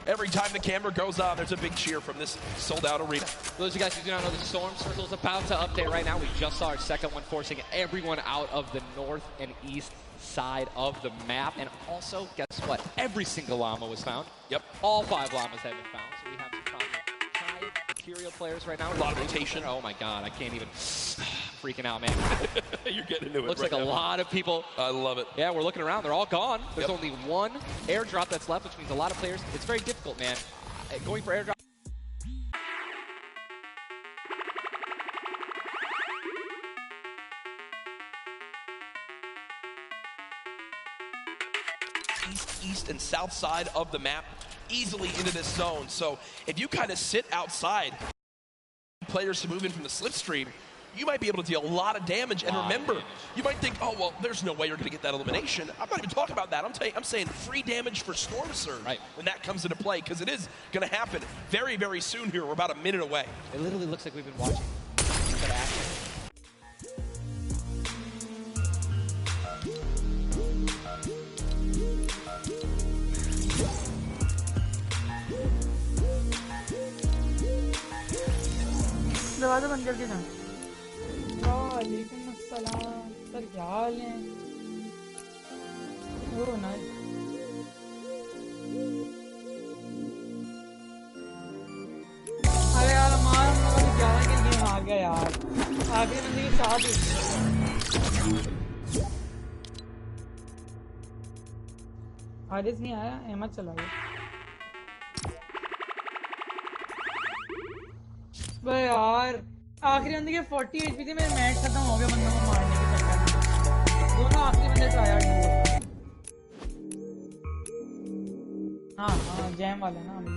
every time the camera goes on, there's a big cheer from this sold-out arena. For those of you guys who do not know, the Storm Circle is about to update right now. We just saw our second one, forcing everyone out of the north and east side of the map. And also, guess what? Every single llama was found. Yep. All 5 llamas have been found. So we have some probably high material players right now. A lot of rotation. Oh my god, I can't even. Freaking out, man. You're getting into it. Looks right like now. a lot of people. I love it. Yeah, we're looking around. They're all gone. There's only one airdrop that's left, which means a lot of players. It's very difficult, man. Going for airdrop. East and south side of the map, easily into this zone. So if you kind of sit outside, players to move in from the slipstream, you might be able to deal a lot of damage. And remember, you might think, oh, well, there's no way you're going to get that elimination. I'm not even talking about that. I'm saying free damage for Storm Surge when that comes into play, because it is going to happen very, very soon here. We're about a minute away. It literally looks like we've been watching that action. दरवाजा बंद कर देना। वालेकुम अस्सलाम। Sir क्या हाल है? Oh nice. अरे यार मार मतलब 11 के गेम आ गया यार। आगे बंदे के साथ ही। हारिस नहीं आया, अहमद चला गया। भाई यार आखिरी बंदे के 40 HP थे, मेरा मैच खत्म हो गया बंदों को मारने के चक्कर में। दोनों आखिरी बंदे ट्रायआउट हुए। हाँ हाँ जैम वाले ना अभी।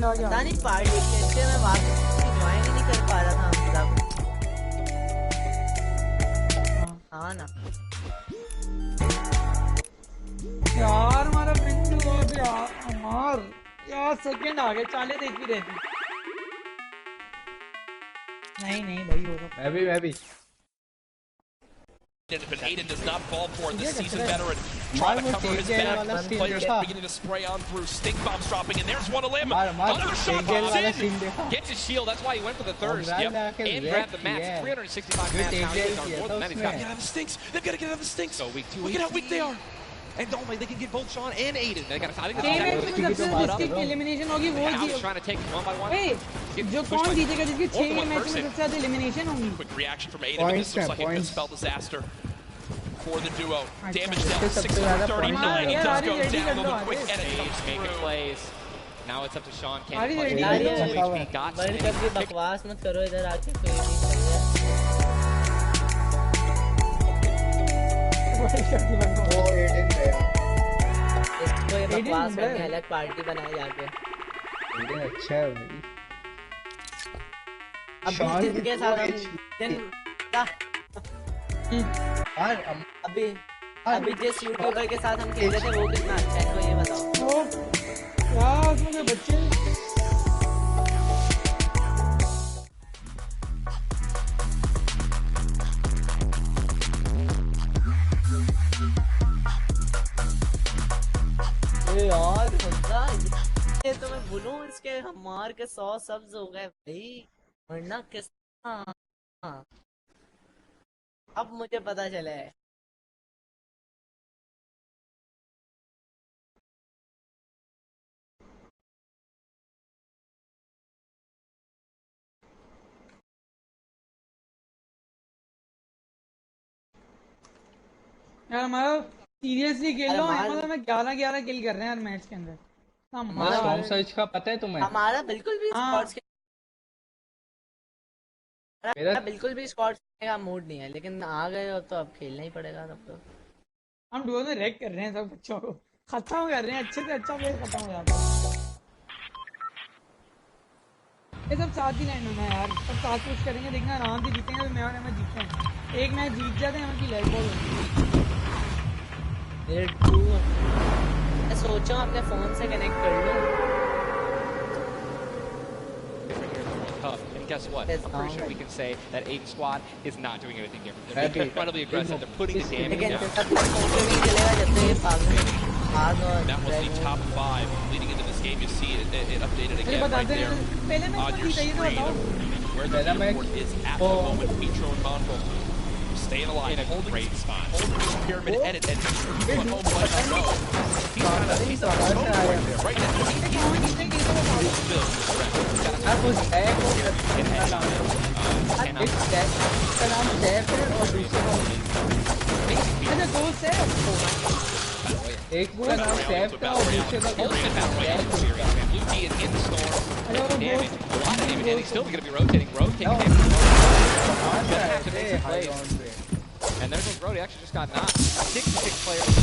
पता नहीं पार्टी कैसे मैं वापस ज्वाइन ही नहीं कर पा रहा था मतलब। हाँ ना यार हमारा प्रिंस हो गया यार। यार सेकंड आ गए, 40 HP रहती। नहीं भाई होगा। मैं भी But Aiden does not fall for it. The seasoned veteran trying to cover his back. Players beginning to spray on through. Stink bombs dropping, and there's one of Lim. Another shot bombs in. Gets his shield. That's why he went for the thirst. And grabbed the match. 365 match now. He's more than that. He's got to get out of the stinks. They've got to get out of the stinks. So weak 2. Look at how weak they are. And don't worry, they can get both Sean and Aiden. They got to. I think elimination होगी वो trying to take one by one. जो कौन जीतेगा जिसके 6 match में सबसे ज्यादा elimination होंगी। Quick reaction from Aiden, but this looks like a misspell disaster for the duo. Damage down to 639. It does go down a little quick, and it comes making plays. Now it's up to Sean. Can't बकवास मत करो इधर आके कोई नहीं इसको ये बकवास करके अलग पार्टी बनाई जाके। अच्छा है भाई। अब जिनके साथ अभी जिस यूट्यूबर के साथ हम खेल रहे थे वो कितना अच्छा है तो ये बताओ। यार उसमें जो बच्चे यार ये तो मैं बोलूं इसके हमार के 100 सब्ज हो गए भाई, वरना किस अब मुझे पता चला है। यार हमारा सीरियसली खेल लो, मतलब मैं 11 किल कर रहे हैं यार मैच के अंदर। हमारा सर्च का पता है तुम्हें? हमारा बिल्कुल भी स्क्वाड्स के मेरा बिल्कुल भी स्क्वाड्स का मूड नहीं है, लेकिन आ गए हो तो अब खेलना ही पड़ेगा। तब तो हम डुओ में रैक कर रहे हैं सब बच्चों को। खत्म कर रहे हैं अच्छे से अच्छा प्लेयर खत्म हो जाता है ये सब साथ ही लैंड होना है यार सब साथ पुश करेंगे देखना आराम से जीतेंगे तो मैं और मैं जीतते हैं एक मैच जीत जाते हैं उनकी लाइफ बॉल होती मेरे 2 मैं सोचा अपने फोन से कनेक्ट कर लूं And guess what? I'm pretty sure we can say that Aiden squad is not doing anything different. They're being incredibly aggressive. They're putting the damage लेकिन down. सब फोन से नहीं चलेगा जब तक ये पागल आग और That was the top 5 leading into this game. You see it updated मुझे again right बताते there हैं पहले मैच on में your जीता ये तो screen बताओ where the leaderboard is at the moment. Mitro and Monvo staying alive, In a holding great spot. holding this pyramid edit, and people at home might not know. He's on a smoke right there, right now. He's built correct. I was egg And it's that का नाम सैफ है और दूसरे का अच्छा दो से एक का नाम सैफ था और दूसरे का Blue Key is in the storm. Damage, a lot of damage, and he's still going to be rotating. And there goes Brody, actually just got knocked. 66 players in the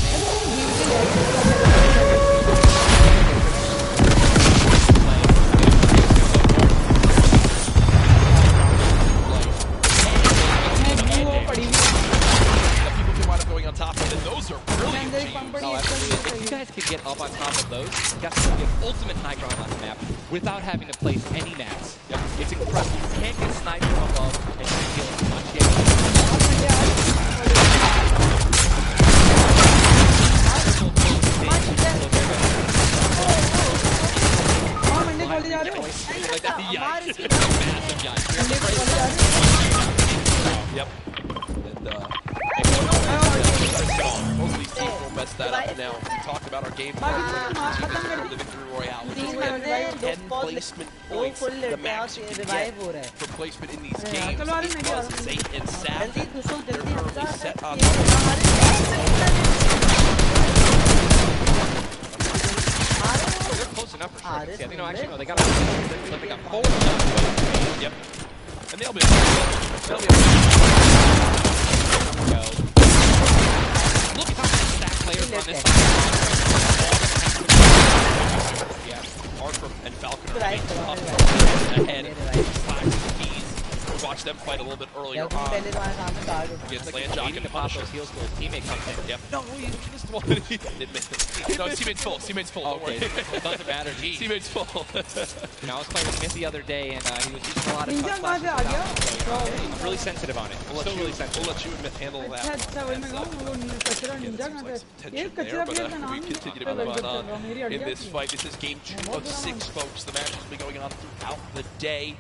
Going on top of it, those are brilliant teams. If you guys could get up on top of those, guys can get ultimate high ground on the map without having to place any mats. It's incredible. You can't get sniped from above and you deal much damage. Yep. Mostly Steve will mess that up now. We talked about our game plan for the Victory Royale, which is get 10 placement points. The max you can get for placement in these games. Because it's 8 and 7. They're currently set on They're close enough for sure. Yeah, you know, actually, no, they got 4. Yep. And they'll be Look how many stack players on this side. Yeah, Arkham and Falcon are making up ahead. Slacks and keys. Watch them fight a little bit earlier on against Landjock and to pop Punisher. those heals till his teammate comes in. Yep. No, he missed one. He did miss it. No, teammate's full. Teammate's full. Don't worry. It doesn't matter. Geez. Teammate's full. You know, I was playing with Myth the other day, and he was using a lot of Ninja touch कहाँ से आ flashes गया? without- He's really sensitive on it. Still really We'll sensitive. let you handle that. अच्छा अच्छा वही मैं कहूँ वो कचरा निंजा कहाँ से ये कचरा प्लेयर का नाम We continue to move on in this fight. This is game 2 of 6, folks. The match will be going on throughout the day.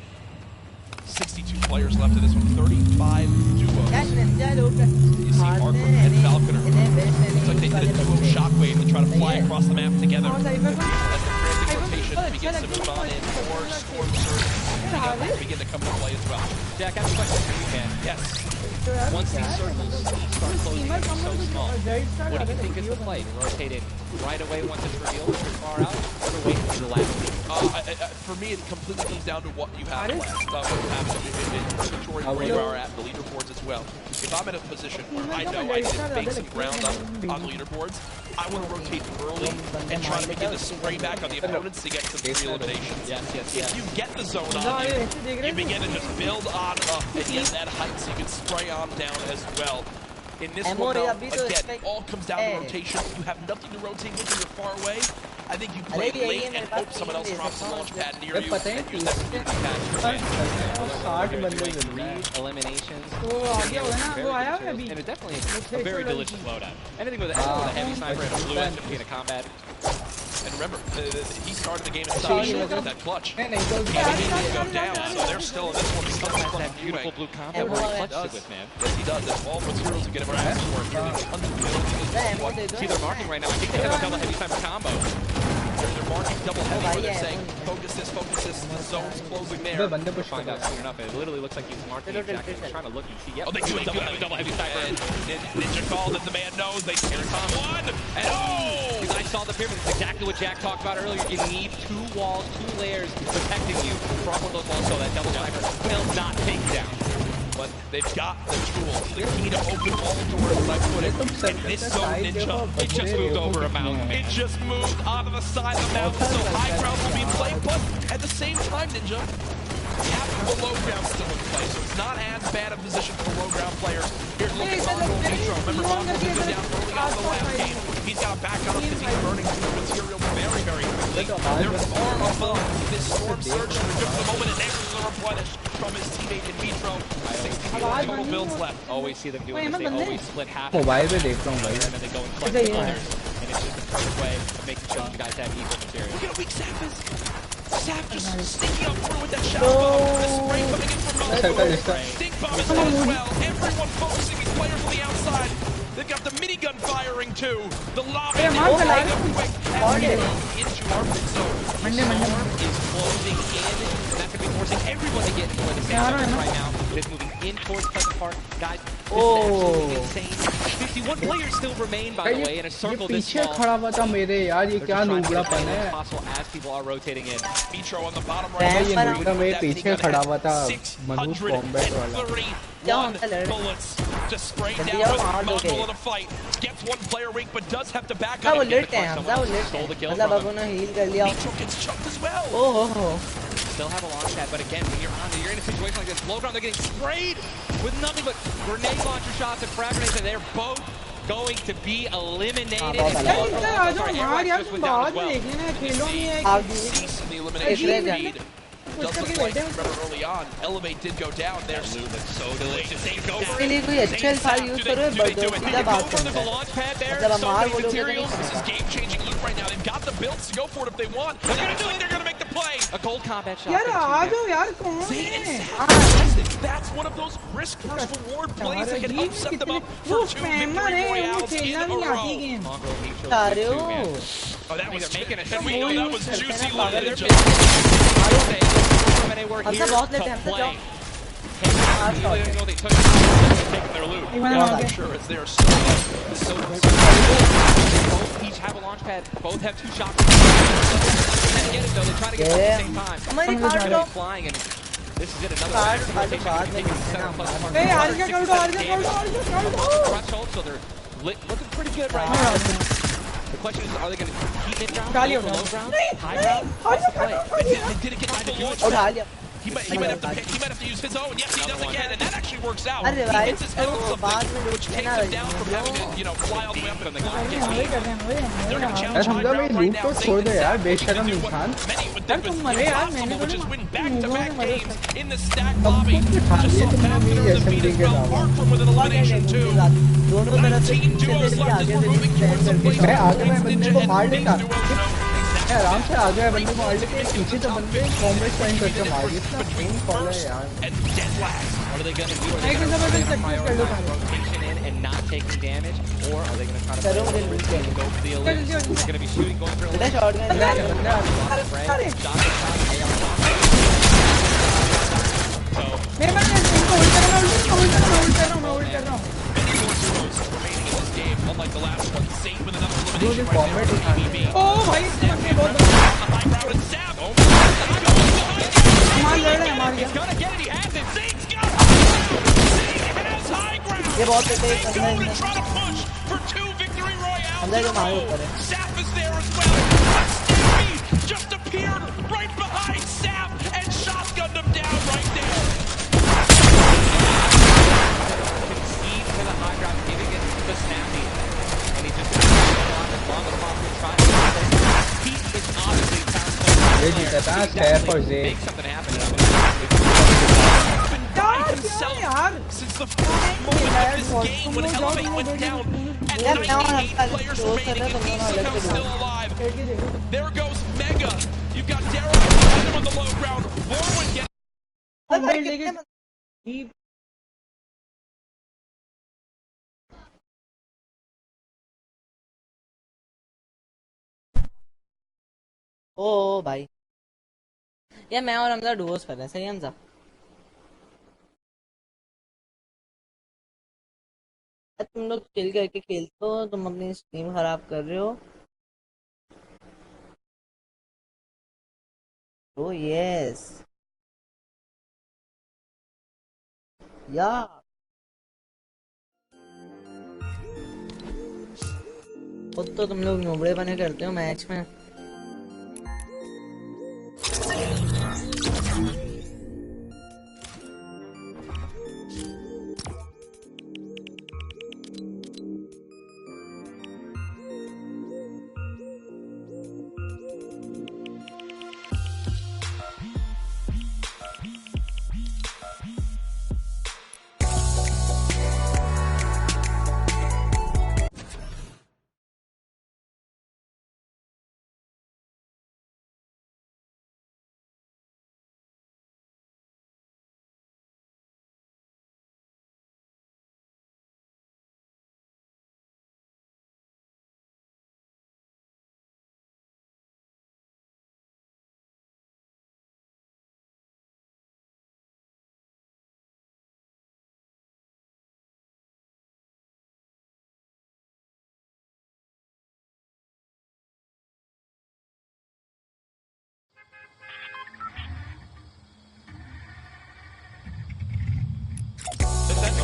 62 players left in this one. 35 duos. You see Arkham and Falconer. Looks like they did a duo shockwave to try to fly across the map together. As the frantic rotation begins to move on in, more storm surge begin to come into play as well. Jack, I have a question for you, man. Yes. Once these circles start closing in so small, what do you think is the play? To rotate it right away once it's revealed, if you're far out, or to wait until the last week? For me, it completely comes down to what you have left. What you have in inventory, where you are at the leaderboards as well. If I'm in a position where I know I can make some ground up on the leaderboards, I want to rotate early and try to begin to spray back on the opponents to get some free eliminations. Yes. If you get the zone on you begin to just build on up and get that height so you can spray on down as well. In this one, though, again, it all comes down to rotation. You have nothing to rotate with when you're far away. I think you play late and hope someone else drops a launch pad near you and use that to Eliminations. And it definitely is a very delicious loadout. Anything with a heavy sniper and a blue SMG in a combat. And remember, he started the game himself with that clutch. He didn't go down, so they're still in this one. Still Has that beautiful blue combat where he clutched it with, man. Yes, he does. It's all materials to get him around for. See, they're marking right now. I think they have a double heavy sniper combo. They're marking double heavy, but they're saying, focus this, the zone's closing there. We'll find out soon enough. It literally looks like he's marking exactly. He's trying to look and see. Yep. Oh, they do have a double heavy sniper. And Ninja called it, the man knows. They see one. And I saw the pyramid. It's exactly what Jack talked about earlier. You need 2 walls, 2 layers protecting you from one of those walls so that double sniper will not take you down. but they've got the tools, the key to open all doors, as I put it. And this zone ninja, it just moved over a mountain. it just moved onto the side of the mountain, so high ground will be played, but at the same time, Ninja, half of the low ground still in play, so it's not as bad a position for low ground players. Here's a look at Mongrel Nitro. Remember, Mongrel did go down early on in the last game. He's got to back up because he's burning through the material very, very quickly. They're far above this Storm Surge for just a moment, and there's the replenish from his teammate in Vitro. 60 total builds left. Always see them doing this. They always split half. Mobile पे देख रहा हूँ भाई and then they go and fight the others. And it's just the perfect way of making sure you guys have equal material. Look at how weak Sap is. Sap just sneaking up through with that shadow bomb. The spray coming in from Mongrel. Stink bomb is on as well. Everyone focusing these players on the outside. They've got the minigun firing too. The lobby is quick as we move into our mid zone. The storm is closing in, and that's going to be forcing everyone to get into where the sand is right now. It's moving in towards Pleasant Park. Guys, this is absolutely insane. 51 players still remain, by the way, in a circle this पीछे small. खड़ा हुआ था मेरे यार ये क्या नूबड़ापन है Possible as people are rotating in. Vitro on the bottom भाई right. ये नूबड़ा मेरे पीछे खड़ा हुआ था मजबूत कॉम्बैट वाला 631 bullets to spray down with Mongrel in a fight. Gets one player weak, but does have to back up. वो लेट है हमजा वो लेट है मतलब अब उन्हें हील कर लिया Vitro gets chunked as well. ओहो Still have a launch pad, but again, when you're in a situation like this, low ground, they're getting sprayed with nothing but grenade launcher shots and frag grenades, and they're both going to be eliminated. Cease in the elimination lead. Does look like, remember early on, Elevate did go down there. So delicious. They go for इसके लिए कोई अच्छा file use करो सीधा बात करते There's a हैं launch pad there. मतलब so हमार many बोलोगे materials. नहीं This is game-changing loot right now. They've got the builds to go for it if they want. They're going to do it. They're going to make the play. A gold combat shot. यार आ जाओ यार कौन See, है that's one of those risk versus reward plays that can upset them up वो for 2 spammer victory है वो royales खेलना in a नहीं आती row. गेम Mongrel neutral बता with रहे two, हो man. Oh, that was They're making a and we know that was juicy loot. They're Ninja. they were Hamza here बहुत to लेते हैं हमजा play. जाओ Even though they took taking their loot. एक बार आ I'm गया sure it's there so Both each have a launch pad. Both have two shots. They can't get it though. They're trying to get it at the same time. हमारी card They're low flying and this is it. Another card rotation. Card बाद में Taking है ना 7 plus ए आ गया कर दो आ गया कर दो आ गया कर दो threshold, so they're looking pretty good right now. The question is, are they going to keep mid ground, Dali go for hoga. low ground, high ground? What's the play? they didn't get the launch. उठा लिया He might have to pick, he might have to use his own. Yes, he does again, and that actually works out. अरे He भाई hits his head on तो बाद something, में which लूटते takes ना him down from having to, you know, fly all the way up and the clock gets वही beat. कर रहे हैं वही They're going to यार challenge high हमजा भाई ground right लूट now. तो छोड़ दे यार बेशरम do what इंसान many would यार think तुम was मरे यार मैंने impossible, which is थोड़ी win back-to-back games in the stack अब lobby. कुछ खा Just लिए saw तुमने Pathfinder भी in the beat SMD as के well, अलावा apart from with elimination too. दोनों तरफ से 19 पीछे duos से left as आगे we're से moving towards the place. मैं आगे मैं बंदे को मार These लेता duos know मैं आराम से आ गया बंदे को मार लेते पीछे तो बंदे कॉम्बैट पॉइंट करके मार दिया इतना खून पड़ा है यार and dead last. What are they going to do? Are एक they going जबरदस्त to टैक्टिस कर लो prioritize rotation in and not taking damage? Or are they going to try to करोगे लूट के go for the elite? They're going to be shooting, going for बेटा elite. Shot में बंदे बंदे Right? Shot to shot, So, मेरे पास इनको hold कर रहा हूं मैं होल्ड कर रहा हूं Many more duos remaining in this game, unlike the last one. Safe with enough जो elimination जो right there. कॉम्बैट उठाने ओ भाई इसने बहुत High ground and Zap. Oh my God. मार लड़ रहे हैं मार He's गया gonna get it. He has it. Zing's got it. Zing has high ground. ये बहुत लेते They हैं go to try to push for 2 victory royales अंदर in जो a मारो row. ऊपर है Zap is there as well. But Stampede just appeared right behind Zap and shotgunned him down right there. concede to the high ground, giving it to Snappy. And he just on as long as possible, trying to get it. He is obviously found ये जीता था step और जे make something happen. Been by himself यार since the first moment of this game when Elevate went down and यार मैं और 98 हम players close कर remaining रहे and हैं he's तुम दोनों अलग से somehow still alive. देख के देखो There goes Mega. You've got Daryl behind him on the low ground. Warwick gets combat लेके ओ भाई यार मैं और हमजा डुओस कर रहे हैं सही है हमजा तुम लोग चिल करके खेलते हो तुम अपनी स्ट्रीम खराब कर रहे हो ओ यस या खुद तो तुम लोग नोबड़े बने करते हो मैच में।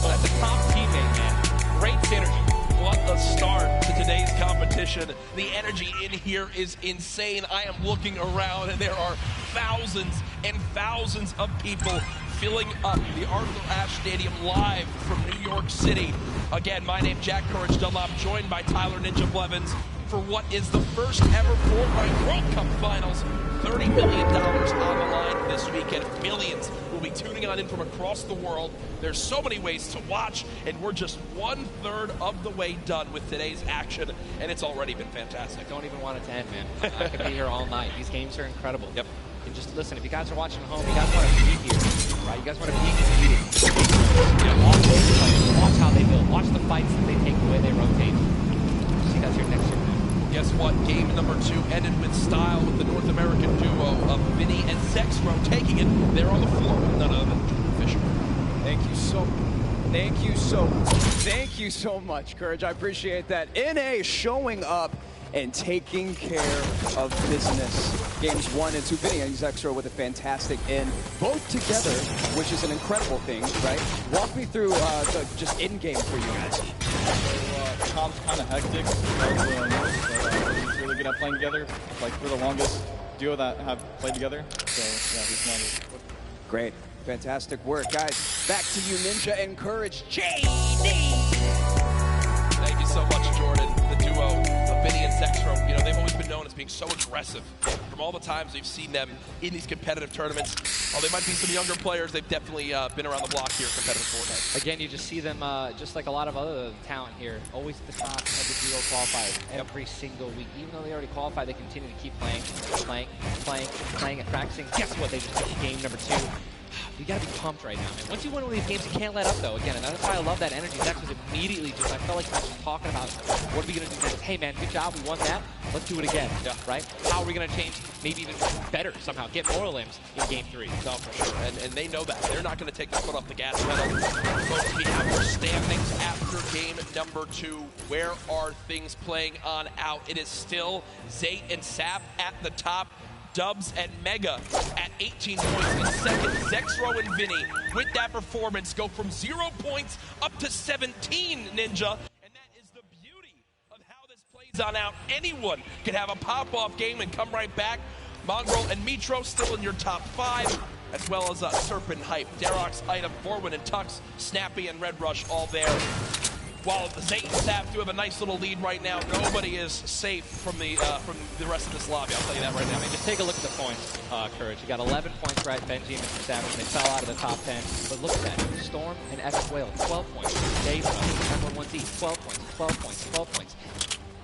That's a top teammate, man. Great synergy. What a start to today's competition. The energy in here is insane. I am looking around and there are thousands and thousands of people filling up the Arthur Ashe Stadium live from New York City. Again, my name's Jack Courage Dunlop, joined by Tyler Ninja Blevins for what is the first ever Fortnite World Cup Finals. $30 million on the line this weekend. Millions will be tuning on in from across the world. There's so many ways to watch, and we're just 1/3 of the way done with today's action, and it's already been fantastic. Don't even want it to end, man. I could be here all night. These games are incredible. Yep. And just listen, if you guys are watching at home, you guys want to be here, right? You guys want to be competing. Yeah, watch those players. Watch how they build. Watch the fights that they take, the way they rotate. See you guys here next year. Guess what? Game number 2 ended with style with the North American duo of Vinny and XAKHUNDX taking it there on the floor with none other than Jordan Fisher. Thank you so much, Courage. I appreciate that. NA showing up and taking care of business. Games 1 and 2, Vinny and XAKHUNDX with a fantastic end, both together, which is an incredible thing, right? Walk me through the just in-game for you guys. Tom's kind of hectic, but he's really good at playing together. Like, we're the longest duo that have played together, so yeah, he's one of Great. Fantastic work, guys. Back to you, Ninja and Courage. JD! Thank you so much, Jordan. The duo of Vinny and XAKHUNDX, you know, they've always been known as being so aggressive. From all the times we've seen them in these competitive tournaments, while they might be some younger players, they've definitely been around the block here in competitive Fortnite. Again, you just see them, just like a lot of other talent here, always at the top of the duo qualifiers every single week. Even though they already qualified, they continue to keep playing, and practicing. Guess what? They just took game number 2. You gotta be pumped right now, man. Once you win one of these games, you can't let up, though. Again, and that's why I love that energy. That was immediately just, I felt like I was just talking about, what are we gonna do next? Hey, man, good job, we won that. Let's do it again, right? How are we gonna change, maybe even better somehow, get more limbs in game 3? No, for sure, and they know that. They're not gonna take their foot off the gas pedal. Folks, we have our standings after game number 2. Where are things playing on out? It is still Zate and Sap at the top. Dubs and Mega at 18 points in second. XAKHUNDX and Vinny with that performance go from 0 points up to 17, Ninja. And that is the beauty of how this plays on out. Anyone could have a pop-off game and come right back. Mongrel and Metro still in your top 5, as well as Serpent Hype, Darox, Item, Forwin and Tux, Snappy and Red Rush all there. While the Zayt and Sap do have a nice little lead right now, nobody is safe from the rest of this lobby. I'll tell you that right now. I mean, just take a look at the points, Courage. You got 11 points, right? Benji and Mr. Savage, they fell out of the top 10. But look at that. Storm and Epic Whale, 12 points. Dave, number 1D, 12 points, 12 points, 12 points.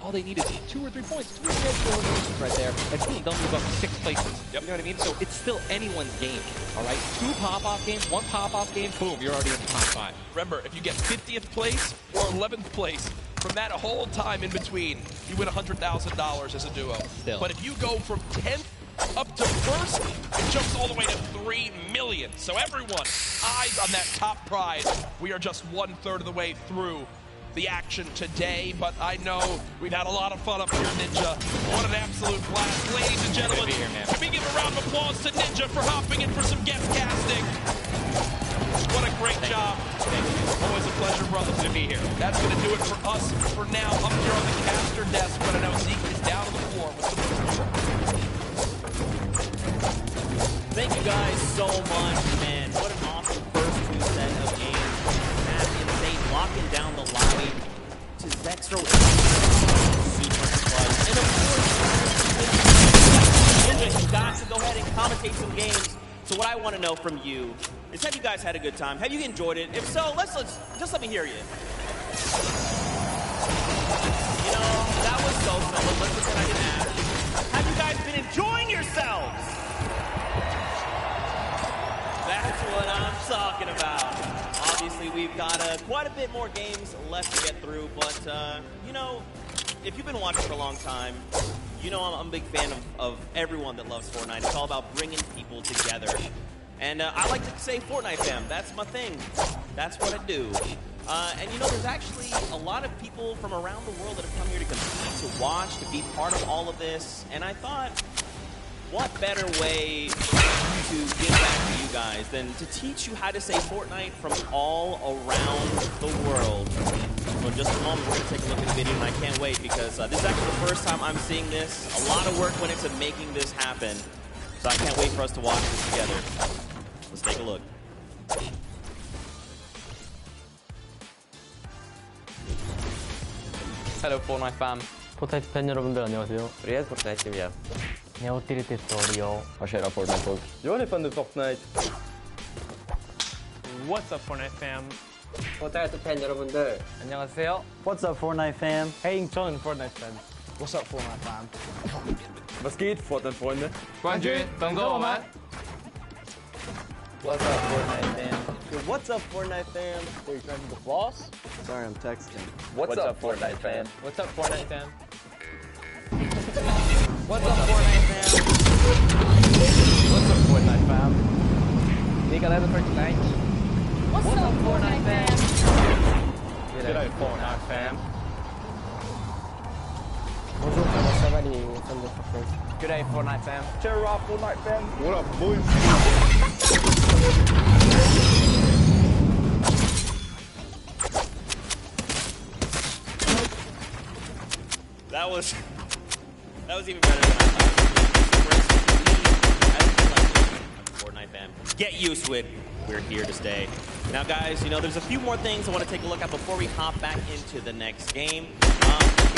All they need is 2 or 3 points, 2 or 3 eliminations right there, and boom, they'll move up 6 places. Yep. You know what I mean? So it's still anyone's game, all right? 2 pop-off games, 1 pop-off game, boom, you're already in the top 5. Remember, if you get 50th place or 11th place, from that whole time in between, you win $100,000 as a duo. Still. But if you go from 10th up to 1st, it jumps all the way to 3 million. So everyone, eyes on that top prize. We are just 1/3 of the way through the action today, but I know we've had a lot of fun up here, Ninja. What an absolute blast. Ladies and gentlemen, can we give a round of applause to Ninja for hopping in for some guest casting? What a great job. Thank you. Always a pleasure, brother, to be here. That's going to do it for us for now up here on the caster desk. But I know Zeke is down on the floor with some. Thank you guys so much, man. What an awesome first two set of games. That's insane. Locking down the lobby to Zexro. Super clutch. And of course, you got to go ahead and commentate some games. So what I want to know from you is, have you guys had a good time? Have you enjoyed it? If so, let's just let me hear you. You know, that was so. Let's just I can ask. Have you guys been enjoying yourselves? That's what I'm talking about. Obviously, we've got quite a bit more games left to get through, but you know, if you've been watching for a long time, you know I'm a big fan of everyone that loves Fortnite. It's all about bringing people together. And I like to say Fortnite fam, that's my thing. That's what I do. And you know, there's actually a lot of people from around the world that have come here to compete, to watch, to be part of all of this. And I thought, what better way to give back to you guys than to teach you how to say Fortnite from all around the world. So in just a moment, we're going to take a look at the video, and I can't wait because this is actually the first time I'm seeing this. A lot of work went into making this happen. So I can't wait for us to watch this together. Let's take a look. Hello Fortnite fam. 포트나이트 팬 여러분들 안녕하세요. Привет, Fortnite TV. Jag har till det storio. Vad kära Fortnite-folk. Jag är fan du Fortnite. What's up, Fortnite fam? Fortnite 팬 여러분들. 안녕하세요. What's up Fortnite fam? Hey, John, Fortnite fam. What's up Fortnite fam? Was geht, Fortnite-Freunde? 冠军，等着我们。 What's up Fortnite fam? What's up, Fortnite fam? Are you trying to the boss? Sorry, I'm texting. What's up Fortnite fam? What's up, Fortnite fam? What's up Fortnite fam? What's up Fortnite fam? Vi kan även Fortnite. What's up, Fortnite fam? G'day, Fortnite fam. Bonjour, comment ça va les fans de Fortnite? G'day, Fortnite fam. Cheer up Fortnite fam. What up boys? That was even better than I thought. Fortnite fam. Get used to it. We're here to stay. Now, guys, you know, there's a few more things I want to take a look at before we hop back into the next game.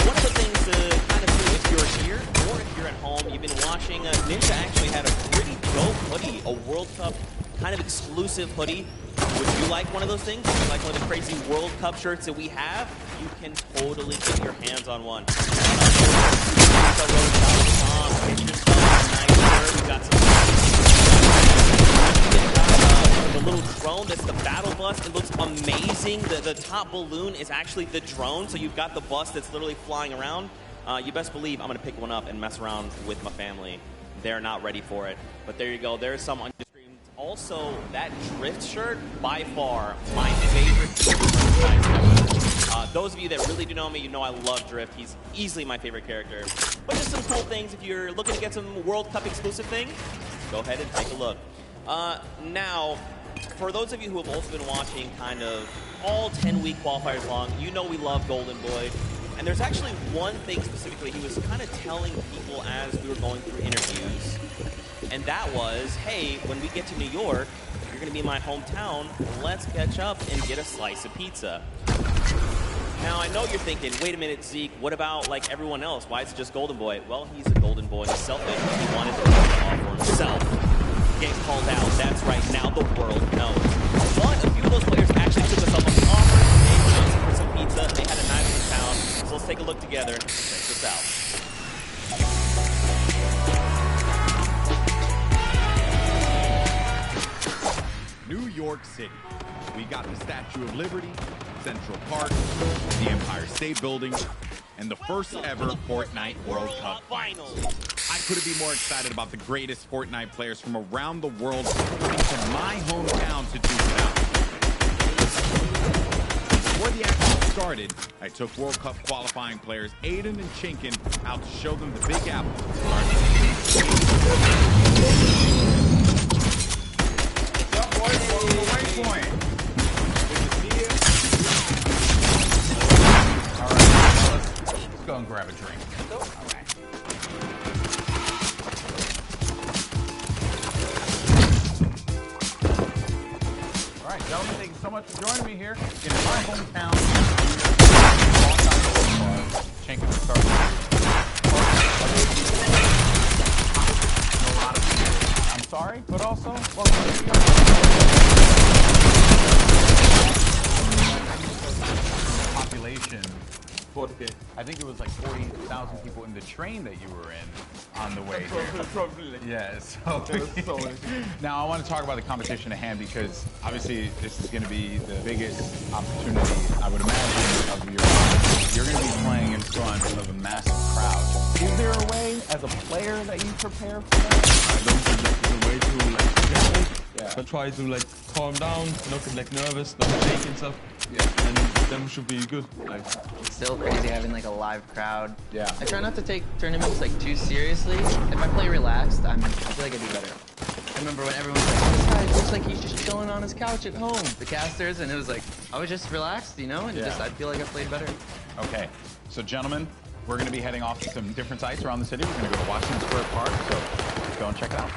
One of the things to kind of do if you're here or if you're at home, you've been watching, Ninja actually had a pretty dope hoodie, a World Cup kind of exclusive hoodie. Would you like one of those things? Would you like one of the crazy World Cup shirts that we have? You can totally get your hands on one. We got some the little drone that's the battle bus. It looks amazing. The top balloon is actually the drone, so you've got the bus that's literally flying around. You best believe I'm going to pick one up and mess around with my family. They're not ready for it. But there you go. There's some on your screen. Also, that Drift shirt, by far, my favorite merchandise ever. Those of you that really do know me, you know I love Drift. He's easily my favorite character. But just some cool things. If you're looking to get some World Cup exclusive things, go ahead and take a look. Now, for those of you who have also been watching kind of all 10-week qualifiers long, you know we love Golden Boy. And there's actually one thing specifically he was kind of telling people as we were going through interviews. And that was, hey, when we get to New York, you're going to be in my hometown, let's catch up and get a slice of pizza. Now, I know you're thinking, wait a minute, Zeke, what about like everyone else? Why is it just Golden Boy? Well, he's a Golden Boy. He's selfish. He wanted to off for himself. Get called out. That's right. Now the world knows. But a few of those players actually took us up on the offer. They were asking for some pizza. They had a knife in town. So let's take a look together. Check this out. New York City. We got the Statue of Liberty, Central Park, the Empire State Building, and the first ever Fortnite World Cup Finals. I couldn't be more excited about the greatest Fortnite players from around the world coming to my hometown to duke it out. Before the action started, I took World Cup qualifying players Aiden and Chinkin out to show them the Big Apple. Good to see Gentlemen, thank you so much for joining me here in my hometown. I'm sorry, but also welcome to the population. I think it was like 40,000 people in the train that you were in on the way here. Yeah, so now I want to talk about the competition at hand because obviously this is going to be the biggest opportunity, I would imagine, of your life. You're going to be playing in front of a massive crowd. Is there a way, as a player, that you prepare for that? I don't think there's a way to like prepare. Yeah. I try to like calm down, not get like nervous, not shake and stuff. Yeah. And then should be good. Like, it's still crazy having like a live crowd. Yeah. I try not to take tournaments like too seriously. If I play relaxed, I feel like I do better. I remember when everyone was like, oh, this guy looks like he's just chilling on his couch at home, the casters, and it was like, I was just relaxed, you know, and just I feel like I played better. Okay, so gentlemen, we're going to be heading off to some different sites around the city. We're going to go to Washington Square Park, so let's go and check it out.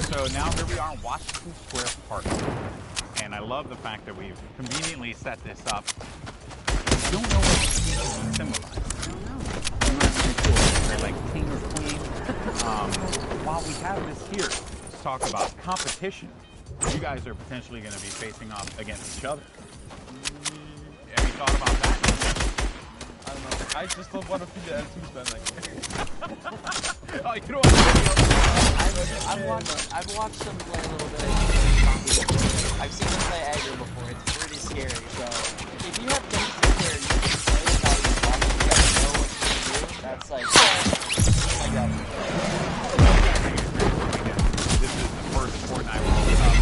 So now here we are in Washington Square Park, and I love the fact that we've conveniently set this up. I don't know what these pieces symbolize. I don't know. I'm not really sure. They're like king or queen. While we have this here, let's talk about competition. You guys are potentially going to be facing off against each other. Have you thought about that? I don't know. I just don't want to be the L2 man. Like. Oh, you don't want to I've watched them play a little bit. I've seen them play aggro before. It's pretty scary. So if you have things to play, you can play without even talking. You gotta know what to do. That's like, I got it. This is the first Fortnite World Cup.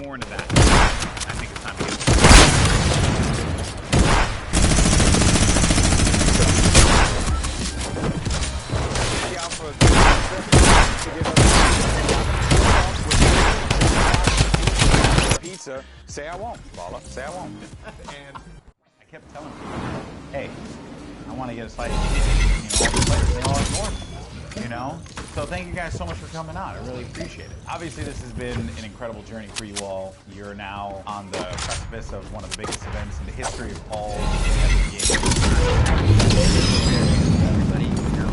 More into that. I think it's time to get pizza. Say I won't, Bala. Say I won't. And I kept telling people, hey, I want to get a slice of pizza. You know, all the players, they all ignore me. You know? So thank you guys so much for coming out. I really appreciate it. Obviously, this has been an incredible journey for you all. You're now on the precipice of one of the biggest events in the history of all games. Everybody, you know,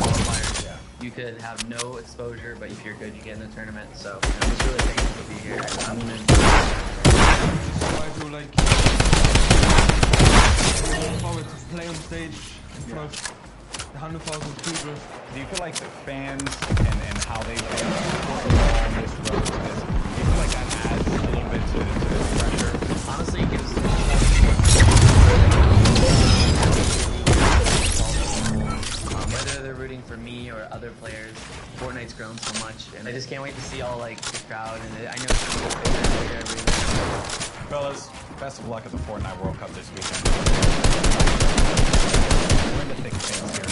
qualifiers. Yeah. You could have no exposure, but if you're good, you get in the tournament. So I'm just really thankful to be here. I'm gonna try to like forward to play on stage in front of 100,000 people. Do you feel like the fans and how they've been supporting you all on this road to this, do you feel like that adds a little bit to this pressure? Honestly, it gives whether they're rooting for me or other players, Fortnite's grown so much, and I just can't wait to see all like the crowd. And I know it's going to be here every week. Fellas, best of luck at the Fortnite World Cup this weekend. We're in the thick of things here.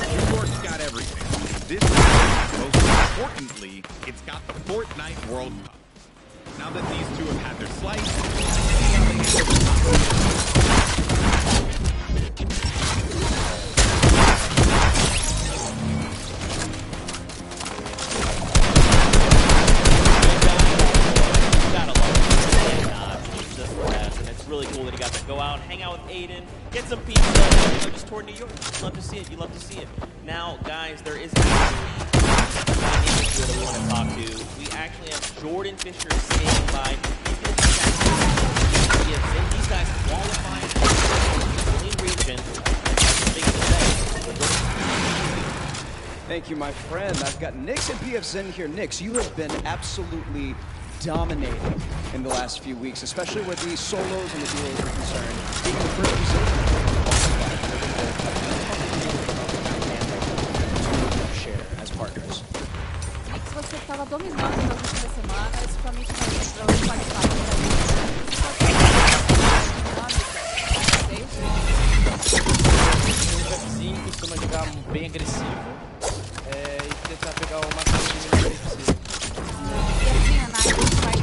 New York's got everything. This time, most importantly, it's got the Fortnite World Cup. Now that these two have had their slice, let's see how they handle really cool that he got to go out, hang out with Aiden, get some pizza, you know, just toward New York. You love to see it. You love to see it. Now, guys, there is actually a guy named Fisher that we want to talk to. We actually have Jordan Fisher standing by. He's going to be catching these guys qualifying for the region. That's the biggest event. Thank you, my friend. I've got Nix and PFZ here. Nix, you have been absolutely dominating in the last few weeks, especially where the solos and the duos are concerned. Being the first position. share as partners. Você estava dominando nas últimas semanas, principalmente no qualifier O Pepzinho costuma jogar bem agressivo e tentar pegar o máximo de minutos possível. and I will try to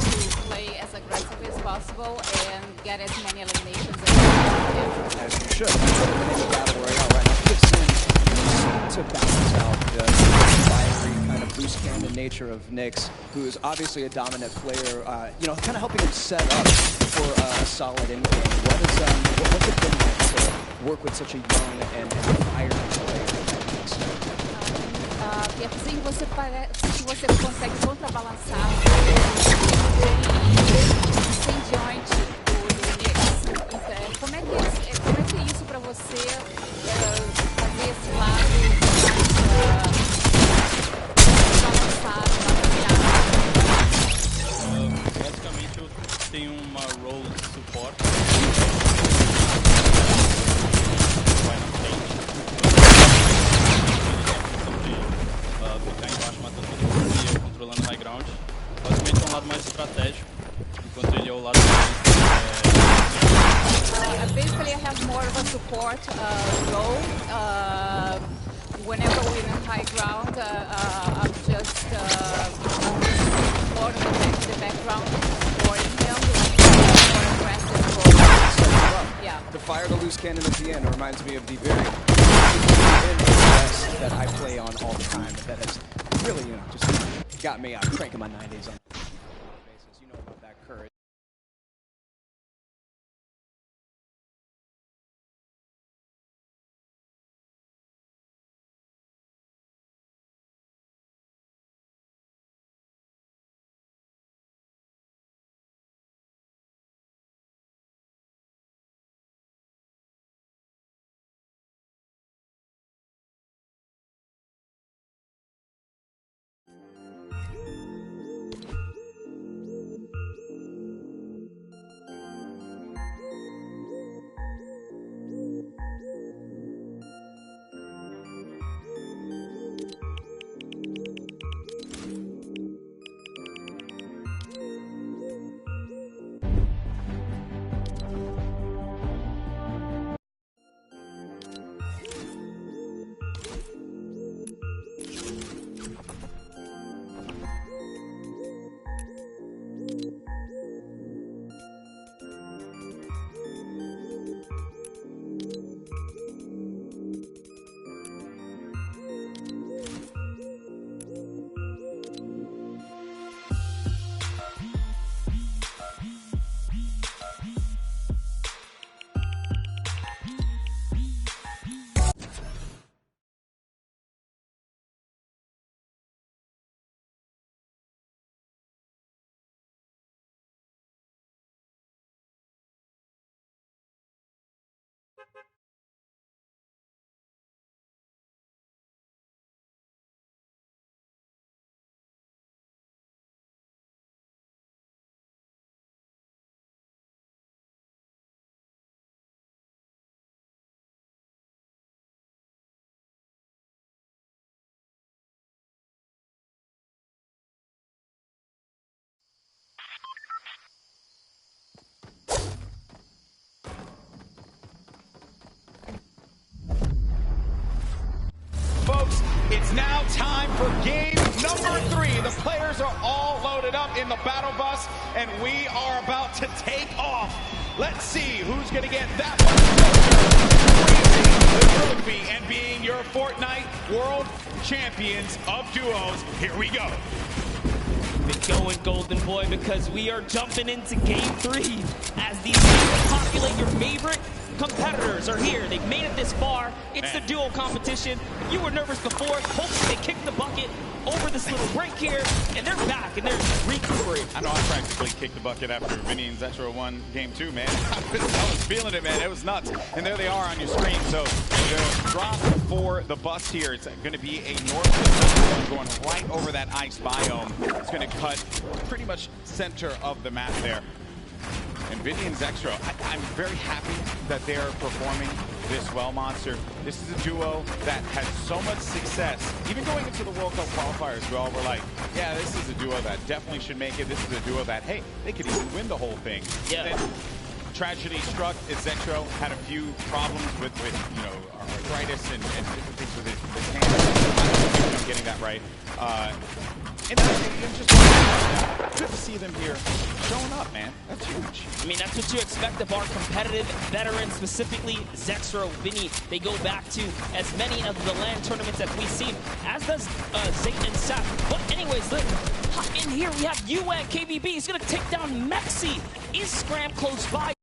play as aggressive as possible and get as many eliminations as possible. As you should. In the battle royale right now, Gibson to balance out the fiery kind of loose cannon nature of Nyx, who is obviously a dominant player, you know, kind of helping him set up for a solid in game. What's it been like to work with such a young and fiery player? Pepzinho, você parece que você consegue contrabalançar sem diante do Nyx. Como é que é isso para você fazer esse lado balançado, balanceado? Basicamente eu tenho uma role de suporte. Vai na frente. Ficar embaixo matando todo mundo e eu controlando high ground. Basicamente é um lado mais estratégico, enquanto ele é o lado mais... Basically, I have more of a support role. Whenever we're in high ground, I'm just more of the background supporting him, more aggressive role. Yeah. The fire the loose cannon at the end reminds me of the very that I play on all the time. That has really, you know, just got me cranking my 90s on a basis. You know about that courage. Folks, it's now time for game number 3. The players are all loaded up in the battle bus, and we are about to take off. Let's see who's going to get that much the trophy and being your Fortnite World Champions of Duos. Here we go. Going Golden Boy, because we are jumping into game 3 as these populate your favorite competitors are here. They've made it this far. It's the duo competition. You were nervous before. Hopefully they kicked the bucket over this little break here, and they're back and they're recuperating. I know I practically kicked the bucket after Vinny and Zetro won game 2, man. I was feeling it, man. It was nuts. And there they are on your screen. So the drop for the bus here, it's going to be a north going right over that ice biome. It's going to cut pretty much center of the map there. And Vinny and Zextro, I'm very happy that they're performing this well, Monster. This is a duo that had so much success. Even going into the World Cup qualifiers, we all were like, yeah, this is a duo that definitely should make it. This is a duo that, hey, they could even win the whole thing. Yeah. Then tragedy struck as XAKHUNDX had a few problems with you know, arthritis and different things with his hands. I'm getting that right. And I'm just good to see them here showing up, man. That's huge. I mean, that's what you expect of our competitive veterans, specifically XAKHUNDX, Vinny. They go back to as many of the LAN tournaments that we've seen, as does Zayton and Saf. But anyways, look, in here we have XAKHUNDX. He's going to take down Mexi. Is Scram close by?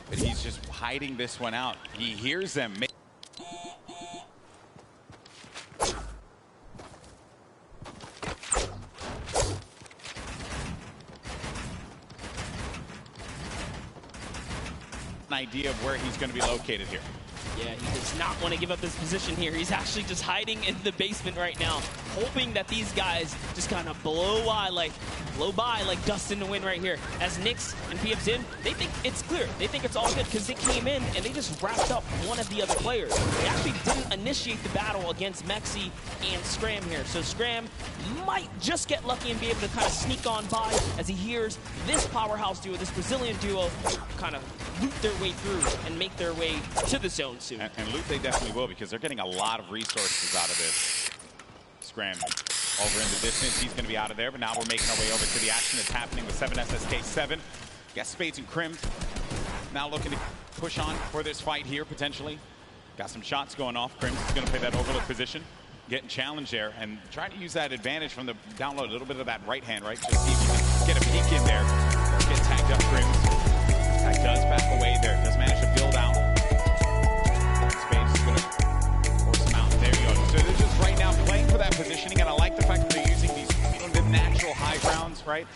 But he's just hiding this one out. He hears them. An idea of where he's going to be located here. Yeah, he does not want to give up his position here. He's actually just hiding in the basement right now, hoping that these guys just kind of blow by like dust in the wind right here. As Nyx and PF's in, they think it's clear. They think it's all good because they came in and they just wrapped up one of the other players. They actually didn't initiate the battle against Mexi and Scram here. So Scram might just get lucky and be able to kind of sneak on by as he hears this powerhouse duo, this Brazilian duo, kind of loot their way through and make their way to the zone soon. And loot they definitely will, because they're getting a lot of resources out of this. Scram over in the distance. He's going to be out of there, but now we're making our way over to the action that's happening with 7SSK7. Got Spades and Crims now looking to push on for this fight here, potentially. Got some shots going off. Crims is going to play that overlook position, getting challenged there, and trying to use that advantage from the download, a little bit of that right hand, right? Just see if you can get a peek in there. Get tagged up, Crims. Tag does back away there. Does manage to build out. Spades is going to force him out. There you go. So they're just right now playing for that positioning, and I like the fact that they're using these the natural high grounds, right?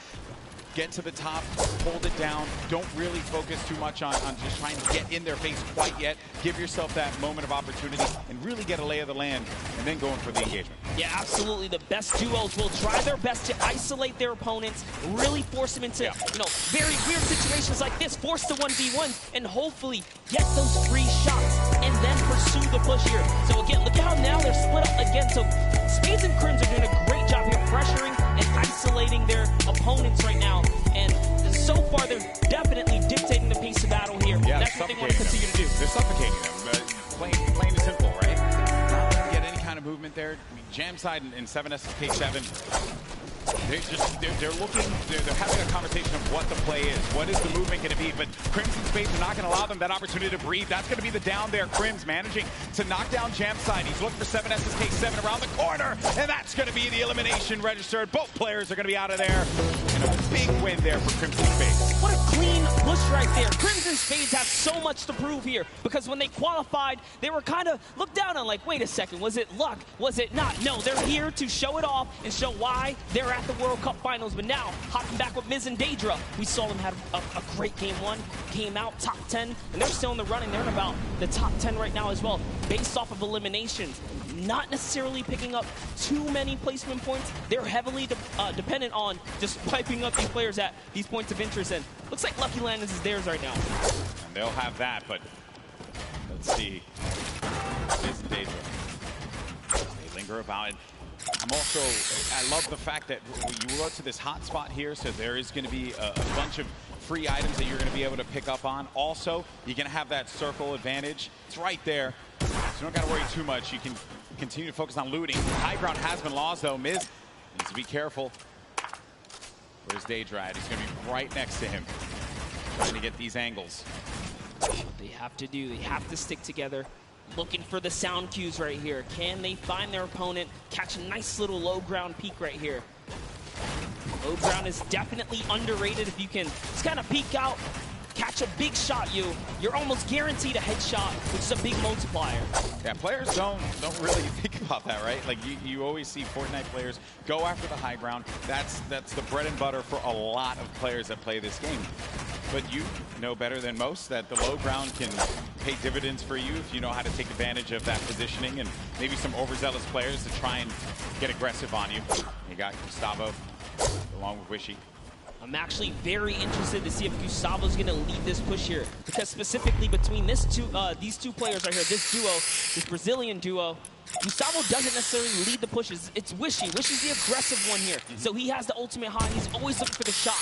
Get to the top, hold it down. Don't really focus too much on just trying to get in their face quite yet. Give yourself that moment of opportunity and really get a lay of the land, and then going for the engagement. Yeah, absolutely. The best duos will try their best to isolate their opponents, really force them into, very weird situations like this, force the 1v1s, and hopefully get those free shots, and then pursue the push here. So again, look at how now they're split up again. So Spades and Crims are doing a great job here, pressuring and isolating their opponents right now. And so far, they're definitely dictating the pace of battle here. Yeah, that's what they want to continue to do. They're suffocating them. Plain and simple, right? Not going to get any kind of movement there. I mean, Jamside and 7SSK7, they're having a conversation of what the play is. What is the movement going to be? But Crims and Spades are not going to allow them that opportunity to breathe. That's going to be the down there. Crims managing to knock down Jamside. He's looking for 7SSK7 around the corner, and that's going to be the elimination registered. Both players are going to be out of there. And big win there for Crimson Spades. What a clean push right there. Crimson Spades have so much to prove here because when they qualified, they were kind of looked down on like, wait a second, was it luck? Was it not? No, they're here to show it off and show why they're at the World Cup Finals. But now, hopping back with Miz and Daedra, we saw them have a great game one, came out top 10, and they're still in the running. They're in about the top 10 right now as well, based off of eliminations. Not necessarily picking up too many placement points. They're heavily dependent on just piping up these players at these points of interest, and looks like Lucky Landers is theirs right now. And they'll have that, but let's see. Miz and Daedra. They linger about it. I love the fact that you go to this hot spot here, so there is going to be a bunch of free items that you're going to be able to pick up on. Also, you're going to have that circle advantage. It's right there, so you don't got to worry too much. You can continue to focus on looting. High ground has been lost, though. Miz needs to be careful. Where's Daedra at? He's going to be right next to him, trying to get these angles. They have to do. They have to stick together. Looking for the sound cues right here. Can they find their opponent? Catch a nice little low ground peek right here. Low ground is definitely underrated. If you can just kind of peek out, catch a big shot, you're almost guaranteed a headshot, which is a big multiplier. Yeah, players don't really think about that, right? Like you always see Fortnite players go after the high ground. That's the bread and butter for a lot of players that play this game. But you know better than most that the low ground can pay dividends for you if you know how to take advantage of that positioning, and maybe some overzealous players to try and get aggressive on you. You got Gustavo along with Wishy. I'm actually very interested to see if Gustavo's going to lead this push here, because specifically between these two players right here, this duo, this Brazilian duo, Gustavo doesn't necessarily lead the pushes. It's Wishy. Wishy's the aggressive one here. So he has the ultimate high. He's always looking for the shot.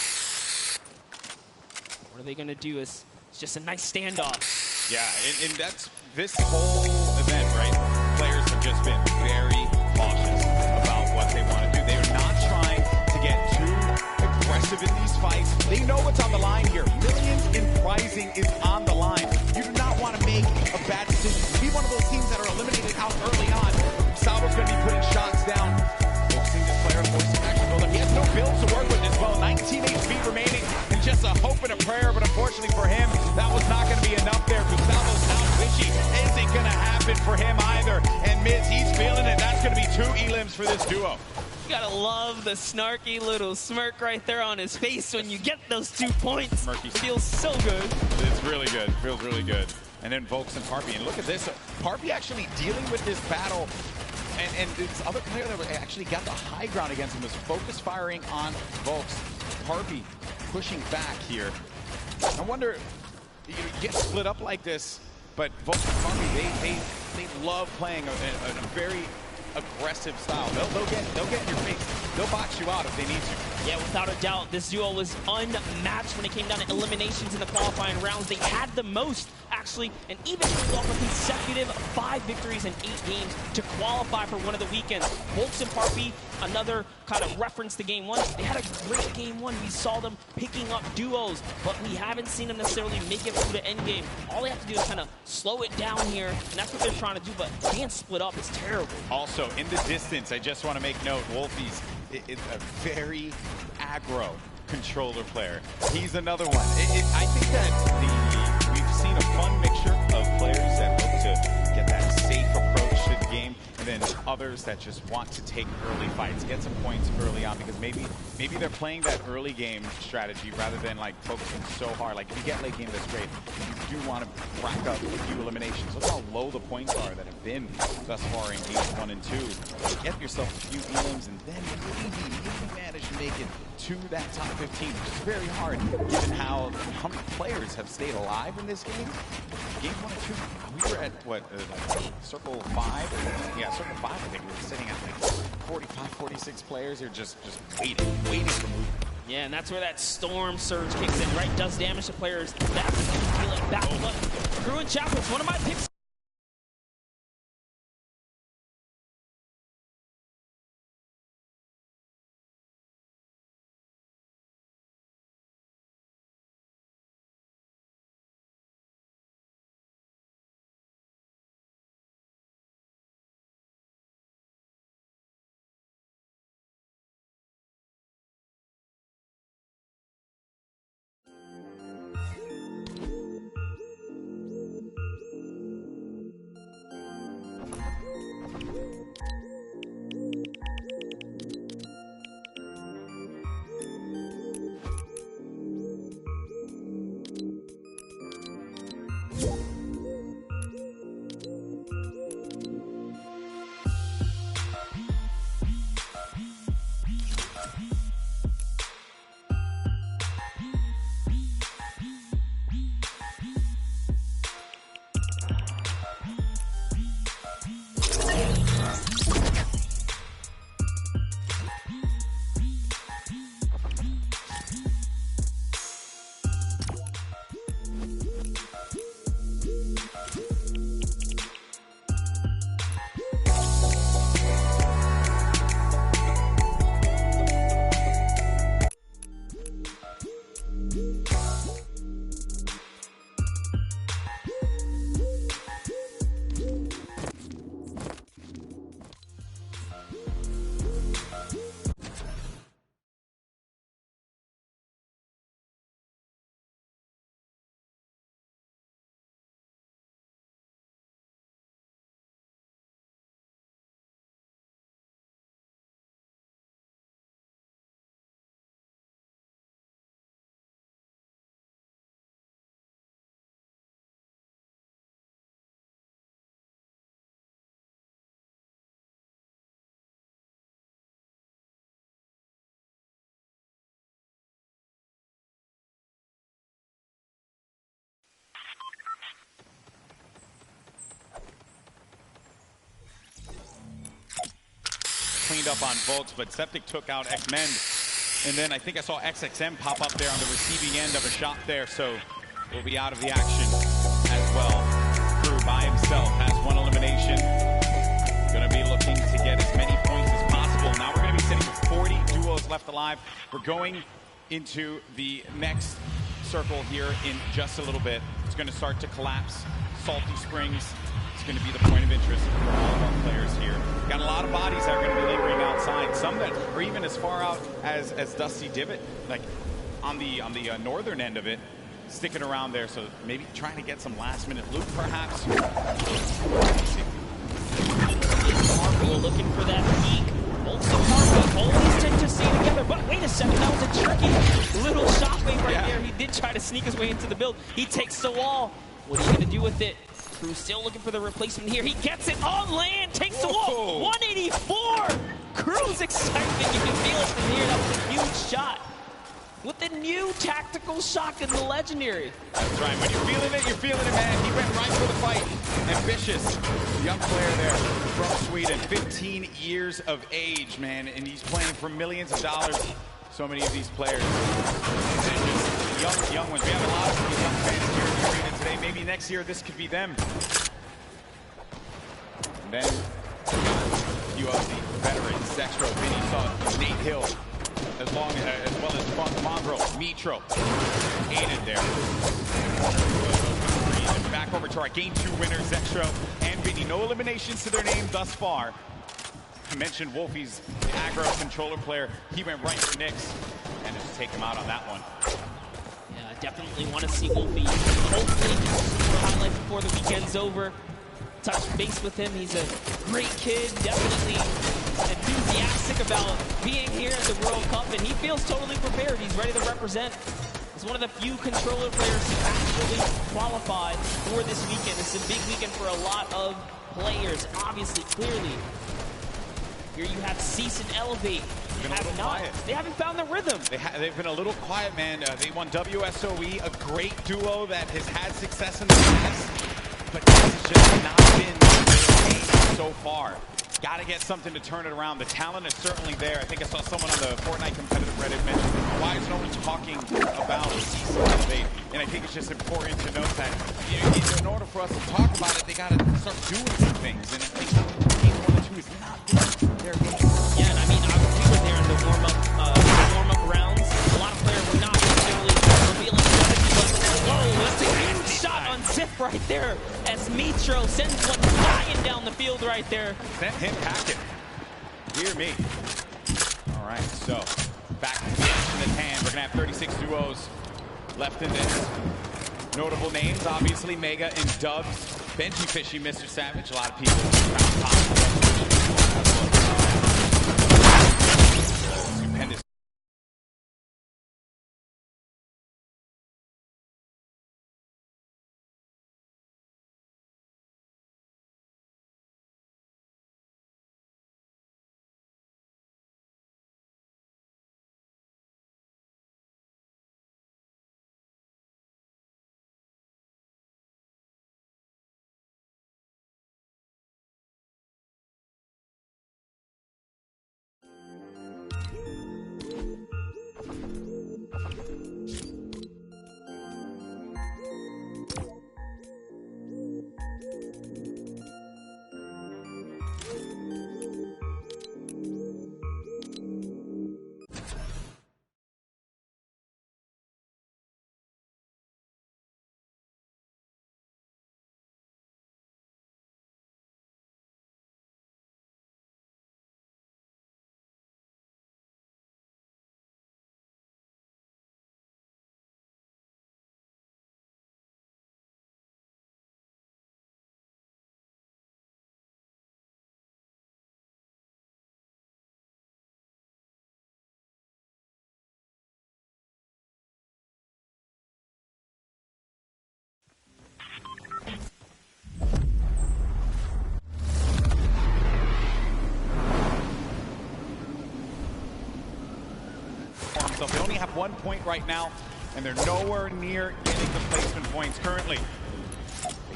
What are they going to do? It's just a nice standoff. Yeah, and that's this whole event, right? Players have just been very cautious about what they want to do. They're not trying to get too aggressive in these fights. They know what's on the line here. Millions in prizing is on the line. You do not want to make a bad decision. Be one of those teams that are eliminated out early on. Salvo's going to be putting shots down. Forcing this player, forcing action builder. He has no builds to work with as well. 19 HP remaining. Just a hope and a prayer, but unfortunately for him, that was not going to be enough there. Gustavo's out Wishy isn't going to happen for him either. And Miz, he's feeling it. That's going to be 2 elims for this duo. You gotta love the snarky little smirk right there on his face when you get those 2 points. Smirky. Feels so good. It's really good. Feels really good. And then Volks and Parpy. And look at this. Parpy actually dealing with this battle. And this other player that actually got the high ground against him was focus firing on Volks. Parpy pushing back here. I wonder, you get split up like this, but Volks and Parpy, they love playing a very aggressive style. They'll get in your face. They'll box you out if they need to. Yeah, without a doubt, this duo was unmatched when it came down to eliminations in the qualifying rounds. They had the most, actually, and even pulled off a consecutive 5 victories in 8 games to qualify for one of the weekends. Volks and Parpy, another kind of reference to Game 1. They had a great Game 1. We saw them picking up duos, but we haven't seen them necessarily make it through the end game. All they have to do is kind of slow it down here, and that's what they're trying to do, but being split up is terrible. Also, in the distance, I just want to make note, Wolfie's is a very aggro controller player. He's another one. I think that we've seen a fun mixture of players that look to get that safe approach to the game, and then others that just want to take early fights, get some points early on, because maybe they're playing that early game strategy rather than like focusing so hard. Like if you get late game, that's great. You do want to rack up a few eliminations. Look how low the points are that have been thus far in games 1 and 2. Get yourself a few elims, and then maybe manage to make it to that top 15, which is very hard given how many players have stayed alive in this game. Games 1 and 2, we were at what, circle 5? Yeah, circle 5. I think we were sitting at like 45, 46 players. They're just waiting for movement. Yeah, and that's where that storm surge kicks in, right? Does damage to players. That's feeling back. Crew and Chapels, one of my picks. Cleaned up on Volks, but Septic took out X-Men. And then I think I saw XXM pop up there on the receiving end of a shot there, so we'll be out of the action as well. Crew by himself has one elimination. Going to be looking to get as many points as possible. Now we're going to be sitting with 40 duos left alive. We're going into the next circle here in just a little bit. It's going to start to collapse. Salty Springs is going to be the point of interest for all of our players here. Got a lot of bodies that are going to be lingering outside. Some that are even as far out as Dusty Divot, like on the northern end of it, sticking around there. So maybe trying to get some last-minute loot, perhaps. Marco looking for that peak. Also, Marco always tend to stay together. But wait a second, that was a tricky little shockwave right there. He did try to sneak his way into the build. He takes the wall. What are you going to do with it? Crew still looking for the replacement here. He gets it on land, takes the wall. 184. Crew's excitement. You can feel it from here. That was a huge shot. With the new tactical shotgun, the legendary. That's right. When you're feeling it, man. He went right for the fight. Ambitious young player there from Sweden. 15 years of age, man. And he's playing for millions of dollars. So many of these players. And just young ones. We have a lot of young fans here in the arena today. Maybe next year this could be them. And then a few of the veterans. Zextro, Vinny, saw Nate Hill. As well as Funk Mongrel, Mitro, aided there. And back over to our Game 2 winners, Zextro and Vinny. No eliminations to their name thus far. I mentioned Wolfie's aggro controller player. He went right for Nyx and just take him out on that one. Yeah, I definitely want to see Wolfie. Hopefully, for highlight before the weekend's over. Touch base with him. He's a great kid, definitely enthusiastic about being here at the World Cup, and he feels totally prepared. He's ready to represent. He's one of the few controller players to actually qualify for this weekend. It's a big weekend for a lot of players, obviously, clearly. Here you have Cease and Elevate. They haven't found their rhythm. They've been a little quiet, man. They won WSOE, a great duo that has had success in the past, but this has just not been their game so far. Got to get something to turn it around. The talent is certainly there. I think I saw someone on the Fortnite competitive Reddit mention, why is no one talking about Cease and Elevate? And I think it's just important to note that in order for us to talk about it, they got to start doing some things. And I think Game 1 and 2 is not doing their game. Yeah, and I mean, we were there in the warm-up rounds. A lot of players were not necessarily revealing strategy, but whoa, that's a huge shot on Ziff right there as Mitro sends one flying down the field right there. Sent him packing. Dear me. All right, so back to the action at hand. We're going to have 36 duos left in this. Notable names, obviously, Mega and Dubs. Benji Fishy, Mr. Savage. A lot of people trying to pop Stupendous. They only have 1 point right now, and they're nowhere near getting the placement points currently.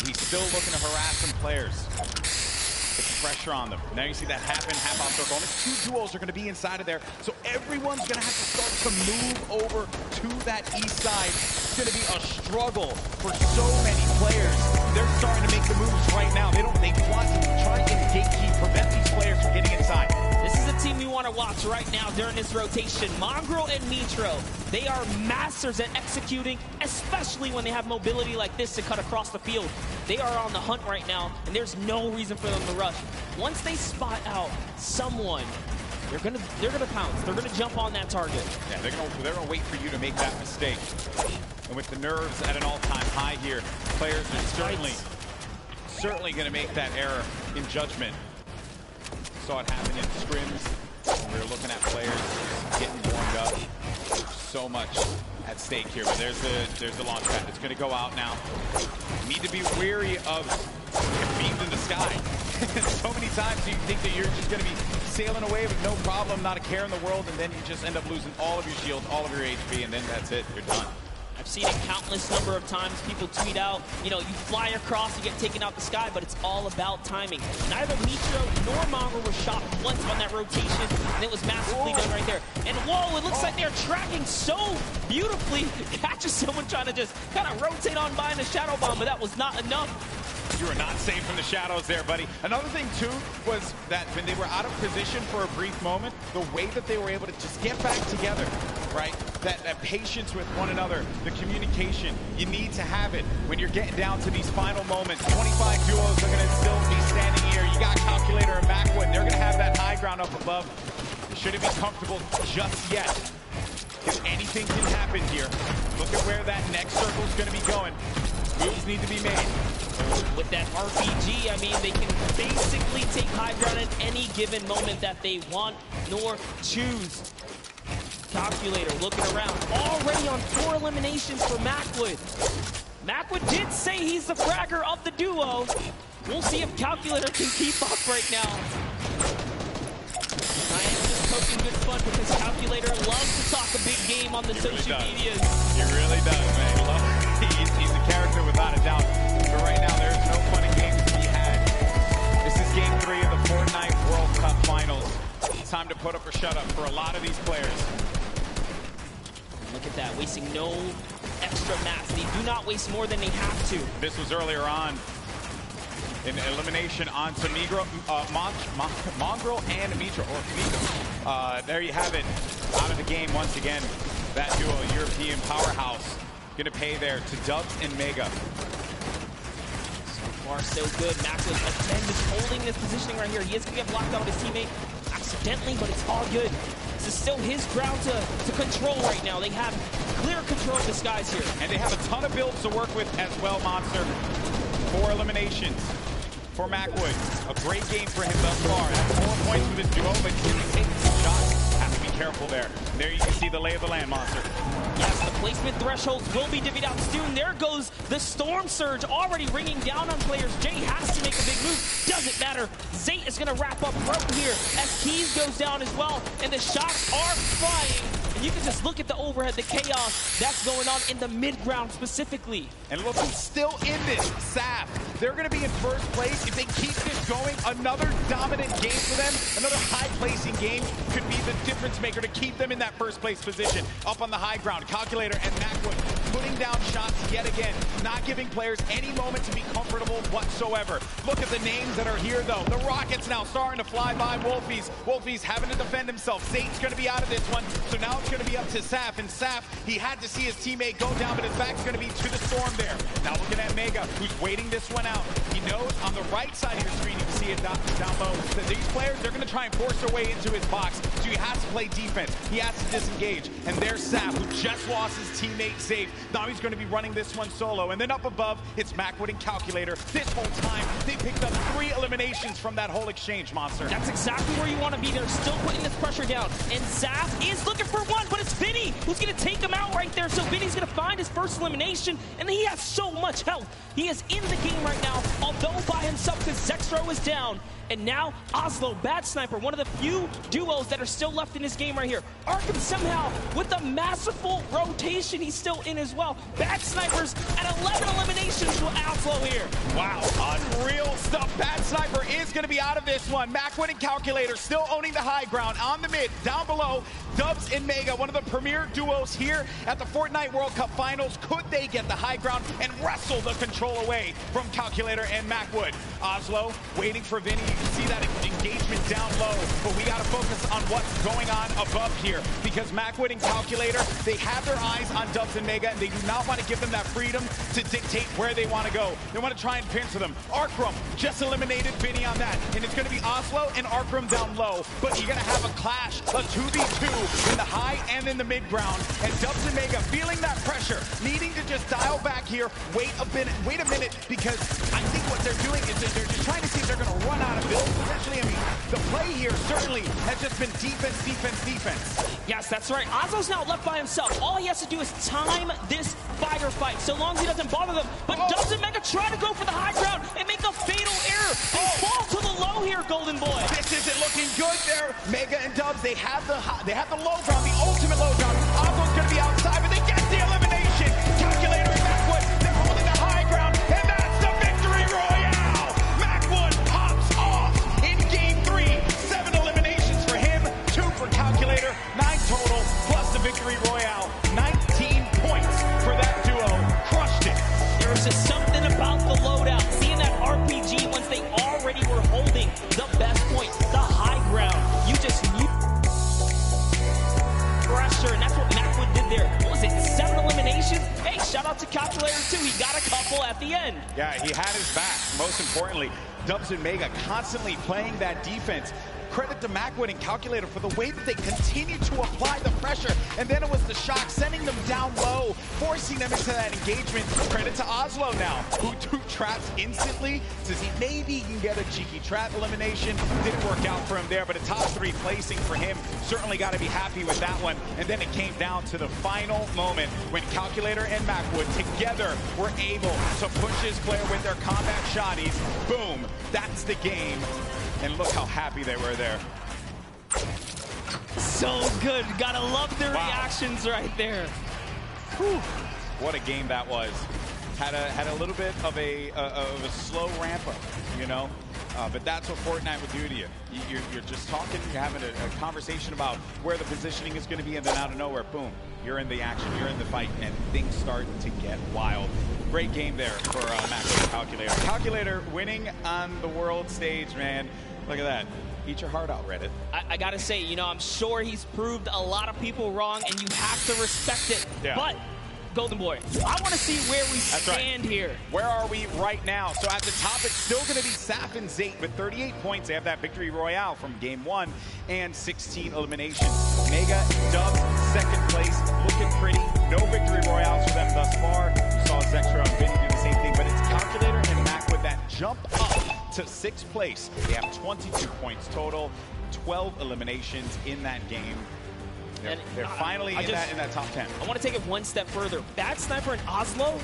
He's still looking to harass some players. Put the pressure on them. Now you see that half in, half out circle. Only 2 duos are going to be inside of there, so everyone's going to have to start to move over to that east side. It's going to be a struggle for so many players. They're starting to make the moves right now. They want to try and gatekeep, prevent these players from getting inside. This is a team we want to watch right now during this rotation. Mongrel and Mitro, they are masters at executing, especially when they have mobility like this to cut across the field. They are on the hunt right now, and there's no reason for them to rush. Once they spot out someone, they're gonna pounce. They're gonna jump on that target. Yeah, they're gonna wait for you to make that mistake. And with the nerves at an all-time high here, players are certainly gonna make that error in judgment. Saw it happen in scrims. We were looking at players getting warmed up. So much at stake here, but there's the launch pad. It's going to go out now. You need to be wary of beams in the sky. So many times you think that you're just going to be sailing away with no problem, not a care in the world, and then you just end up losing all of your shields, all of your HP, and then that's it. You're done. I've seen it countless number of times. People tweet out, you know, you fly across, you get taken out the sky, but it's all about timing. Neither Mitro nor Mongrel were shot once on that rotation, and it was masterfully done right there. And whoa, it looks like they're tracking so beautifully. Catches someone trying to just kind of rotate on by in a shadow bomb, but that was not enough. You are not safe from the shadows there, buddy. Another thing, too, was that when they were out of position for a brief moment, the way that they were able to just get back together, right? That patience with one another, the communication, you need to have it when you're getting down to these final moments. 25 duos are going to still be standing here. You got Calculator and Backwood. They're going to have that high ground up above. You shouldn't be comfortable just yet, because anything can happen here. Look at where that next circle is going to be going. Moves need to be made. With that RPG, I mean, they can basically take high ground at any given moment that they want nor choose. Calculator looking around, already on 4 eliminations for Mackwood. Mackwood did say he's the fragger of the duo. We'll see if Calculator can keep up right now. I am just poking good fun because Calculator loves to talk a big game on the social media. He really does, man. He's a character without a doubt. But right now, there's no fun and games to be had. This is Game 3 of the Fortnite World Cup Finals. It's time to put up or shut up for a lot of these players. Look at that, wasting no extra mats. They do not waste more than they have to. This was earlier on. An elimination onto Mongrel and Mitro. There you have it. Out of the game once again. That duo, European powerhouse, gonna pay there to Dubs and Mega. So far, so good. Mackwood again just holding this positioning right here. He is gonna get blocked out of his teammate accidentally, but it's all good. This is still his ground to control right now. They have clear control of the skies here. And they have a ton of builds to work with as well, Monster. 4 eliminations. for Macwood. A great game for him thus far. Has 4 points with his duo, but he's going to be taking some shots. Has to be careful there. There you can see the lay of the land, Monster. Yes, the placement thresholds will be divvied out soon. There goes the Storm Surge already ringing down on players. Jay has to make a big move. Doesn't matter. Zate is going to wrap up right here as Keys goes down as well. And the shots are flying. And you can just look at the overhead, the chaos that's going on in the mid-ground specifically. And look who's still in this, Saf. They're going to be in first place. If they keep this going, another dominant game for them, another high-placing game could be the difference maker to keep them in that first place position. Up on the high ground, Calculator and Macwood putting down shots yet again, not giving players any moment to be comfortable whatsoever. Look at the names that are here, though. The Rockets now starting to fly by Wolfies. Wolfies having to defend himself. Zate's going to be out of this one, so now it's going to be up to Saf. And Saf, he had to see his teammate go down, but his back's going to be to the Storm there. Now looking at Mega, who's waiting this one out. He knows on the right side of your screen, you can see it down low, that these players, they're going to try and force their way into his box, so he has to play defense. He has to disengage. And there's Saf, who just lost his teammate Safe. Now he's going to be running this one solo. And then up above, it's Macwood and Calculator. This whole time, they picked up 3 eliminations from that whole exchange, Monster. That's exactly where you want to be. They're still putting this pressure down. And Zaf is looking for one, but it's Vinny who's going to take him out right there. So Vinny's going to find his first elimination, and he has so much health. He is in the game right now, although by himself because Zextro is down. And now Oslo, Bad Sniper, one of the few duos that are still left in this game right here. Arkham somehow, with a masterful rotation, he's still in as well. Bad Snipers at 11 eliminations with Oslo here. Wow, unreal stuff. Bad Sniper is going to be out of this one. Macwood and Calculator still owning the high ground. On the mid, down below, Dubs and Mega, one of the premier duos here at the Fortnite World Cup Finals. Could they get the high ground and wrestle the control away from Calculator and Macwood? Oslo waiting for Vinny. You can see that engagement down low, but we got to focus on what's going on above here because Macwood and Calculator, they have their eyes on Dubs and Mega, and they do not want to give them that freedom to dictate where they want to go. They want to try and pincer them. Arkram just eliminated Vinny on that, and it's going to be Oslo and Arkram down low, but you're going to have a clash, a 2v2 in the high and in the mid ground, and Dubs and Mega feeling that pressure, needing to just dial back here, wait a minute, because I think what they're doing is they're just trying to see if they're going to run out of builds potentially. I mean, the play here certainly has just been defense, defense, defense. Yes, that's right. Oslo's now left by himself. All he has to do is time this fighter fight, so long as he doesn't bother them. But Dubs and Mega try to go for the high ground and make a fatal error. They fall to the low here, Golden Boy. This isn't looking good there. Mega and Dubs, they have the low ground, the ultimate low ground. Oslo's going to be outside, but they get the elimination. Calculator and Macwood, they're holding the high ground, and that's the victory royale. Macwood pops off in game 3. 7 eliminations for him, 2 for Calculator, 9 total, plus the victory royale. 19 points for that duo. Crushed it. There was just something about the loadout. Seeing that RPG once they already were holding the best point, the high ground. You just knew pressure, and that's what Macwood did there. What was it, 7 eliminations? Hey, shout out to Calculator too. He got a couple at the end. Yeah, he had his back. Most importantly, Dubs and Mega constantly playing that defense. Credit to Macwood and Calculator for the way that they continue to apply the pressure. And then it was the shock, sending them down low, forcing them into that engagement. Credit to Oslo now, who took traps instantly. Says maybe he can get a cheeky trap elimination. Didn't work out for him there, but a top 3 placing for him. Certainly got to be happy with that one. And then it came down to the final moment when Calculator and Macwood together were able to push his player with their combat shotties. Boom, that's the game. And look how happy they were there. So good. Gotta love the reactions right there. Whew. What a game that was. Had a little bit of a slow ramp up, you know? But that's what Fortnite would do to you. You're just talking, you're having a conversation about where the positioning is going to be, and then out of nowhere, boom, you're in the action, you're in the fight, and things start to get wild. Great game there for Macwood and Calculator. Calculator winning on the world stage, man. Look at that. Eat your heart out, Reddit. I gotta say, you know, I'm sure he's proved a lot of people wrong, and you have to respect it. Yeah. But, Golden Boy, I want to see where we stand here. Where are we right now? So at the top, it's still going to be Saf and Zate with 38 points. They have that victory royale from game 1 and 16 eliminations. Mega, Dubs, second place, looking pretty. No victory royales for them thus far. You saw Zextro and Vinny do the same thing, but it's Calculator and Macwood that jump up to 6th place. They have 22 points total, 12 eliminations in that game. They're finally in that top 10. I want to take it one step further. Bad Sniper and Oslo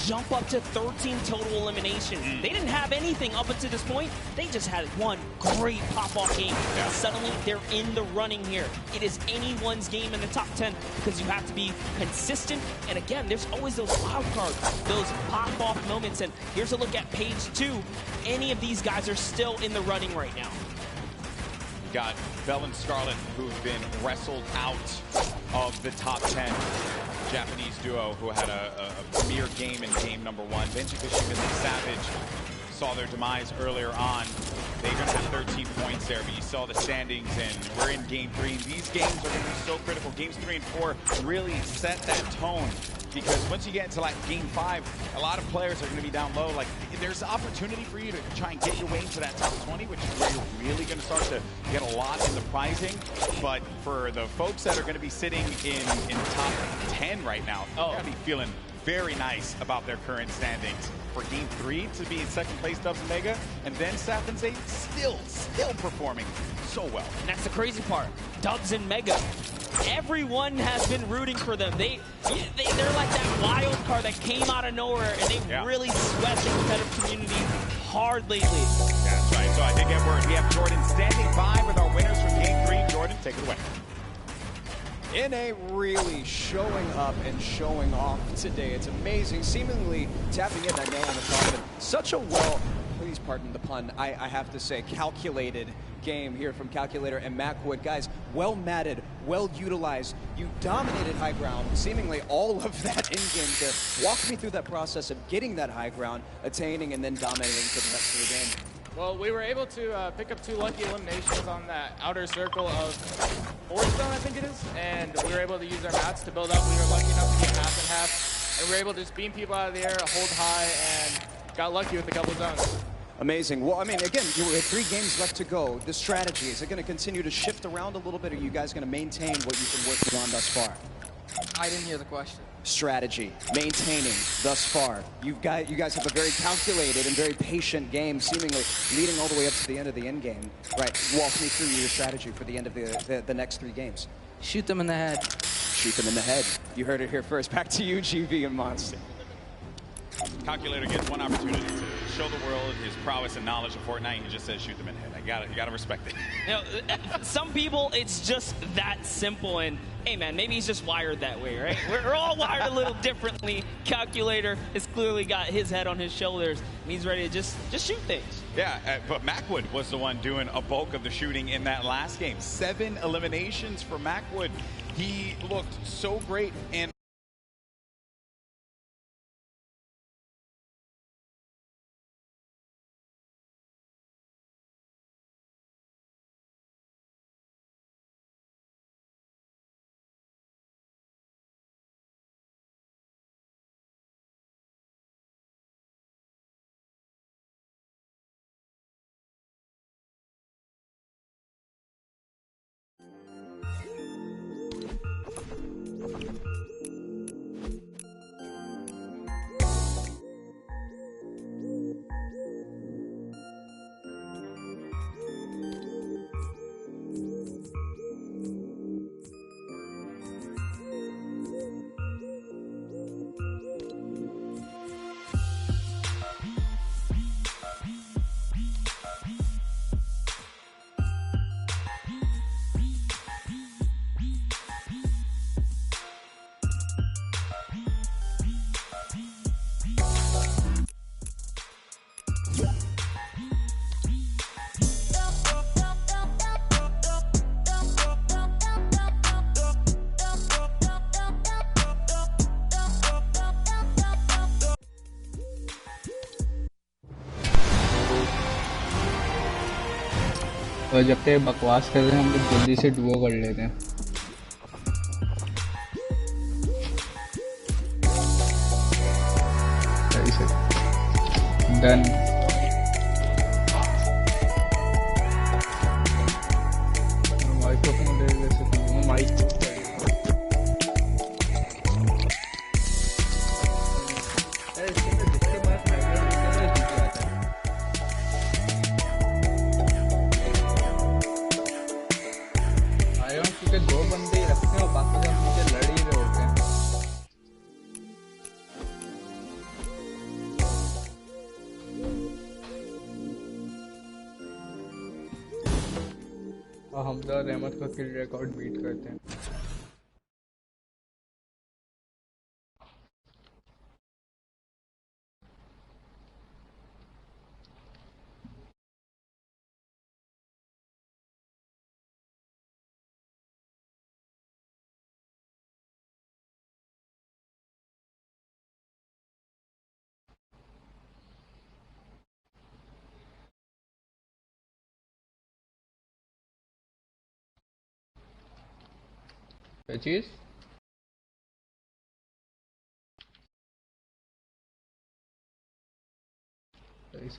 jump up to 13 total eliminations. They didn't have anything up until this point. They just had one great pop-off game. Yeah. Suddenly, they're in the running here. It is anyone's game in the top 10 because you have to be consistent. And again, there's always those wild cards, those pop-off moments. And here's a look at page 2. Any of these guys are still in the running right now. Got Bell and Scarlet, who've been wrestled out of the top 10. Japanese duo who had a premier game in game number 1. Benji Fishing and Savage saw their demise earlier on. They're going to have 13 points there, but you saw the standings, and we're in game 3. These games are going to be so critical. Games 3 and 4 really set that tone, because once you get into like game 5, a lot of players are going to be down low. Like, there's opportunity for you to try and get your way into that top 20, which is where you're really going to start to get a lot in the prizing. But for the folks that are going to be sitting in top 10 right now, they're going to be feeling very nice about their current standings. For game 3 to be in 2nd place, Dubs and Mega, and then Saf and Zay still performing so well. And that's the crazy part. Dubs and Mega, everyone has been rooting for them. They're like that wild card that came out of nowhere, and they really swept the competitive community hard lately. That's right. So I think we have Jordan standing by with our winners from game 3. Jordan, take it away. NA really showing up and showing off today. It's amazing, seemingly tapping in that nail on the coffin. Such a please pardon the pun, I have to say, calculated game here from Calculator and Macwood. Guys, well matted, well utilized. You dominated high ground, seemingly all of that in-game there. Walk me through that process of getting that high ground, attaining, and then dominating for the rest of the game. Well, we were able to pick up 2 lucky eliminations on that outer circle of Forestone, I think it is, and we were able to use our mats to build up. We were lucky enough to get half and half, and we were able to just beam people out of the air, hold high, and got lucky with a couple zones. Amazing. Well, I mean, again, you had 3 games left to go. The strategy, is it going to continue to shift around a little bit, or are you guys going to maintain what you've been working on thus far? I didn't hear the question. Strategy, maintaining thus far. You guys have a very calculated and very patient game, seemingly leading all the way up to the end of the end game. Right, walk me through your strategy for the end of the next 3 games. Shoot them in the head. Shoot them in the head. You heard it here first. Back to you, GV and Monster. Calculator gets one opportunity to show the world his prowess and knowledge of Fortnite, and he just says shoot them in the head. You gotta respect it. You know, some people, it's just that simple, and hey man, maybe he's just wired that way, right? We're all wired a little differently. Calculator has clearly got his head on his shoulders, and he's ready to just shoot things. Yeah, but Macwood was the one doing a bulk of the shooting in that last game. 7 eliminations for Macwood. He looked so great, and और जब तक बकवास कर रहे हैं हम लोग जल्दी से डुओ कर लेते हैं। डन। हमजा और रहमत का किल रिकॉर्ड बीट करते हैं। क्या चीज? सही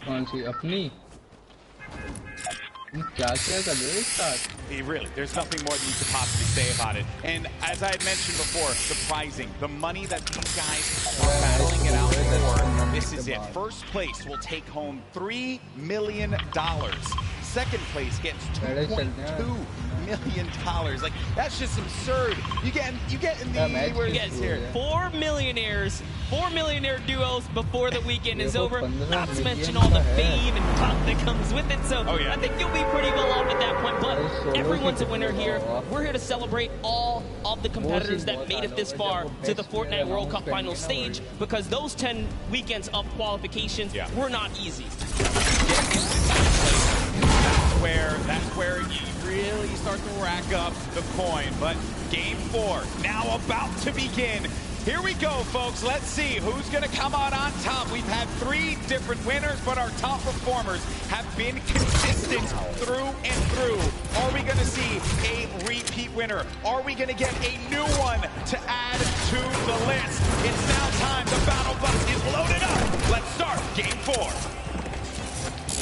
कौन सी अपनी? क्या कर रहे हो इस साथ? Really, there's nothing more that you could possibly say about it. And as I had mentioned before, the pricing, the money that these guys are battling it out for, this is it. First place will take home $3 million. Second place gets $2.2 million. Like, that's just absurd. You get in the here. 4 millionaire duos before the weekend is over. Not to mention all the fame and pop that comes with it. So I think you'll be pretty well off at that point. But everyone's a winner here. We're here to celebrate all of the competitors that made it this far to the Fortnite World Cup final stage, because those 10 weekends of qualifications were not easy. That's where you really start to rack up the coin. But game 4 now about to begin. Here we go, folks. Let's see who's going to come out on top. We've had 3 different winners, but our top performers have been consistent through and through. Are we going to see a repeat winner? Are we going to get a new one to add to the list? It's now time. The battle bus is loaded up. Let's start game 4.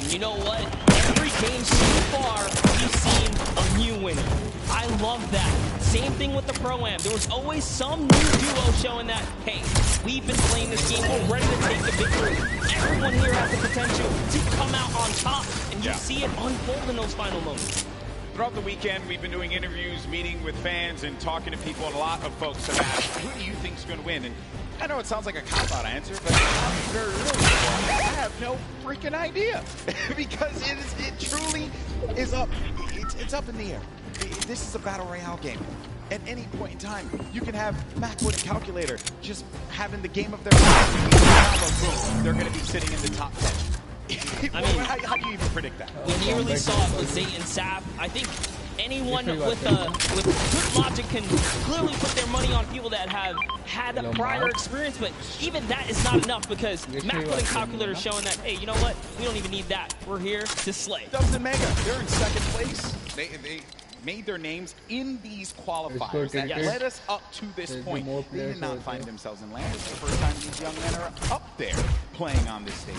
And you know what? Every game so far, we've seen a new winner. I love that. Same thing with the Pro-Am. There was always some new duo showing that, hey, we've been playing this game, we're ready to take the victory. Everyone here has the potential to come out on top, and you see it unfold in those final moments. Throughout the weekend, we've been doing interviews, meeting with fans, and talking to people, and a lot of folks have asked, who do you think is going to win? And I know it sounds like a cop-out answer, but I have no freaking idea. Because it truly is up. It's up in the air. This is a battle royale game. At any point in time, you can have Macwood and Calculator just having the game of their life. They're going to be sitting in the top 10. I mean, how do you even predict that? We nearly saw it with Zay and Sap. I think anyone with good logic can clearly put their money on people that have had a prior experience, but even that is not enough, because Macwood and Calculator showing that, hey, you know what? We don't even need that. We're here to slay. Dubs and Mega, they're in second place. They made their names in these qualifiers that led us up to this point. They did not find themselves in land. It's the first time these young men are up there playing on this stage.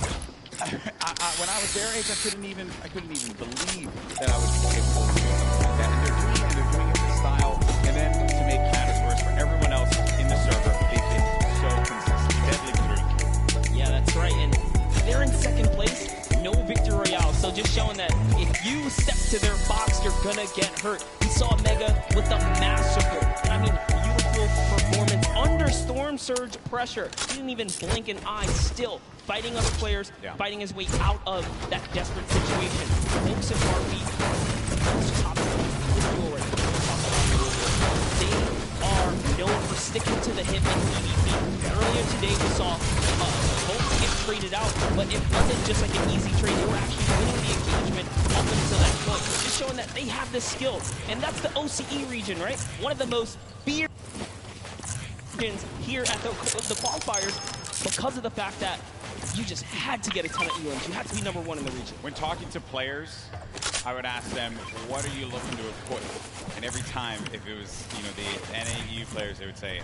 When I was their age, I couldn't even believe that I was capable of doing something like that. And they're doing it with style. And then to make matters worse for everyone else in the server, they've been so consistent. Deadly victory. Yeah, that's right. And they're in second place. No victory royale. So just showing that if you step to their box, you're gonna get hurt. We saw Mega with a massacre. I mean, beautiful performance under Storm Surge pressure. He didn't even blink an eye, still fighting other players, fighting his way out of that desperate situation. Folks and Heartbeat, top they are known for sticking to the hip in PvP. Earlier today, we saw both get traded out, but it wasn't just like an easy trade. They were actually winning the engagement up until that point, just showing that they have the skill. And that's the OCE region, right? One of the most feared regions here at the qualifiers, because of the fact that you just had to get a ton of ELMs. You had to be number 1 in the region. When talking to players, I would ask them, what are you looking to equip? And every time, if it was, you know, the NAU players, they would say,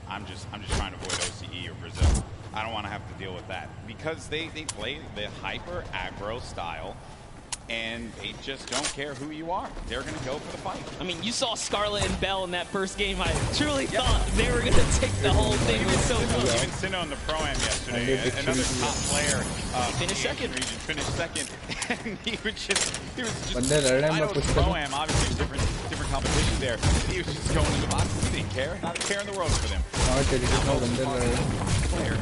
I'm just trying to avoid OCE or Brazil. I don't want to have to deal with that. Because they play the hyper aggro style, and they just don't care who you are. They're going to go for the fight. I mean, you saw Scarlet and Bell in that first game. I truly thought they were going to take the whole thing. It was so close. Even Sinnoh in the Pro-Am yesterday, another top player. Finished second. Finished second. And he was just I know it's Pro-Am, obviously different competition there. He was just going in the box. He didn't care. Not a care in the world for them. Player.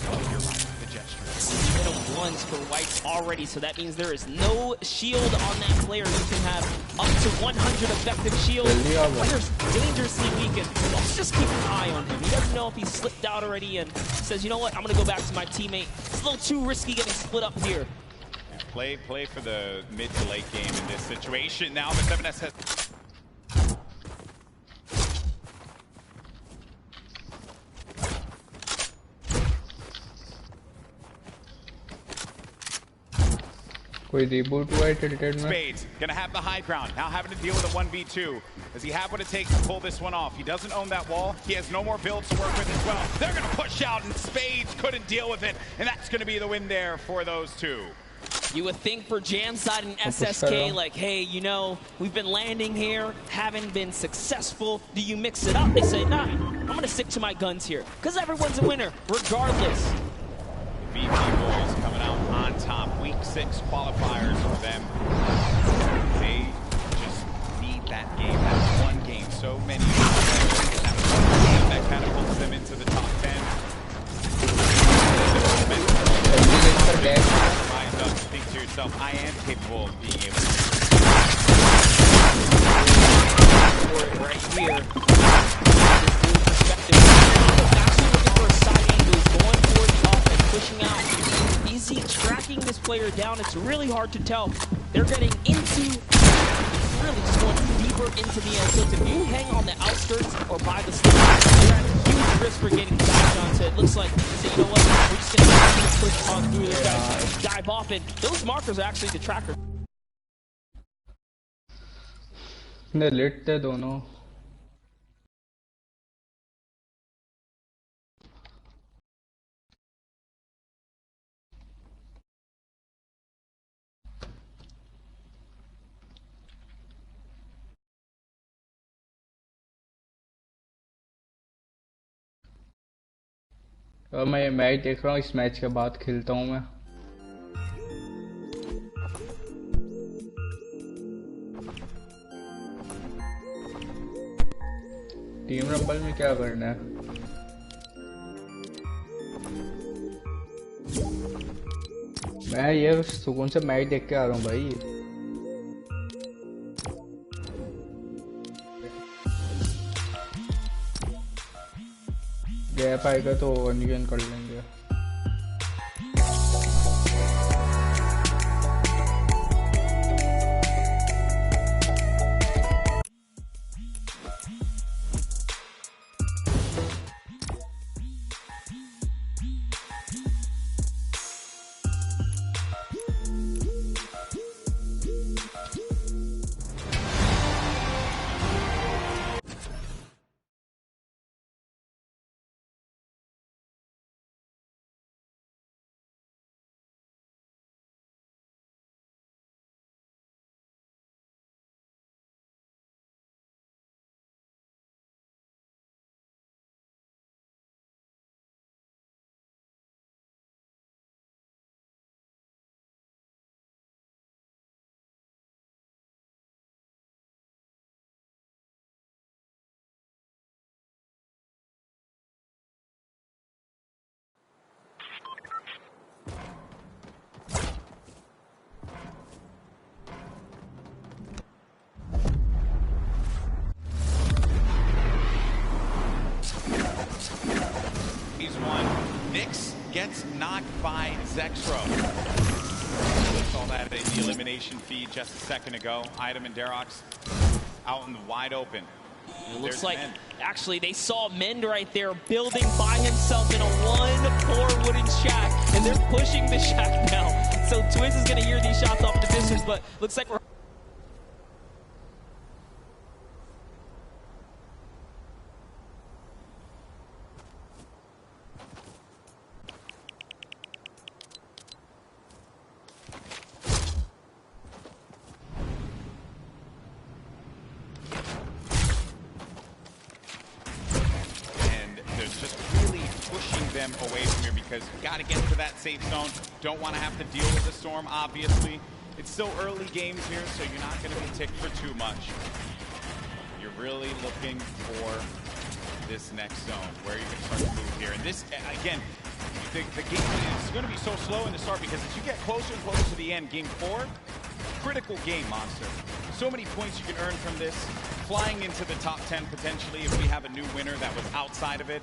Oh, you're right. The gesture. It's been a ones for Whites already, so that means there is no shield on that player. You can have up to 100 effective shields. That player's dangerously weak, and let's just keep an eye on him. He doesn't know if he's slipped out already and says, you know what, I'm going to go back to my teammate. It's a little too risky getting split up here. Play for the mid to late game in this situation. Now the 7S has... कोई reboot हुआ है tilted में? Spades gonna have the high ground. Now having to deal with a 1v2. Does he have what it takes to pull this one off? He doesn't own that wall. He has no more builds to work with as well. They're gonna push out, and Spades couldn't deal with it, and that's gonna be the win there for those two. You would think for Jamside and SSK, like, hey, you know, we've been landing here, haven't been successful. Do you mix it up? They say, nah, I'm going to stick to my guns here. Because everyone's a winner, regardless. VP boys coming out on top. Week 6 qualifiers for them. They just need that game, that one game. So many players, that one game that catapults them into the top 10. Think to yourself, I am capable of being able to for it right here. Perspective. Actually looking for a side angle. He's going for the up and pushing out. Is he tracking this player down? It's really hard to tell. They're getting into, really just going deeper into the end. So if you hang on the outskirts or by the slip, you're at a huge risk for getting dived onto. It looks like, so you know what, we're just going to push on through this guy, dive off, and those markers are actually the trackers. ने lit थे दोनों. और मैं ये match देख रहा हूँ. इस मैच के बाद खेलता हूँ मैं. टीम रंबल में क्या करना है? मैं ये सुकून से मैच देख के आ रहा हूँ भाई. गैप आएगा तो अनगेन कर लेंगे. Gets knocked by XAKHUNDX. Saw that in the elimination feed just a second ago. Item and Derox out in the wide open. It looks like, actually, they saw Mend right there building by himself in a one poor wooden shack, and they're pushing the shack now. So Twist is going to hear these shots off in the distance, but looks like we're... them away from here because you got to get to that safe zone. Don't want to have to deal with the storm, obviously. It's still early games here, so you're not going to be ticked for too much. You're really looking for this next zone where you can start to move here. And this, again, the game is going to be so slow in the start because as you get closer and closer to the end, game 4, critical game, Monster. So many points you can earn from this. Flying into the top 10 potentially if we have a new winner that was outside of it.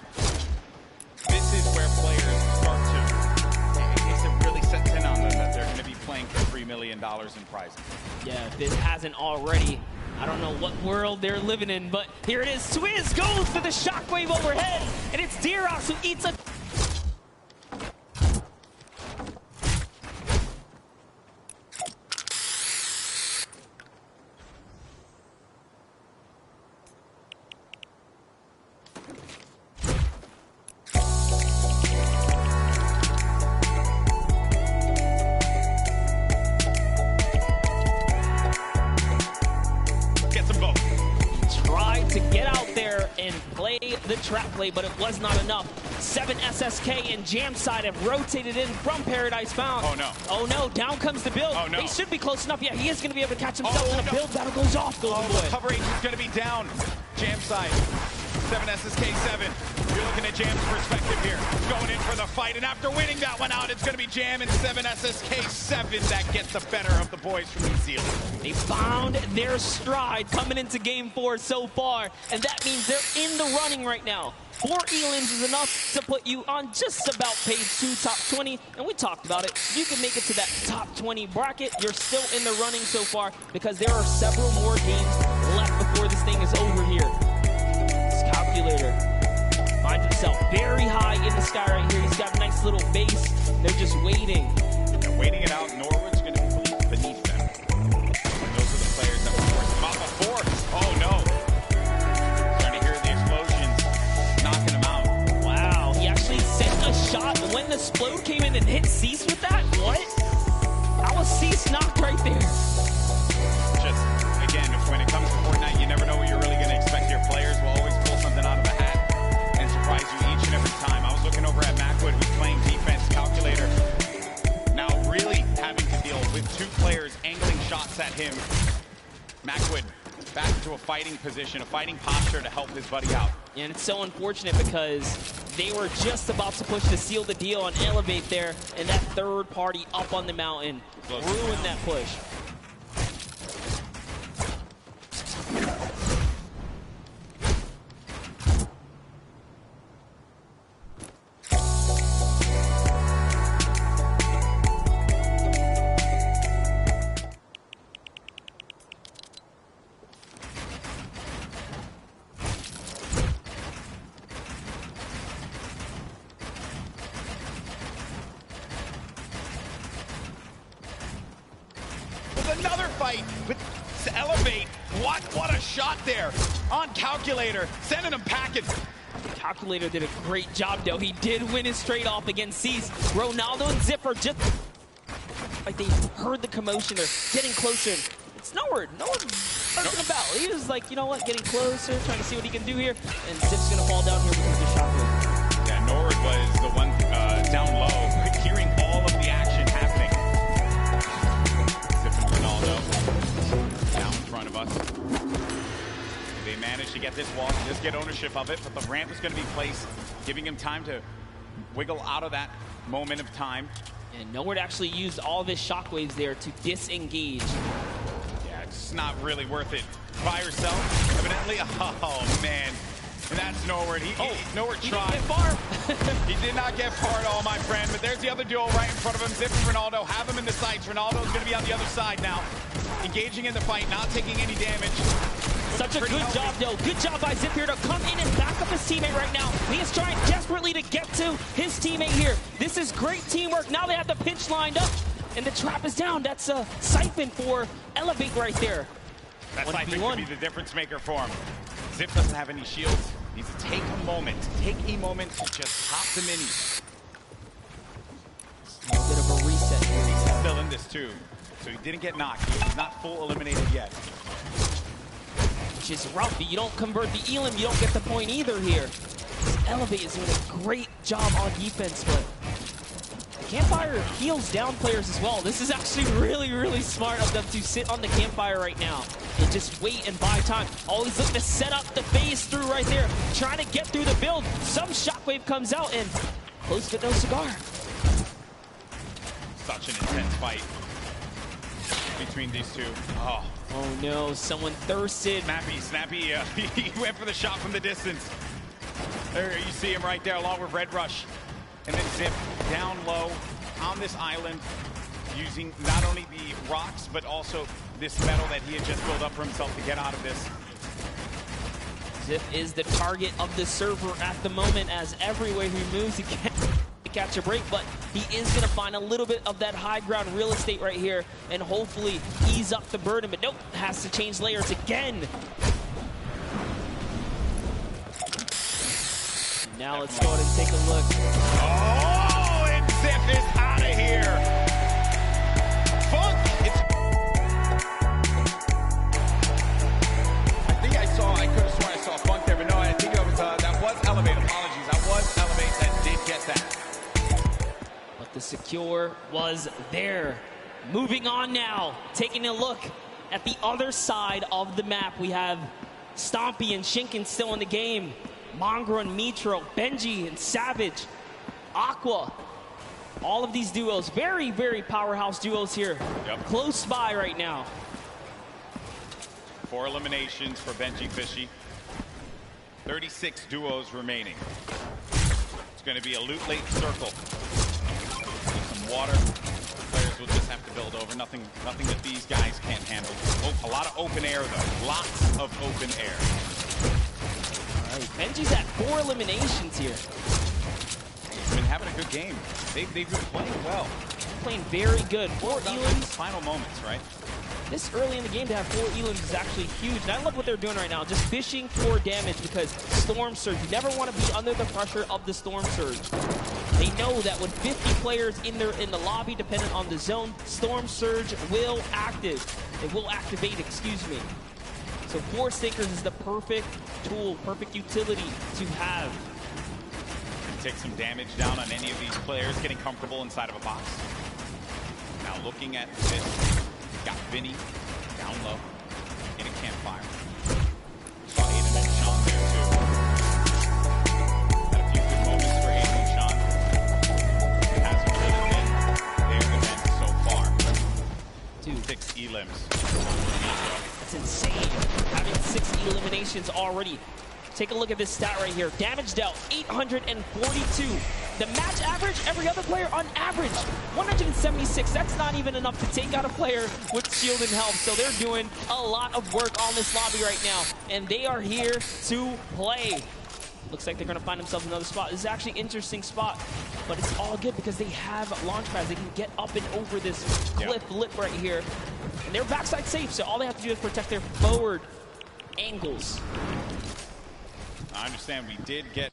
This is where players start to, it really sets in on them that they're going to be playing for $3 million in prizes. Yeah, if it hasn't already. I don't know what world they're living in, but here it is. Swizz goes for the shockwave overhead, and it's Diros who eats a... the trap play, but it was not enough. 7 SSK and Jamside have rotated in from Paradise Found. Oh no. Oh no, down comes the build. Oh no. They should be close enough. Yeah, he is going to be able to catch himself, and a build battle goes off, Golden Boy. The cover agent is going to be down. Jamside, 7 SSK 7. You're looking at Jam's perspective here. Going in for the fight, and after winning that one out, it's going to be Jam and 7 SSK 7 that gets the better of the boys from New Zealand. They found their stride coming into game 4 so far, and that means they're in the running right now. 4 elims is enough to put you on just about page 2 top 20, and we talked about it. You can make it to that top 20 bracket. You're still in the running so far because there are several more games left before this thing is over here. This Calculator finds himself very high in the sky right here. He's got a nice little base. They're just waiting. They're waiting it out. Norwood's going to be beneath them. And those are the players that were forced them out before. Oh no. Starting to hear the explosions, knocking them out. Wow, he actually sent a shot when the explode came in and hit Cease with that? What? How was Cease knocked right there? Just, again, when it comes to Fortnite, you never know what you're really going to expect. Your players will always pull something out of the hat and surprise you each and every time. I was looking over at Macwood, who's playing defense. Calculator now really having to deal with 2 players angling shots at him. Macwood back into a fighting position, a fighting posture to help his buddy out. And it's so unfortunate because they were just about to push to seal the deal on Elevate there, and that third party up on the mountain ruined that push. Another fight with Elevate. What a shot there on Calculator, sending him packing. Calculator did a great job though. He did win his straight off against Cease. Ronaldo and Zip are just like they heard the commotion. They're getting closer. It's Norwood. Norwood nothing about. He was like, you know what, getting closer, trying to see what he can do here. And Zip's gonna fall down here because of the shockwave. Yeah, Norwood was the one down low, hearing all of the action happening. Zip and Ronaldo down in front of us. They managed to get this wall, just get ownership of it, but the ramp is going to be placed, giving him time to wiggle out of that moment of time. And Norwood actually used all of his shockwaves there to disengage. Yeah, it's not really worth it by yourself, evidently. Oh, man. And that's Norwood. Norwood tried. He didn't get far. He did not get far at all, my friend. But there's the other duo right in front of him. Zip and Ronaldo have him in the sights. Ronaldo's going to be on the other side now, engaging in the fight, not taking any damage. Such a good job, though. Good job by Zip here to come in and back up his teammate right now. He is trying desperately to get to his teammate here. This is great teamwork. Now they have the pinch lined up, and the trap is down. That's a siphon for Elevate right there. That siphon could be the difference maker for him. Zip doesn't have any shields. Needs to take a moment to just pop the minis. A bit of a reset here. He's still in this too, so he didn't get knocked. He's not full eliminated yet. Which is rough. You don't convert the elim, you don't get the point either here. This Elevate is doing a great job on defense, but Campfire heals down players as well. This is actually really, really smart of them to sit on the Campfire right now and just wait and buy time. Always looking to set up the phase through right there, trying to get through the build. Some shockwave comes out, and Close but no cigar. Such an intense fight between these two. Oh no, someone thirsted. Snappy, he went for the shot from the distance. There you see him right there along with Red Rush. And then Zip down low on this island using not only the rocks, but also this metal that he had just built up for himself to get out of this. Zip is the target of the server at the moment, as everywhere he moves, he can't catch a break, but he is going to find a little bit of that high ground real estate right here and hopefully ease up the burden, but nope, has to change layers again. Now let's go ahead and take a look. Oh, and Zip is out of here. Funk. I could have sworn I saw Funk there, but no, I think that was Elevate. Apologies, that was Elevate that did get that. But the secure was there. Moving on now, taking a look at the other side of the map. We have Stompy and Shinken still in the game. Mongra and Mitro, Benji and Savage, Aqua. All of these duos, very, very powerhouse duos here. Yep. Close by right now. 4 eliminations for Benji Fishy. 36 duos remaining. It's going to be a loot late circle. Some water. Players will just have to build over. Nothing that these guys can't handle. Oh, a lot of open air though. Lots of open air. All right, Benji's at 4 eliminations here. He's been having a good game. They've been playing well. Playing very good. 4 elims. Final moments, right? This early in the game to have 4 elims is actually huge. And I love what they're doing right now, just fishing for damage, because Storm Surge, you never want to be under the pressure of the Storm Surge. They know that with 50 players in the lobby, dependent on the zone, Storm Surge will activate, excuse me. So Force Stinkers is the perfect tool, perfect utility to have. Take some damage down on any of these players, getting comfortable inside of a box. Now looking at this. Got Vinny down low in a campfire. Saw Aiden and Sean there too. Had a few good moments for Aiden and Sean. It hasn't really been their event so far. Dude. 6 elims. That's insane. Having 6 eliminations already. Take a look at this stat right here. Damage dealt, 842. The match average, every other player on average, 176. That's not even enough to take out a player with shield and health. So they're doing a lot of work on this lobby right now. And they are here to play. Looks like they're going to find themselves another spot. This is actually an interesting spot. But it's all good because they have launch pads. They can get up and over this cliff lip right here. And they're backside safe. So all they have to do is protect their forward angles. I understand we did get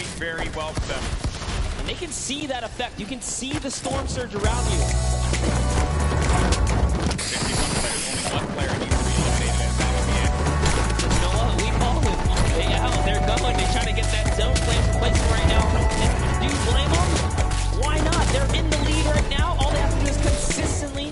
very, very well for them. And they can see that effect. You can see the storm surge around you. 51 players, only one player needs to be eliminated, and that would be it. You know what? We call it. They're going. They're trying to get that zone plan replacement right now. And do you blame them? Why not? They're in the lead right now. All they have to do is consistently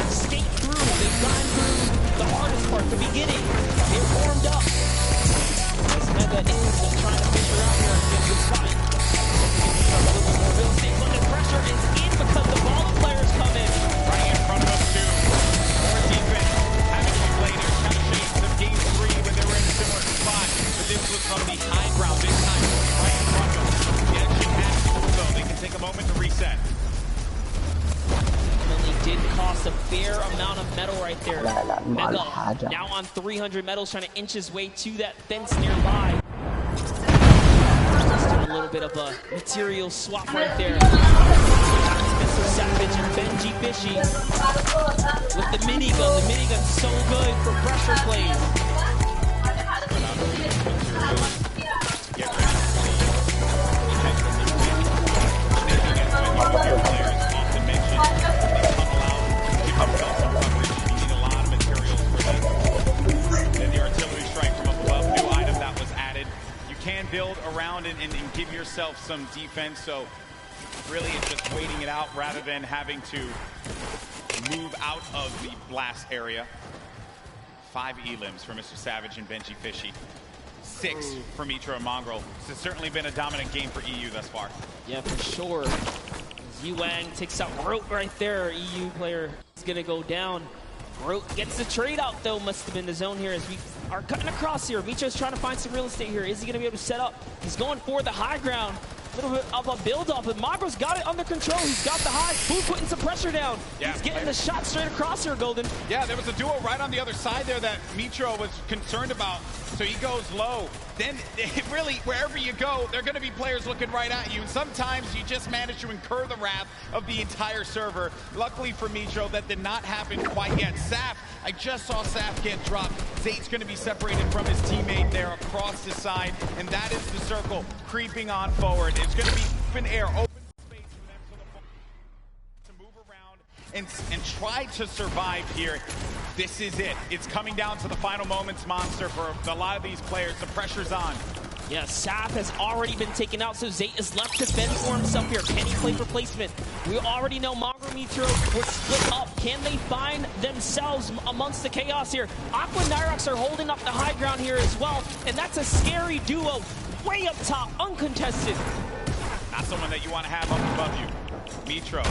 skate through. They grind through the hardest part, the beginning. They're warmed up. This Mega is just trying to fish around here and get a good fight. A little bit more real estate, but the pressure is in because the ball players come in. Right in front of us, too. More defense. Haven't we played in kind of shades of game 3 when they were in a similar spot. But this was from the high ground. This time, right in front of them. The edge has so they can take a moment to reset. Definitely did cost a fair amount of metal right there. Mega now on 300 metals, trying to inch his way to that fence nearby. Just doing a little bit of a material swap right there. Mr. Savage and Benji Fishy with the minigun. The minigun's so good for pressure plays. Build around and give yourself some defense, so really it's just waiting it out rather than having to move out of the blast area. 5 elims for Mr. Savage and Benji Fishy. 6 for Mitra and Mongrel. This has certainly been a dominant game for EU thus far. Yeah, for sure. Yuang takes out Grote right there. EU player is gonna go down. Grote gets the trade out though, must have been the zone here as we are cutting across here. Micho's trying to find some real estate here. Is he gonna be able to set up? He's going for the high ground. A little bit of a build-up, but Mongrel's got it under control. He's got the high. Boo putting some pressure down. Yeah. He's getting the shot straight across here, Golden. Yeah, there was a duo right on the other side there that Mitro was concerned about, so he goes low. Then, really, wherever you go, there are going to be players looking right at you, and sometimes you just manage to incur the wrath of the entire server. Luckily for Mitro, that did not happen quite yet. Saf, I just saw Saf get dropped. Zate's going to be separated from his teammate there across the side, and that is the circle creeping on forward. It's going to be open air, open space for them to move around and try to survive here. This is it. It's coming down to the final moments, Monster, for a lot of these players. The pressure's on. Yeah, Saf has already been taken out, so Zate is left to fend for himself here. Can he play replacement? We already know Mongrel Mitro was split up. Can they find themselves amongst the chaos here? Aqua and Nyrox are holding up the high ground here as well, and that's a scary duo. Way up top, uncontested. Not someone that you want to have up above you. Mitro.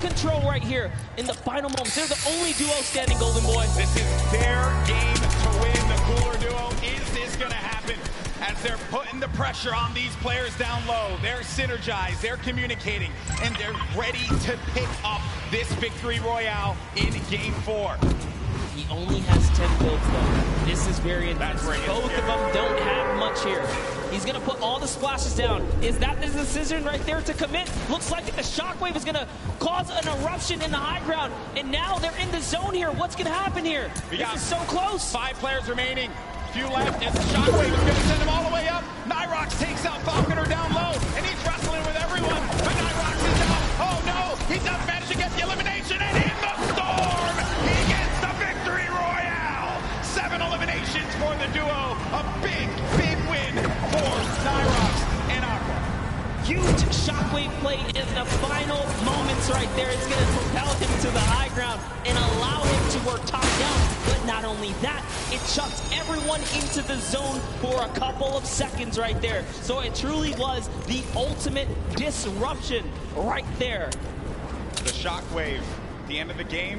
Control right here in the final moments. They're the only duo standing, Golden Boy. This is their game to win the pressure on these players down low. They're synergized, they're communicating, and they're ready to pick up this victory royale in Game 4. He only has 10 builds though. This is very intense. Both of them don't have much here. He's gonna put all the splashes down. Is that the decision right there to commit? Looks like the shockwave is gonna cause an eruption in the high ground, and now they're in the zone here. What's gonna happen here? This is so close. 5 players remaining. Few left as the shockwave is gonna send him all the way up. Nyrox takes out Falconer down low, and he's wrestling with everyone. But Nyrox is out. Oh no! He does manage to get the elimination, and in the storm, he gets the victory royale. 7 eliminations for the duo. A big, big win for Nyrox and Aqua. Huge shockwave play in the final moments right there. It's going to propel him to the high ground and allow him to work top down. But not only that, it chucks everyone into the zone for a couple of seconds right there. So it truly was the ultimate disruption right there. The shockwave, at the end of the game,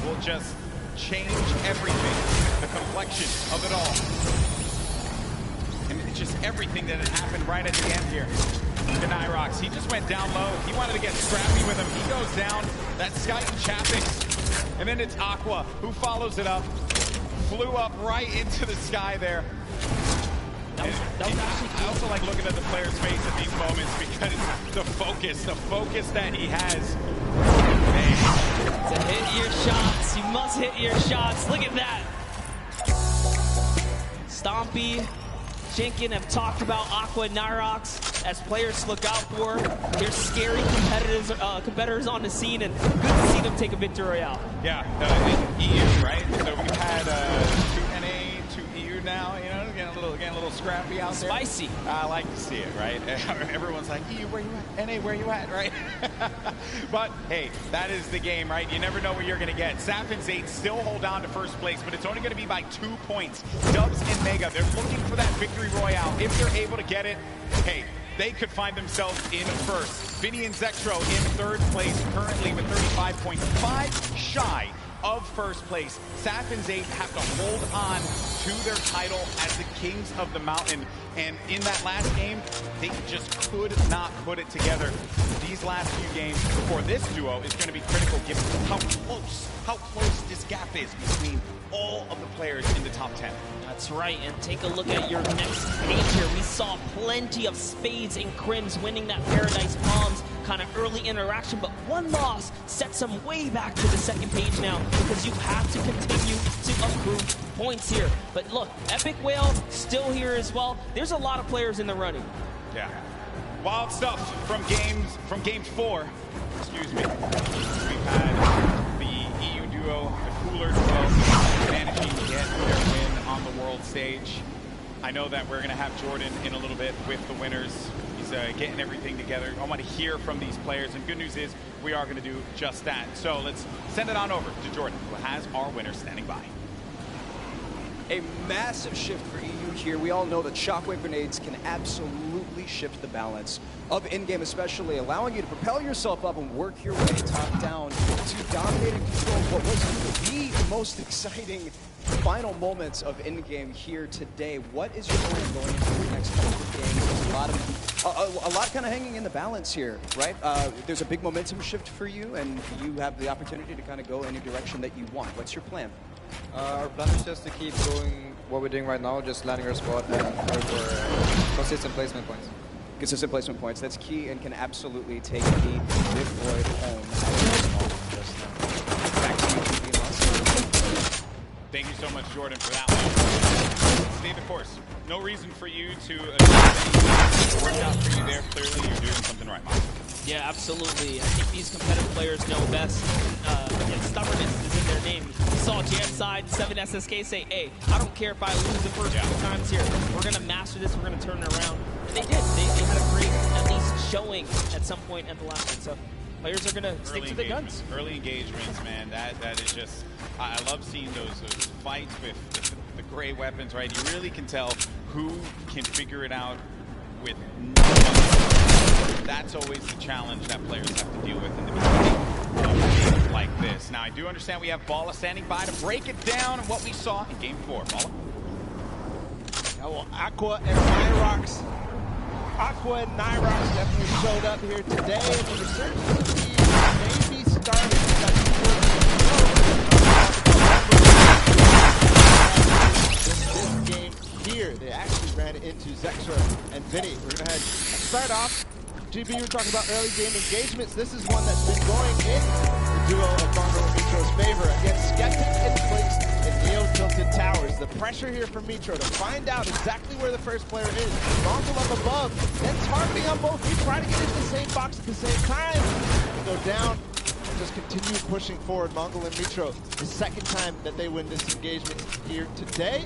will just change everything. The complexion of it all. And it's just everything that had happened right at the end here. To Nyrox, he just went down low. He wanted to get scrappy with him. He goes down. That's Sky and Chapix. And then it's Aqua who follows it up. Flew up right into the sky there. I also like looking at the player's face at these moments because the focus that he has. To hit your shots, you must hit your shots. Look at that. Stompy, Jinkin have talked about Aqua and Nyrox as players to look out for. They're scary competitors on the scene, and good to see them take a victory royale. Yeah, EU, right? So we've had 2 NA, 2 EU now, you know, getting a little scrappy out there. Spicy. I like to see it, right? Everyone's like, EU, where you at? NA, where you at, right? But, hey, that is the game, right? You never know what you're going to get. Sappin's 8 still hold on to first place, but it's only going to be by 2 points. Dubs and Mega, they're looking for that victory royale. If they're able to get it, hey, they could find themselves in first. Vinny and Zextro in 3rd place currently with 35 points, 5 shy of first place. Sappin's 8 have to hold on to their title as the Kings of the Mountain. And in that last game, they just could not put it together. These last few games for this duo is going to be critical given how close this gap is between all of the players in the top 10. That's right, and take a look at your next page here. We saw plenty of Spades and Crims winning that Paradise Palms kind of early interaction, but one loss sets them way back to the second page now because you have to continue to accrue points here. But look, Epic Whale still here as well. There's a lot of players in the running. Yeah. Wild stuff from game 4. Excuse me. We've had the EU duo, the Cooler duo, managing to get their win on the world stage. I know that we're going to have Jordan in a little bit with the winners. He's getting everything together. I want to hear from these players, and good news is we are going to do just that. So let's send it on over to Jordan, who has our winner standing by. A massive shift for EU here. We all know that shockwave grenades can absolutely shift the balance of in-game, especially allowing you to propel yourself up and work your way top down to dominate and control what was the most exciting final moments of in-game here today. What is your goal going into the next couple of games? There's a lot kind of hanging in the balance here, right? There's a big momentum shift for you, and you have the opportunity to kind of go in a direction that you want. What's your plan? Our plan is just to keep doing what we're doing right now, just landing our spot and work for consistent placement points. Consistent placement points, that's key and can absolutely take the Void home. Thank you so much, Jordan, for that one. Stay the course. No reason for you to work out for you there. Clearly, you're doing something right, Mom. Yeah, absolutely. I think these competitive players know best. And stubbornness is in their name. We saw Jamside, 7SSK say, hey, I don't care if I lose the first few times here. We're going to master this. We're going to turn it around. And they did. They had a great, at least, showing at some point at the last one. So players are going to stick to the guns. Early engagements, man. That is just, I love seeing those fights with the gray weapons, right? You really can tell who can figure it out with no weapons. That's always the challenge that players have to deal with in the beginning of games like this. Now, I do understand we have Bala standing by to break it down what we saw in Game 4. Bala? well, Aqua and Nyrox. Aqua and Nyrox definitely showed up here today, and the resurgence of the maybe started. This game here, they actually ran into Zexra and Vinny. We're going to start off. GB, we were talking about early game engagements. This is one that's been going in the duo of Mongo and Metro's favor against Skeptic in place and Neo Tilted Towers. The pressure here from Metro to find out exactly where the first player is. Mongo up above, then targeting on both. We try to get into the same box at the same time. They go down. Just continue pushing forward. Mongol and Metro, the second time that they win this engagement here today.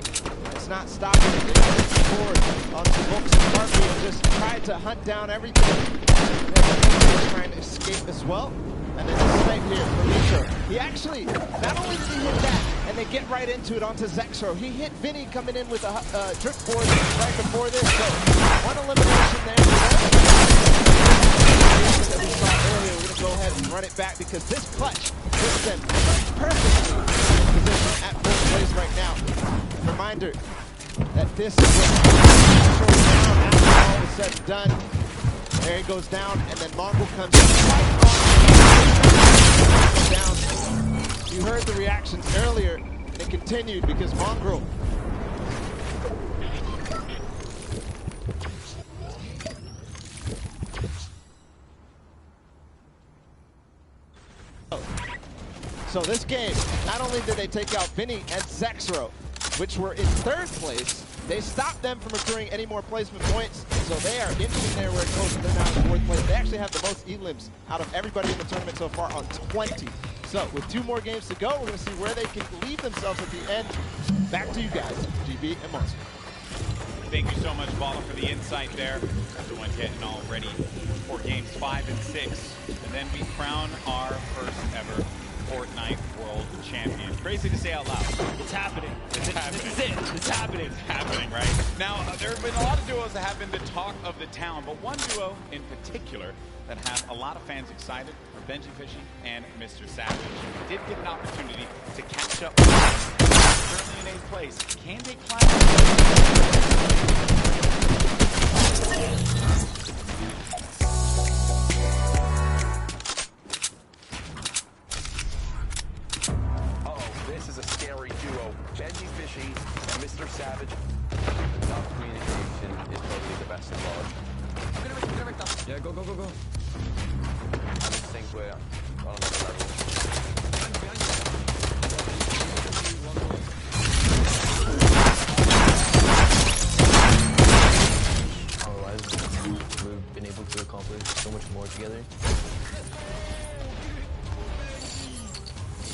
It's not stopping. They push forward onto Volks and Harvey and just try to hunt down everything. And trying to escape as well. And then the snipe here for Metro. He actually, not only did he hit that, and they get right into it onto Zexro, he hit Vinny coming in with a drip board right before this. So one elimination there. That we saw earlier, we're going to go ahead and run it back because this clutch puts them perfectly in position at first place right now. Reminder that this is what controls down after all is said and done. There he goes down, and then Mongol comes down. You heard the reactions earlier. It continued because Mongrel So this game, not only did they take out Vinny and Zexro, which were in third place, they stopped them from accruing any more placement points, so they are inching there where it goes, they're now in fourth place. They actually have the most elims out of everybody in the tournament so far on 20. So with 2 more games to go, we're going to see where they can leave themselves at the end. Back to you guys, GB and Monster. Thank you so much, Baller, for the insight there. Everyone getting all ready for games 5 and 6. And then we crown our first ever Fortnite World Champion. Crazy to say out loud. It's happening. It's happening. This is it. It's happening. It's happening, right? Now, there have been a lot of duos that have been the talk of the town, but one duo in particular that has a lot of fans excited are Benji Fishy and Mr. Savage. Did get an opportunity to catch up with them. Currently in 8th place. Can they climb? This is a scary duo. Benji Fishy and Mr. Savage. Enough communication is probably the best of all. Yeah, go. I just think we're on another level. Otherwise, we've been able to accomplish so much more together.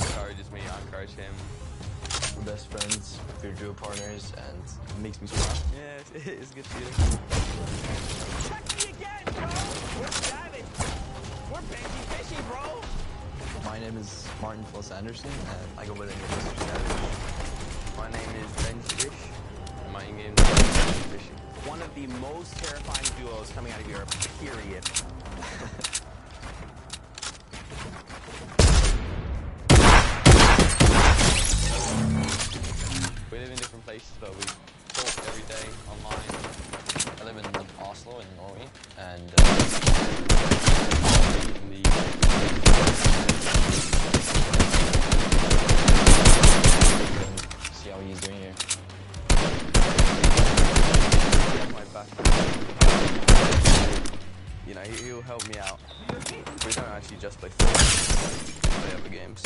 Encourages me, I encourage him. We're best friends, we're duo partners, and it makes me smile. Yeah, it's good feeling. Check me again, bro! We're Savage! We're Benji Fishy, bro! My name is Martin Foss Anderson, and I go by the name of Mr. Savage. My name is Benji Fish, and my name is Benji Fishy. One of the most terrifying duos coming out of Europe, period. We live in different places, but we talk every day online. I live in Oslo in Norway, and See how he's doing here. My back. You know, he'll help me out. We don't actually just play Fortnite. We play other games.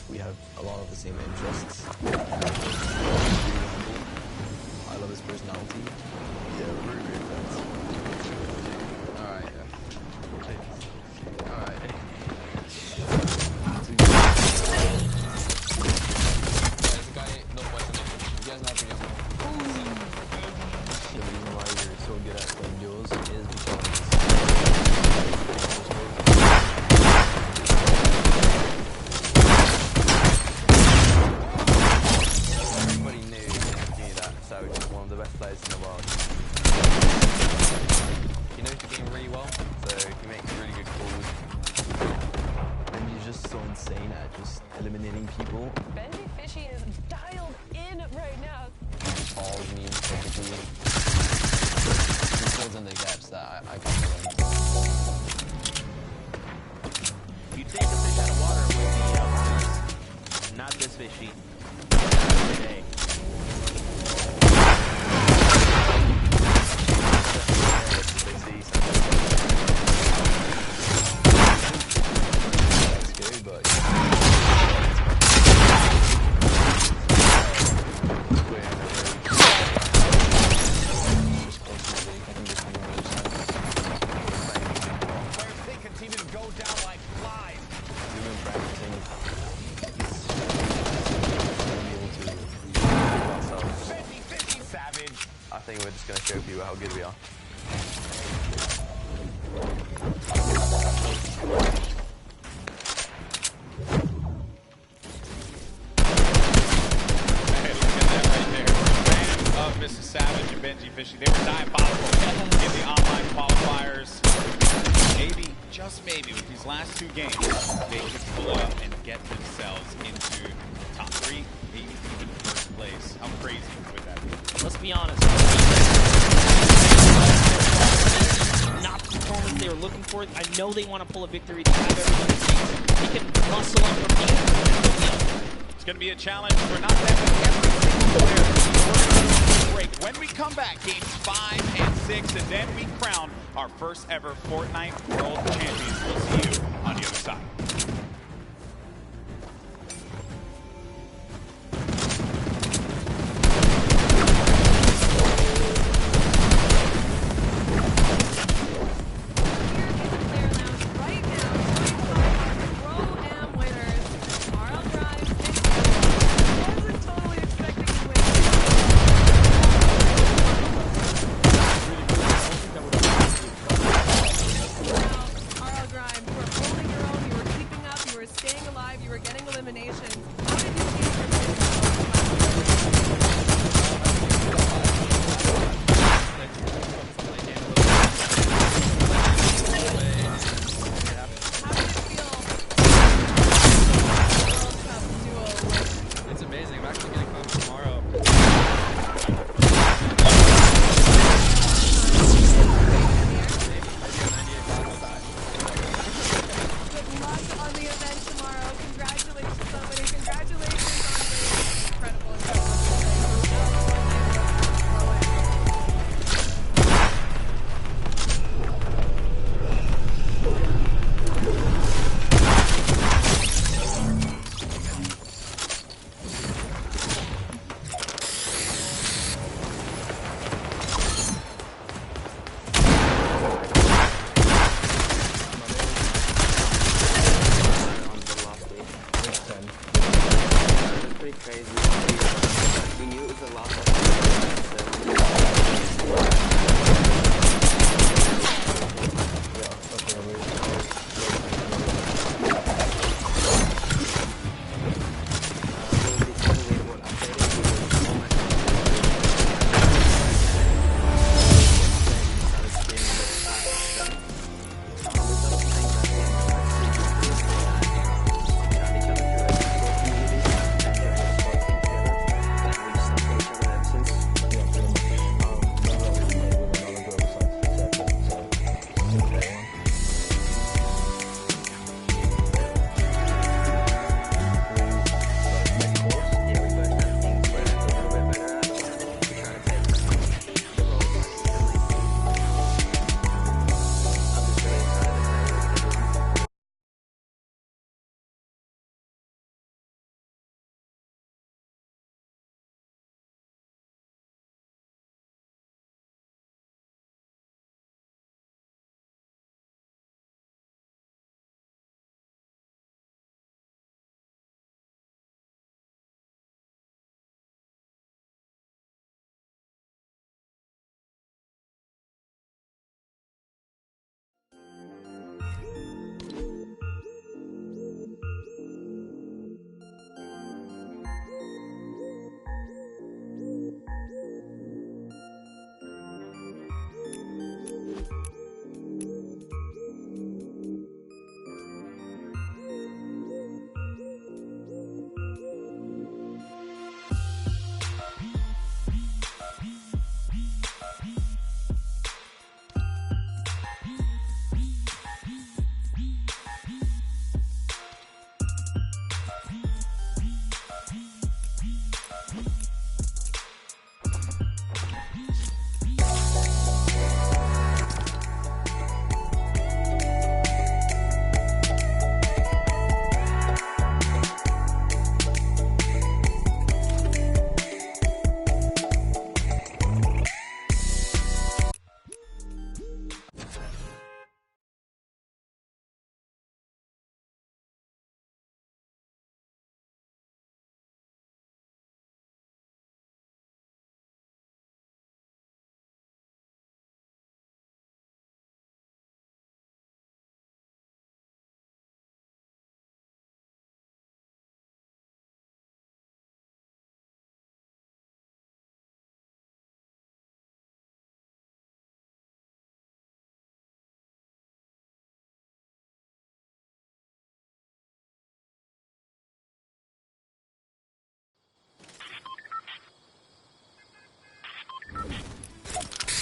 We have a lot of the same interests. I love his personality. Yeah, we're really great friends. Alright, yeah. Alright. There's a guy, no question. You guys know how to get more. The reason why you're so good at playing duos is because I got the win. You take a fish out of water with the harness. Not this fishy. Today. That's good, but They continue to go down like flies. we've been practicing. Savage. I think we're just gonna show people how good we are. Of Mr. Savage and Benji Fishy. They were diabolical in the online qualifiers. Maybe, just maybe, with these last two games, they could pull it up and get themselves into top 3, maybe even first place. How crazy would that be? Let's be honest. Not the performance they were looking for. I know they want to pull a victory. They have everything. They can muscle up for me. It's going to be a challenge for not them, but every single player. Break. When we come back, games 5 and 6, and then we crown our first ever Fortnite World Champions. We'll see you on the other side.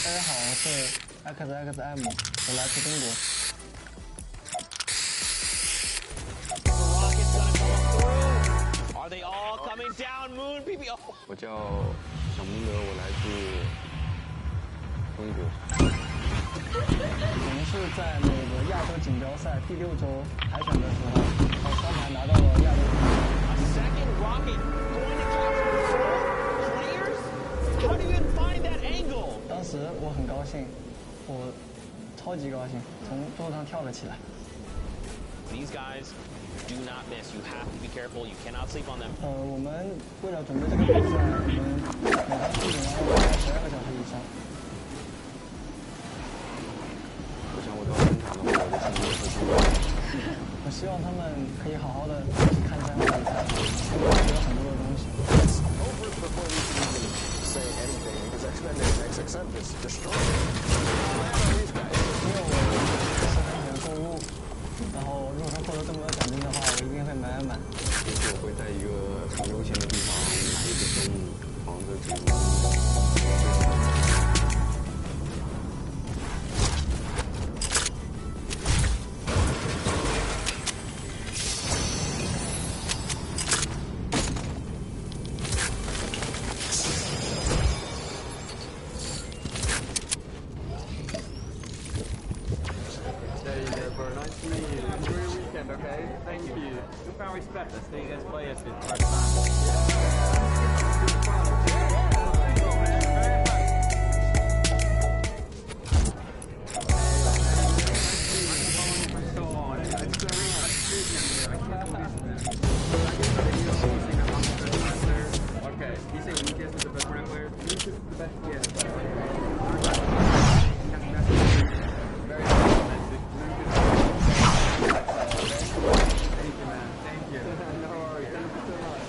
大家好，我是XAKHUNDX-YT，我来自中国。 Are they all coming down? Moon PPO. 我叫小明德，我来自中国。我们是在那个亚洲锦标赛第6周海选的时候，双排拿到了亚洲冠军。Second rocket going to capture 4 players? How do you even find that angle? 当时我很高兴，我超级高兴，从桌子上跳了起来。 These guys do not miss. You have to be careful. You cannot sleep on them. 我们为了准备这个比赛，我们每天基本上要睡12个小时以上。我想我到现场的话，我的心里会不稳。我希望他们可以好好的看这场比赛，因为我学了很多的东西。 Over before we can even say anything, because XAKHUNDX is destroyed. 因为我是很喜欢购物，然后如果说获得这么多奖金的话，我一定会买。也许我会在一个很悠闲的地方买一个中午，放着酒。 Okay, thank you. Newfound respect. Let's see you guys play us for the first time. Okay, you say Lucas is the best Fortnite player? Lucas is the best, yeah. Very optimistic. Thank you, man. Thank you. No worries. Thank you so much.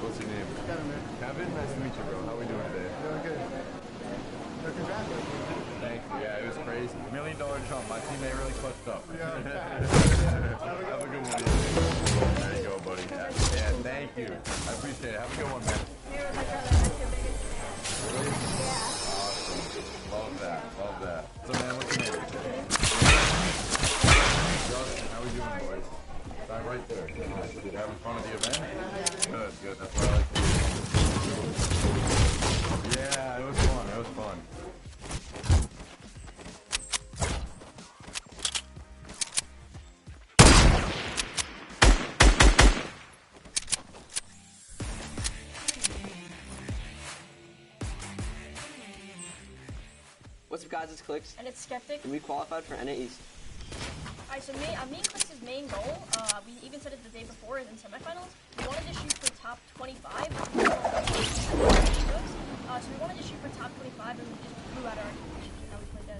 What's your name? Kevin, man. Kevin, nice to meet you, bro. How we doing today? Doing good. Congratulations. Thank you. Yeah, it was crazy. $1 million jump. My teammate really clutched up. Yeah. Have a good one. There you go, buddy. Yeah, thank you. I appreciate it. Have a good one, man. Awesome. Love that. Love that. So, man, what's your name? Justin, how we doing, boys? Start right there. Nice. Good. Having fun at the event? Good, good. That's what I like to do. Yeah, it was fun. It was fun. What's up, guys? It's Clicks. And it's Skeptic. And we qualified for NA East. Alright, so me and Clicks' main goal, we even said it the day before in semifinals, we wanted to shoot for top 25. So we wanted to shoot for top 25 and we just blew out our expectations and how we played that.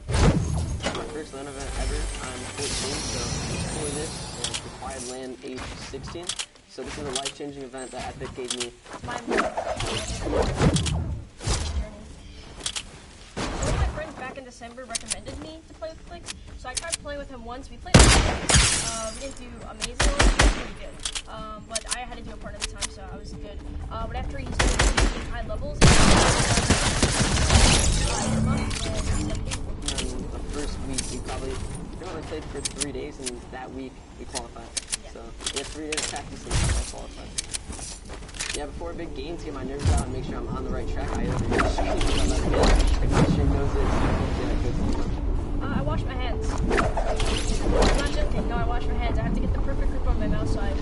My first LAN event ever. I'm 14, so before this, was required LAN age 16. So this is a life-changing event that Epic gave me. Back in December recommended me to play with Clicks, so I tried playing with him once. We played we didn't do amazing, we did pretty good. But I had to do a part of the time, so I was good. But after he started reaching high levels, And the first week, we probably played for 3 days, and that week we qualified. So we had 3 days of practice and I qualified. Yeah, before big games, to get my nerves out and make sure I'm on the right track, I my stream knows it. I wash my hands. I'm not joking. No, I wash my hands. I have to get the perfect grip on my mouse, so I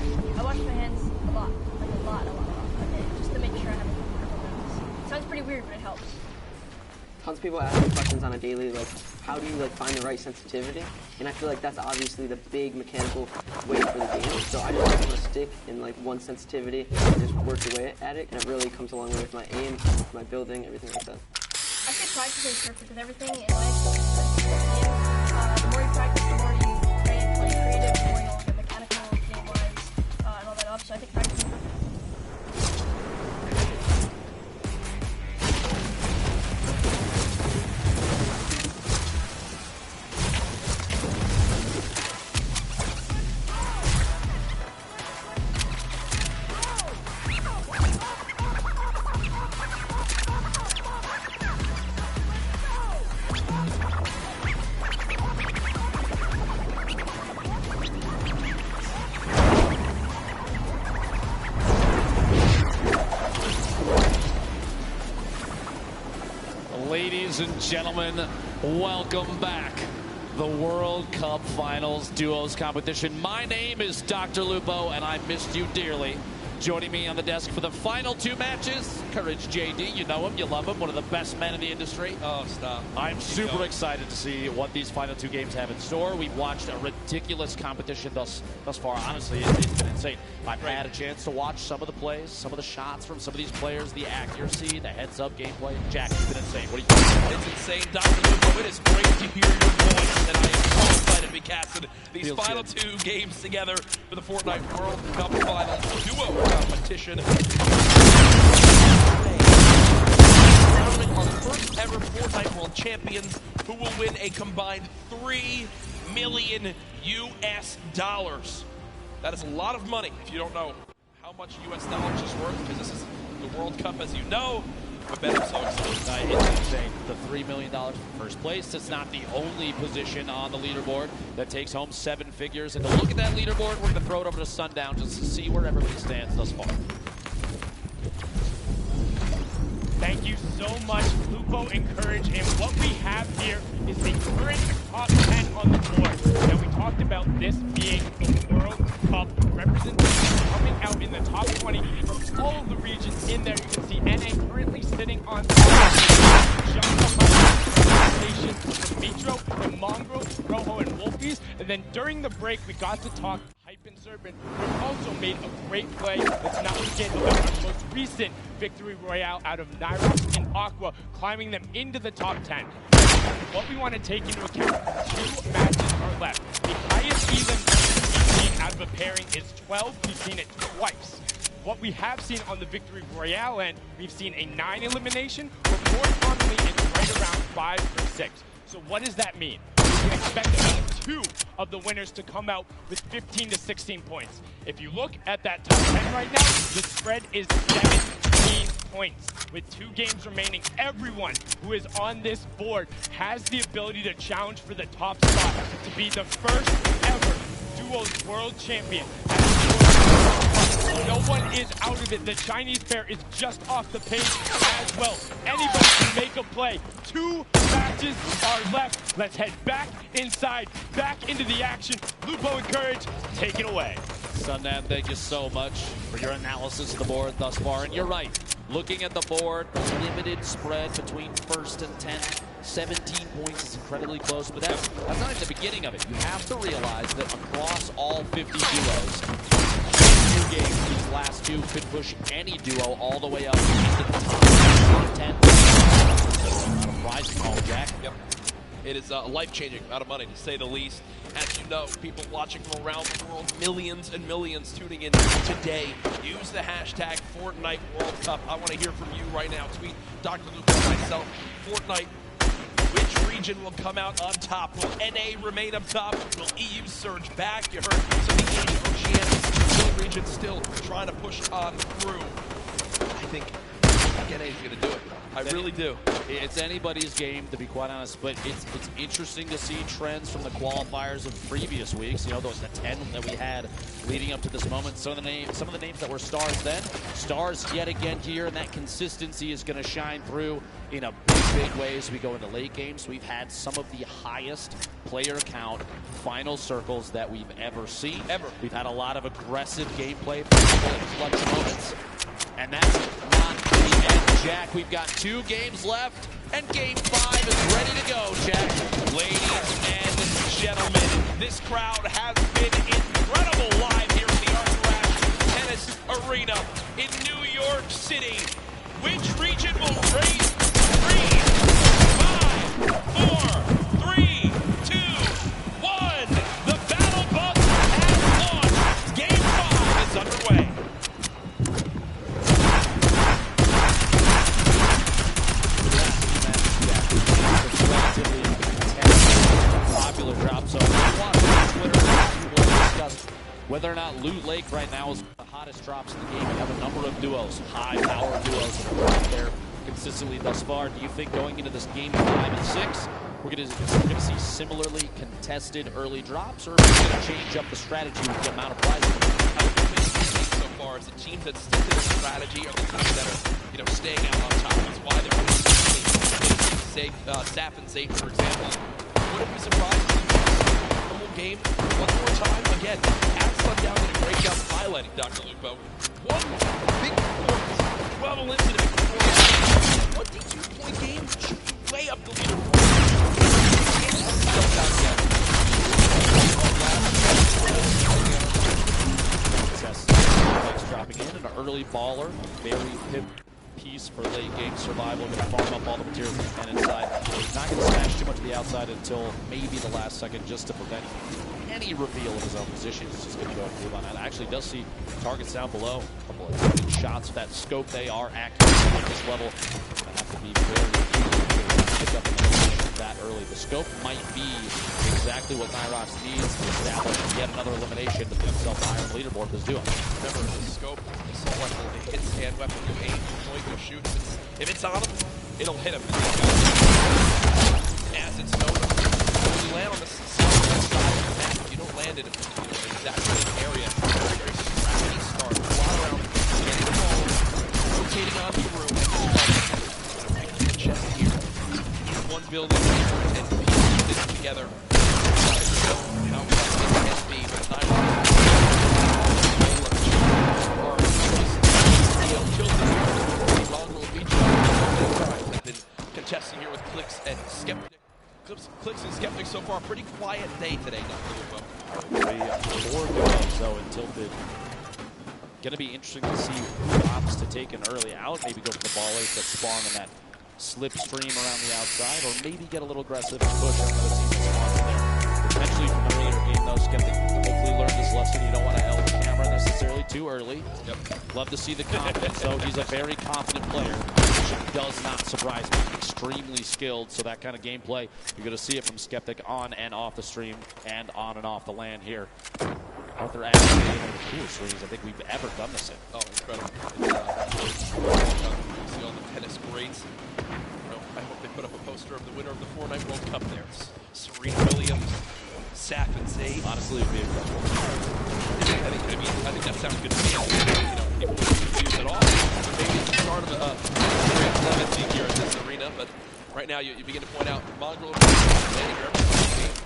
wash my hands a lot. Like a lot. Okay, just to make sure I have a perfect grip on my mouse. Sounds pretty weird, but it helps. Tons of people ask me questions on a daily, like, how do you find the right sensitivity? And I feel like that's obviously the big mechanical way for the game. So I just want to stick in one sensitivity and just work away at it, and it really comes a long way with my aim, my building, everything like that. I say practice is perfect with everything in life. The more you practice, the more you play creative, the more you'll get mechanical, game-wise, and all that up. So I think practice is perfect. Ladies and gentlemen, welcome back. The World Cup Finals Duos competition. My name is Dr. Lupo, and I missed you dearly. Joining me on the desk for the final two matches, Courage JD. You know him, you love him, one of the best men in the industry. Oh, stop. I'm super excited to see what these final two games have in store. We've watched a ridiculous competition thus far. Honestly, it's been insane. I've had a chance to watch some of the plays, some of the shots from some of these players, the accuracy, the heads-up gameplay. Jack, it's been insane. What do you think? It's insane, Dr. Lupo. It is great to hear your voice, and I am so excited to be casting these Feels final good. two games together for the Fortnite World Cup Finals Duo competition. Crowning our first ever Fortnite World Champions, who will win a combined $3 million US. That is a lot of money if you don't know how much US dollars is worth, because this is the World Cup, as you know. But Ben, I'm so excited. It's insane. The $3 million for first place. It's not the only position on the leaderboard that takes home 7 figures. And to look at that leaderboard, we're going to throw it over to Sundown just to see where everybody stands thus far. Thank you so much, Lupo and Courage. And what we have here is the current top 10 on the board. Now, we talked about this being the World Cup representation coming out in the top 20 from all of the regions in there. You can see NA currently sitting on top, just behind Metro, the Mongrels, Rojo, and Wolfies. And then during the break, we got to talk Hype and Serpent, who also made a great play. Let's not forget about our most recent victory royale out of Nyrox and Aqua, climbing them into the top 10. What we want to take into account, 2 matches are left. The highest elim we've seen out of a pairing is 12. We've seen it twice. What we have seen on the victory royale end, we've seen a 9 elimination, but more commonly it's right around 5 or 6. So what does that mean? We can expect about 2 of the winners to come out with 15 to 16 points. If you look at that top 10 right now, the spread is 17 points. With 2 games remaining, everyone who is on this board has the ability to challenge for the top spot to be the first ever Duos World Champion. No one is out of it. The Chinese pair is just off the page as well. Anybody can make a play. 2 matches are left. Let's head back inside, back into the action. Lupo and Courage, take it away. Sundan, thank you so much for your analysis of the board thus far. And you're right. Looking at the board, limited spread between first and 10th. 17 points is incredibly close, but that's not even the beginning of it. You have to realize that across all 50 duos, 2 games, these last 2 could push any duo all the way up into the top 10. Not a prize to call, Jack. Yep. It is a life-changing amount of money, to say the least. As you know, people watching from around the world, millions and millions tuning in today. Use the hashtag Fortnite World Cup. I want to hear from you right now. Tweet Dr. Lupo and myself. Fortnite, which region will come out on top? Will NA remain up top? Will EU surge back? You heard some of the Oceanic region still trying to push on through. I think NA is going to do it. I really do. It's anybody's game, to be quite honest, but it's interesting to see trends from the qualifiers of previous weeks. You know, those the 10 that we had leading up to this moment. Some of the names that were stars then, stars yet again here, and that consistency is going to shine through in a big way as we go into late games. We've had some of the highest player count final circles that we've ever seen. We've had a lot of aggressive gameplay for clutch moments. And that's not the end, Jack. We've got 2 games left, and Game 5 is ready to go, Jack. Ladies and gentlemen, this crowd has been incredible live here at the Arthur Ashe Tennis Arena in New York City. Which region will raise 3, 5, 4, 3, 2, 1. The battle bus has launched. Game 5 is underway. Popular drop, so watch Twitter. We'll discuss whether or not Loot Lake right now is the hottest drops in the game. We have a number of duos, high-power duos that have dropped there consistently thus far. Do you think going into this game 5 and 6, we're going to see similarly contested early drops, or are we going to change up the strategy with the amount of prizes? So far, is the teams that stick to the strategy are the teams that are, staying out on top. That's why they're say Sap and Zayt, for example. Wouldn't be surprised if we the whole game one more time. Again, as Sundown did a great job highlighting Dr. Lupo. One big performance, 12 into the big performance. 22-point game, shooting way up the leaderboard. Dropping in an early baller, very pip piece for late game survival. Going to farm up all the materials he can inside. Not going to smash too much of the outside until maybe the last second, just to prevent any reveal of his own position. He's just going to go and move on that. Actually does see targets down below. A couple of good shots with that scope. They are accurate at this level. I have to be very to pick up that early. The scope might be exactly what Nyrox needs to establish yet another elimination to put himself higher on the leaderboard is doing. Remember, the scope, the assault rifle, it hits hand weapon, you aim, you point, you shoot. If it's on him, it'll hit him. As it's known, when you land on the southwest side of the map, if you don't land it in the exact same area, very, very scrappy start. A lot around, getting the ball, rotating onto the room, and the chest here. One building, and pieces it together. How fast it can be, but contesting here with Clicks and Skeptic. Clicks and Skeptic so far, pretty quiet day today, Dr. Lupo. 4 goes, though, in Tilted. Going to be interesting to see who opts to take an early out, maybe go for the ballers that spawn in that slipstream around the outside, or maybe get a little aggressive and push on another team that spawns in there. Potentially from an earlier game, though, Skeptic hopefully learned his lesson. You don't want to L the camera necessarily too early. Yep. Love to see the confidence, though. He's a very confident player, which does not surprise me. Extremely skilled, so that kind of gameplay, you're going to see it from Skeptic on and off the stream and on and off the LAN here. Arthur actually one of the coolest streams I think we've ever done this in. Oh, incredible. You see all the tennis greats. I hope they put up a poster of the winner of the Fortnite World Cup there. Serena Williams, Sap and Zayt. Honestly, it would be incredible. I think that sounds good to me. People wouldn't confuse at all. Maybe it's the start of a great clemency here at this arena, but right now you begin to point out Mongrel landing here.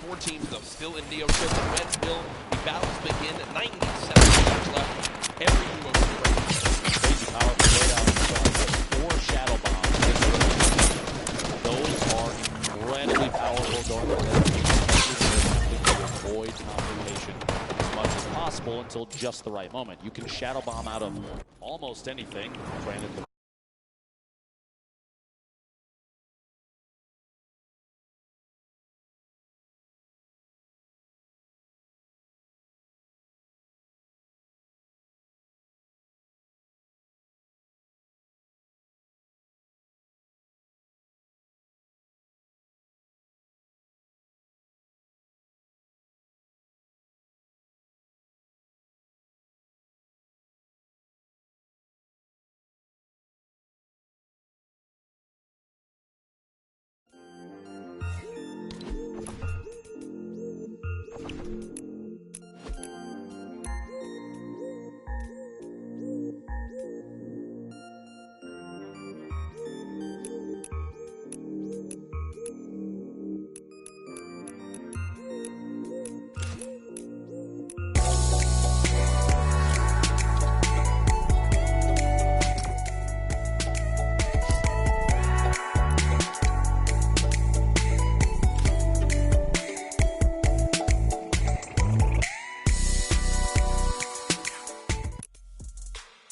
4 teams, though, still in Neo Chip. When will the battles begin? 97 seconds left. Every duo crazy powerful loadout. 4 shadow bombs. Those are incredibly powerful going to avoid confirmation as much as possible until just the right moment. You can shadow bomb out of almost anything. Granted,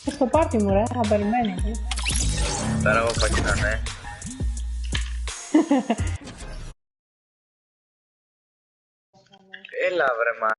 Questo Baltimore era per bene. Stavo facendo me. E l'avrei mai.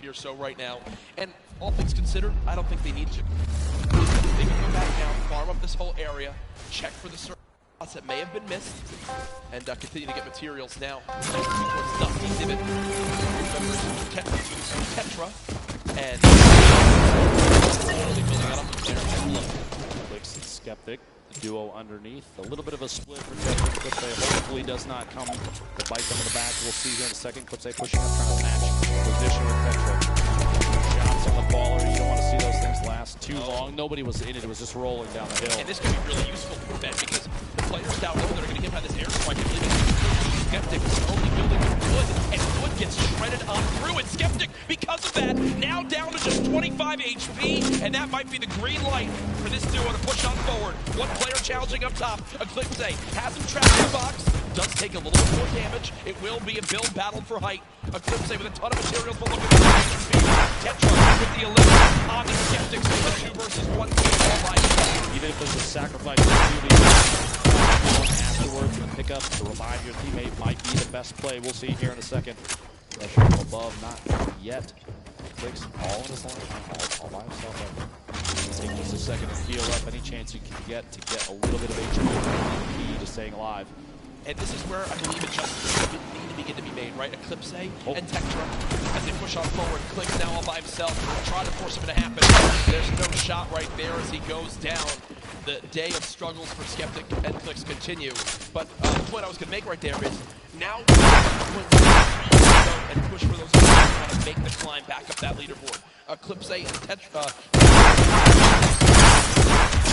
or so right now. And all things considered, I don't think they need to. They can go back down, farm up this whole area, check for the certain spots that may have been missed, and continue to get materials now. Dusty Divot, Tetra, and building out up there. Clicks and Skeptic, the duo underneath. A little bit of a split for Tetra. Clipsay hopefully does not come to bite them in the back. We'll see here in a second. Clipsay pushing up, trying to match position with Tetra. Shots on the baller. You don't want to see those things last too long. Nobody was in it. It was just rolling down the hill. And this could be really useful for Ben because the players down low that are going to get by this air strike and leaving Skeptic is only building with Wood, and Wood gets shredded on through, and Skeptic, because of that, now down to just 25 HP, and that might be the green light for this duo to push on forward. One player challenging up top. Eclipse has him trapped in the box, does take a little bit more damage. It will be a build battle for height. Eclipse with a ton of materials, but look at the HP. Tetra with the eliminate on the Skeptics with a 2 versus 1 team all by himself. Even if there's a sacrifice afterwards and pick up to remind your teammate might be the best play. We'll see here in a second. Pressure from above, not yet. Clicks all in his line, all by himself. Take just a second to heal up any chance you can get to get a little bit of HP key to staying alive. And this is where I believe adjustments need to begin to be made, right? Eclipse and Tetra, as they push on forward. Clicks now all by himself, try to force him to happen. There's no shot right there as he goes down. The day of struggles for Skeptic and Clicks continue. But the point I was going to make right there is now when and push for those to make the climb back up that leaderboard. Eclipse and Tetra.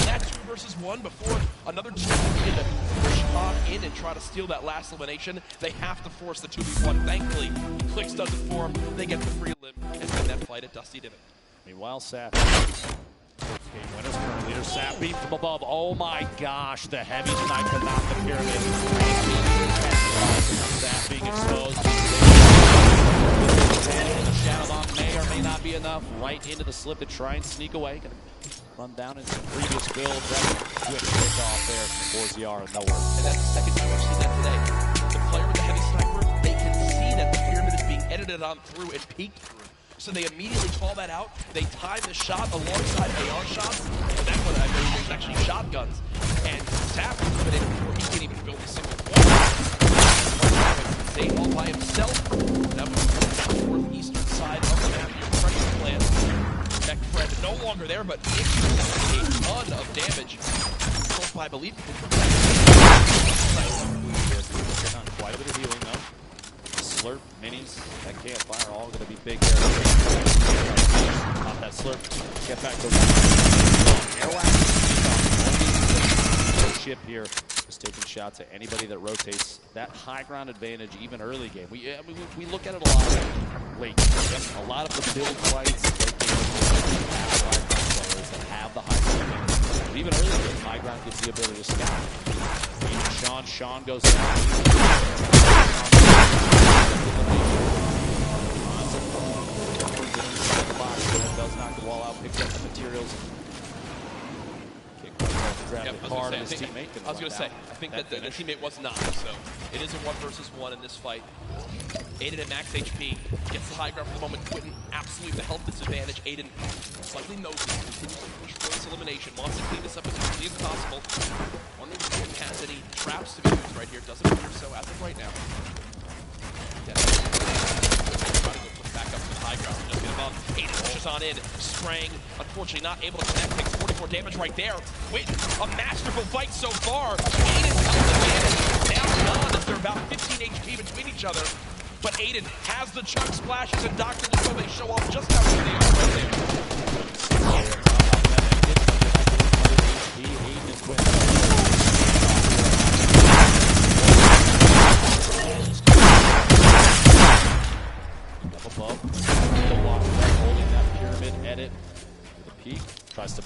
That 2 versus 1 before another team begin to push on in and try to steal that last elimination. They have to force the 2v1. Thankfully, Clicks does it for them. They get the free limb and win that fight at Dusty Divot. Meanwhile, Sap. Game winners, current leader, Sap beat from above. Oh my gosh, the heavy snipe to knock the pyramid. Sap being exposed. The shadow bomb may or may not be enough. Right into the slip to try and sneak away. Gonna run down in some previous builds. That quick pick off there from 4ZR and nowhere. And that's the second time we've seen that today. The player with the heavy sniper, they can see that the pyramid is being edited on through and peeked through. So they immediately call that out. They time the shot alongside AR shots. And that's what I mean. There's actually shotguns. And Sap is coming in before he can't even build a single one. Stay all by himself. Now the northeastern side of the map. Your pressure plant. Tech Fred no longer there, but a ton of damage. Both by, I believe. Quite a bit of healing though. Slurp, minis, that campfire, all going to be big there. Pop that slurp, get back to Airwax. Ship here is taking shots at anybody that rotates. That high ground advantage, even early game. We look at it a lot late. A lot of the build fights, late game, players that have the high ground advantage. But even early game, high ground gives the ability to scout. Sean goes down. Inside the box, but does knock the wall out, picks up the materials. Kick grabbed it hard on his teammate. I was going to say, I think that the teammate was not, so it is a 1 versus 1 in this fight. Aiden at max HP, gets the high ground for the moment. Quentin, absolutely the health disadvantage. Aiden slightly knows this, continues to push for this elimination, wants to clean this up as quickly as possible. Wondering if Quentin has any traps to be used right here. Doesn't appear so as of right now. Trying to go put back up to the high ground. Just get above. Aiden pushes on in, spraying. Unfortunately, not able to connect. Takes 44 damage right there. Quentin, a masterful fight so far. Aiden's health advantage down and on as they're about 15 HP between each other. But Aiden has the chunk splashes and Dr. Lupo. They show off just how good they are right there. Aiden is up above. The block holding that pyramid edit with a peek. Trying to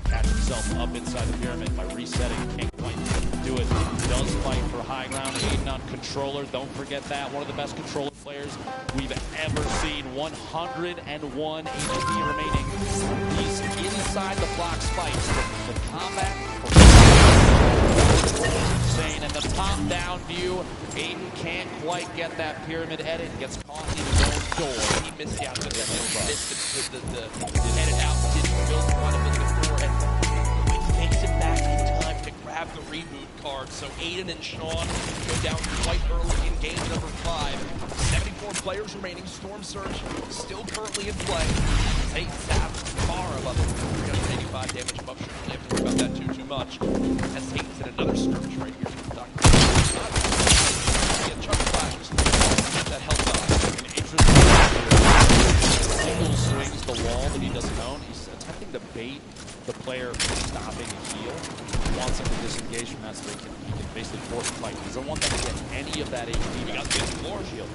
catch himself up inside the pyramid by resetting. Can't quite do it. Does fight for high ground. Aiden on controller. Don't forget that. One of the best controller players we've ever seen. 101 HP remaining. He's inside the block spikes. The combat. Insane. And the top down view. Aiden can't quite get that pyramid edit. Gets caught in his own door. He missed out the headed out, didn't build one of the door, and it takes him back in time to grab the reboot card. So Aiden and Sean go down quite early in game number 5. 74 players remaining. Storm Surge still currently in play. Zayt Sav far above it. 385 damage above. Shouldn't really have to worry about that too much. As Zayt's in another skirmish right here. Chuck flashes. That helps out. An interesting single swings the wall that he doesn't own. He's attempting to bait the player from stopping a heal. He wants him to disengage from that so he can basically force a fight. He doesn't want them to get any of that HP. He got the floor shield.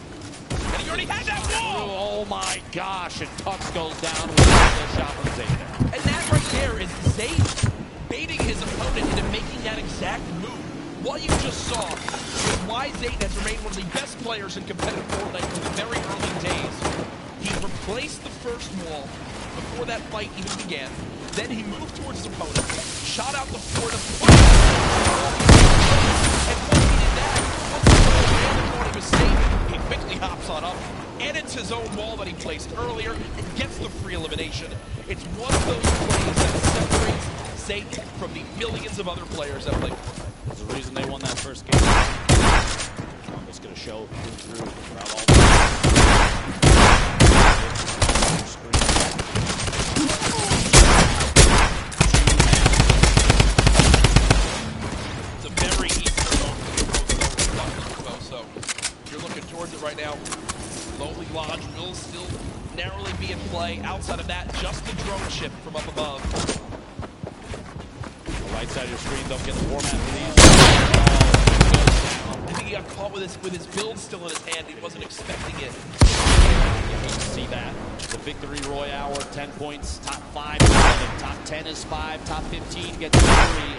And he already had that wall! Oh my gosh, and Tux goes down with a shot from Zayt there. And that right there is Zayt baiting his opponent into making that exact move. What you just saw is why Zayt has remained one of the best players in competitive Fortnite from the very early days. He replaced the first wall before that fight even began. Then he moved towards his opponent, shot out the floor to fight. And once he did that, once the opponent thought he was safe, he quickly hops on up, edits his own wall that he placed earlier, and gets the free elimination. It's one of those plays that separates Zayt from the millions of other players that play Fortnite. There's a reason they won that first game. I'm just going to show through throughout all the It's a very easy moment, so if you're looking towards it right now, Lonely Lodge will still narrowly be in play. Outside of that, just the drone ship from up above. right side of your screen, don't get the format for these. I think he got caught with his build still in his hand. He wasn't expecting it. You can see that. The victory royale, 10 points, top 5 is 7, top 10 is 5, top 15 gets 3,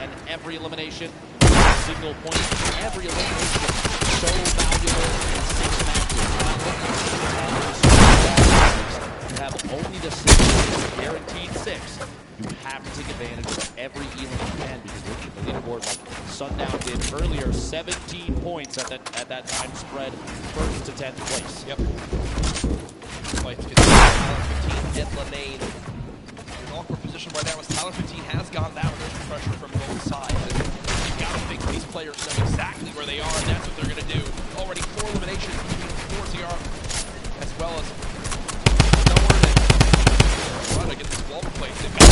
and every elimination, single point, every elimination is so valuable in 6 matches. You have only the 6, guaranteed 6. You have to take advantage of every elim you can because look at the leaderboard like Sundown did earlier. 17 points at that time spread, first to 10th place. Yep. Fights get Tyler 15 and Lane. In an awkward position right now as Tyler 15 has gone down. There's pressure from both sides. And you gotta think these players know exactly where they are, and that's what they're gonna do. Already 4 eliminations between Forziar as well as Snoward and trying to get this wall replaced. They've got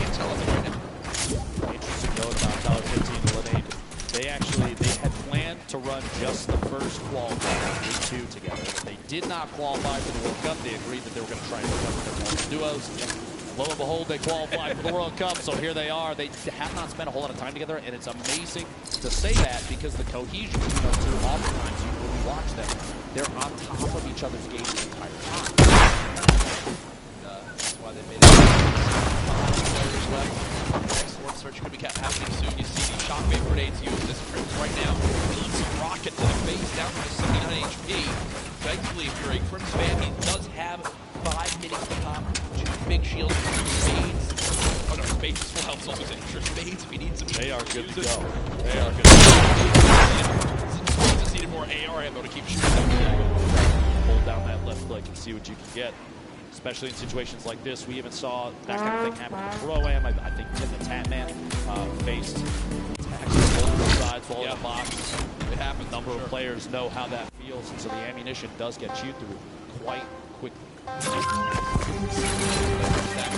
can't tell us right now. Interesting note about Tyler 15 and Lane. They had planned to run just the first qualifier, week 2 together. They did not qualify for the World Cup. They agreed that they were going to try and recover their duos. Lo and behold, they qualified for the World Cup, so here they are. They have not spent a whole lot of time together, and it's amazing to say that because the cohesion between those two, oftentimes when you watch them, they're on top of each other's game the entire time. That's why they made it. 5 players left. Next Storm Surge could be happening soon. You see the shockwave grenades used as Crims right now. Needs a rocket to the face down to 79 HP. Thankfully, if you're a Crims fan, he does have 5 minutes to pop. 2 big shields, 2 spades. Oh no, spades as well. It's also extra spades if he needs some. They are good to go. They are good to go. Spades just needed more AR ammo to keep shooting them. Hold down that left click and see what you can get. Especially in situations like this, we even saw that kind of thing happen to Pro-Am. I think Tim the Tatman faced attacks on both sides while in the box. It happens. A number of players know how that feels, and so the ammunition does get chewed through quite quickly. Stacked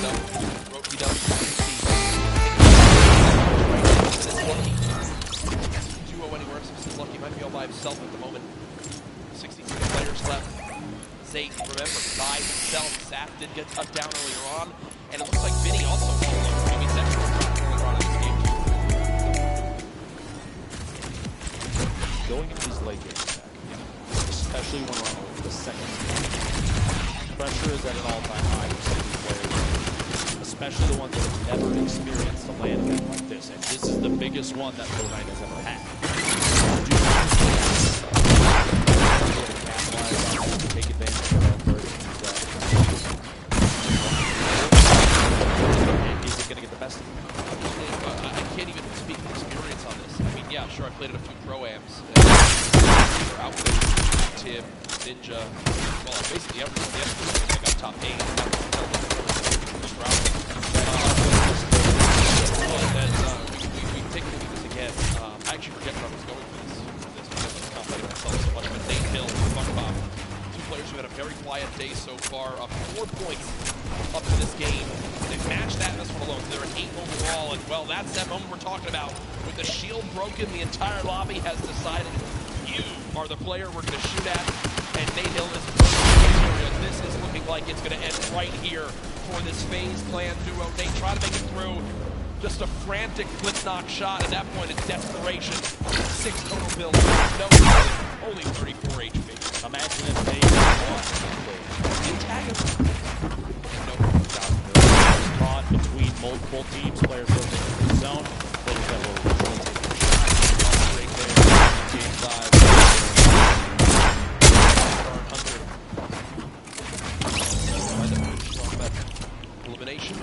up. Duo anywhere, so this is lucky. Might be all by himself at the moment. 63 players left. Zayt, remember, by himself. Saf did get touched down earlier on, and it looks like Vinny also won maybe Zexor earlier on in this game too. Going into these late games, especially when we're on the second game, pressure is at an all-time high for some of these players, especially the ones that have never experienced a LAN event like this, and this is the biggest one that Fortnite has ever had. Take advantage of their own version. Is it going to get the best of them? I can't even speak from experience on this. I mean, yeah, sure, I played at a few Pro-Ams. Outfit, Tim, Ninja, well, basically everyone yesterday, they got top 8. We take a look at this again. I actually forget where I was going for this because I was confident myself so much. But Nate Hill and Bunkbob, two players who had a very quiet day so far, up 4 points up to this game. They've matched that in this one alone. So they're at 8 overall, and well, that's that moment we're talking about. With the shield broken, the entire lobby has decided you are the player we're going to shoot at, and Nate Hill is and this is looking like it's going to end right here for this FaZe Clan duo. Nate trying to make it through. Just a frantic flip-knock shot. At that point, it's desperation. 6 total builds. No, only 34 HP. Imagine if they lost. Caught between multiple teams, players moving into the zone. Players that will usually take a shot right there. Game 5. Elimination.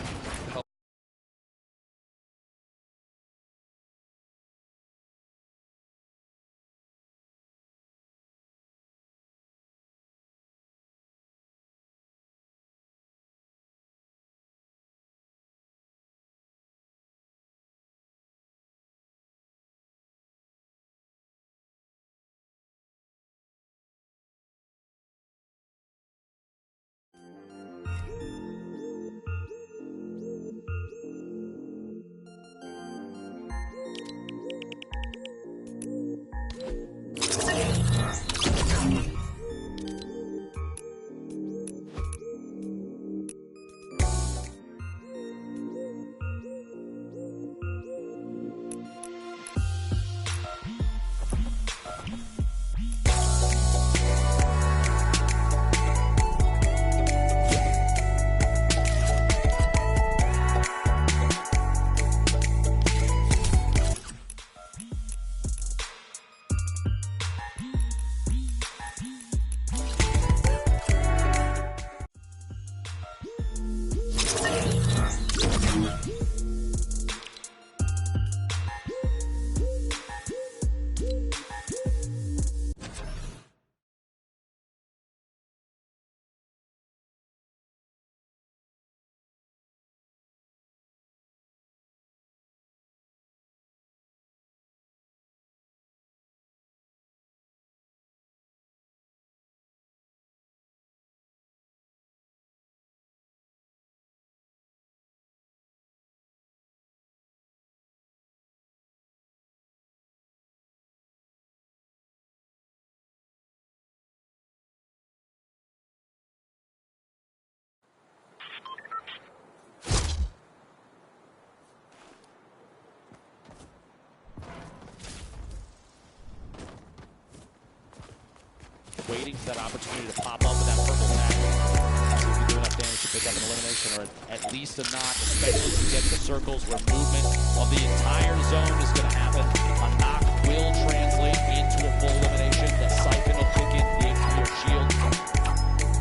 Waiting for that opportunity to pop up with that purple tag. See if you do enough damage to pick up an elimination, or at least a knock, especially to get the circles where movement of the entire zone is going to happen. A knock will translate into a full elimination. The siphon will kick in the HP or shield.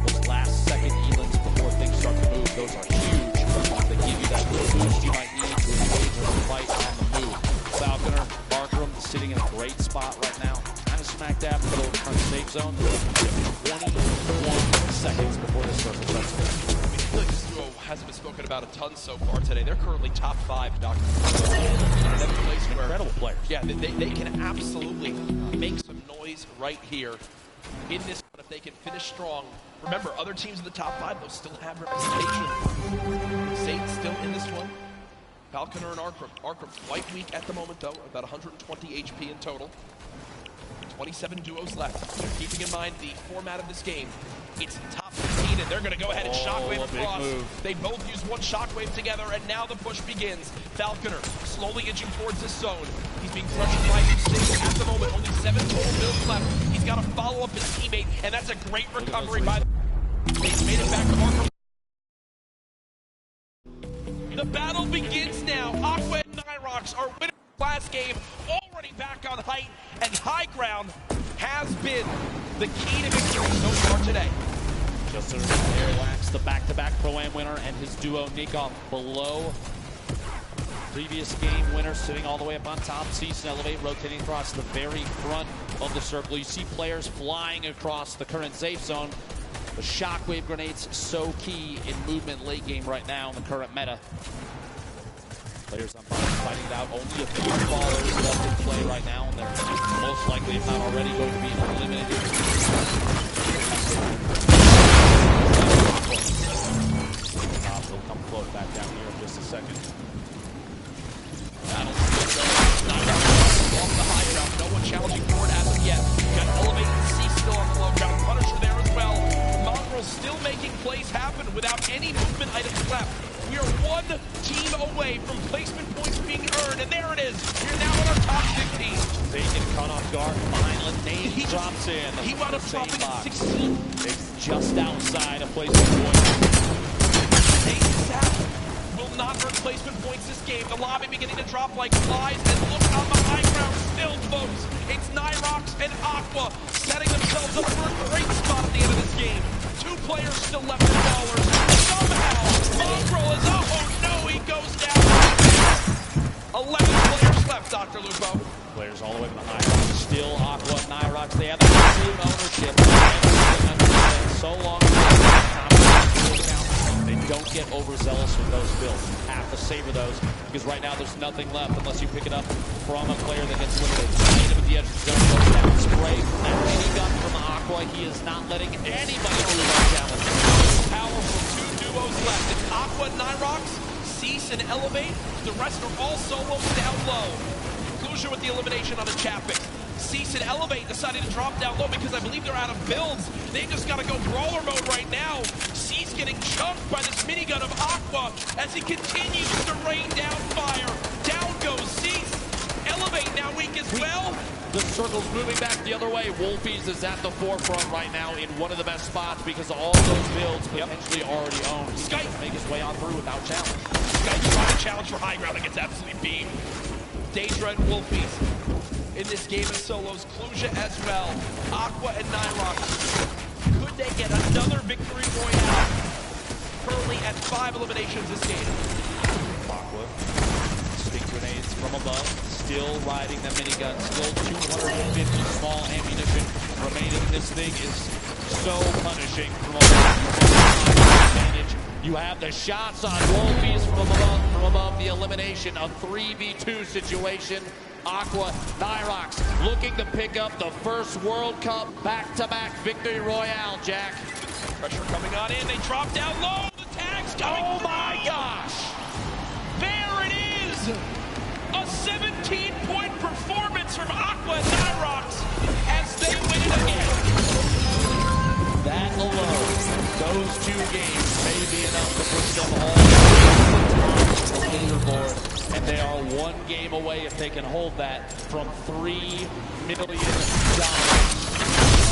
Those last second healings before things start to move, those are huge. They give you that little boost you might need to engage with the fight on the move. Falconer, Barkram sitting in a great spot right now. Smack dab in the middle of the current safe zone. 21 seconds before this circle starts to I feel like this duo hasn't been spoken about a ton so far today. They're currently top 5, Dr. Incredible players. Yeah, they can absolutely make some noise right here in this one if they can finish strong. Remember, other teams in the top 5, they'll still have representation. Saints still in this one. Falconer and Arkram. Arkram quite weak at the moment, though. About 120 HP in total. 27 duos left. Keeping in mind the format of this game, it's top 15, and they're going to go ahead and shockwave across. They both use one shockwave together, and now the push begins. Falconer slowly inching towards this zone. He's being pressured by Six at the moment. Only 7 total builds left. He's got to follow up his teammate, and that's a great recovery by the... He's made it back to Marco. The battle begins now. Aqua and Nyrox are winners of the last game, already back on height, and high ground has been the key to victory so far today. Just to relax, the back-to-back Pro-Am winner and his duo Nikov below Previous game winner sitting all the way up on top. Cease and Elevate rotating across the very front of the circle. You see players flying across the current safe zone. The shockwave grenades so key in movement late game right now in the current meta. Players on bottom fighting it out. Only a few fallers left in play right now, and they're most likely, if not already, going to be eliminated. They'll come float back down here in just a second. Battle off the high ground. No one challenging for it as of yet. Got Elevate and C still on the low ground. Punisher there as well. Mongrel still making plays happen without any movement items left. We are one team away from placement points being earned, and there it is. We're now in our top 15. They get caught off guard behind Lane. He drops in. He wound up dropping at 16. It's just outside of placement points. Will not earn placement points this game. The lobby beginning to drop like flies, and look on the high ground still, folks. It's Nyrox and Aqua setting themselves up for a great spot at the end of this game. 2 players still left in ballers. Somehow, Mongrel is, oh no, he goes down. 11 players left, Dr. Lupo. Players all the way to the high ground. Still Aqua and Nyrox. They have absolute ownership. So long. They don't get overzealous with those builds. Have to savor those, because right now there's nothing left unless you pick it up from a player that gets limited. Hit him at the edge of the zone, goes down, spray. That minigun from Aqua, he is not letting anybody lose that challenge. Powerful 2 duos left. It's Aqua and Nyrox, Cease and Elevate. The rest are all solos down low. Conclusion with the elimination on the Chappic. Cease and Elevate deciding to drop down low because I believe they're out of builds. They just got to go brawler mode right now. Cease getting chunked by this minigun of Aqua as he continues to rain down fire. Down goes Cease. Elevate now weak as well. The circle's moving back the other way. Wolfies is at the forefront right now in one of the best spots because all those builds potentially already owned. He can make his way on through without challenge. Skype trying to challenge for high ground and gets absolutely beamed. Daedra and Wolfies in this game of solos. Cluja as well. Aqua and Nyrox. Could they get another victory royale? Currently at 5 eliminations this game. Aqua. Stick grenades from above. Still riding the minigun. Still 250 small ammunition remaining. This thing is so punishing from advantage. You have the shots on Wolfies from above the elimination. A 3v2 situation. Aqua, Nyrox looking to pick up the first World Cup back-to-back victory royale, Jack. Pressure coming on in. They drop down low. The tag's coming. Oh my gosh! There it is! A 17-point performance from Aqua and Nyrox as they win it again. That alone, those 2 games may be enough to push them all the leaderboard. And they are 1 game away if they can hold that from $3 million.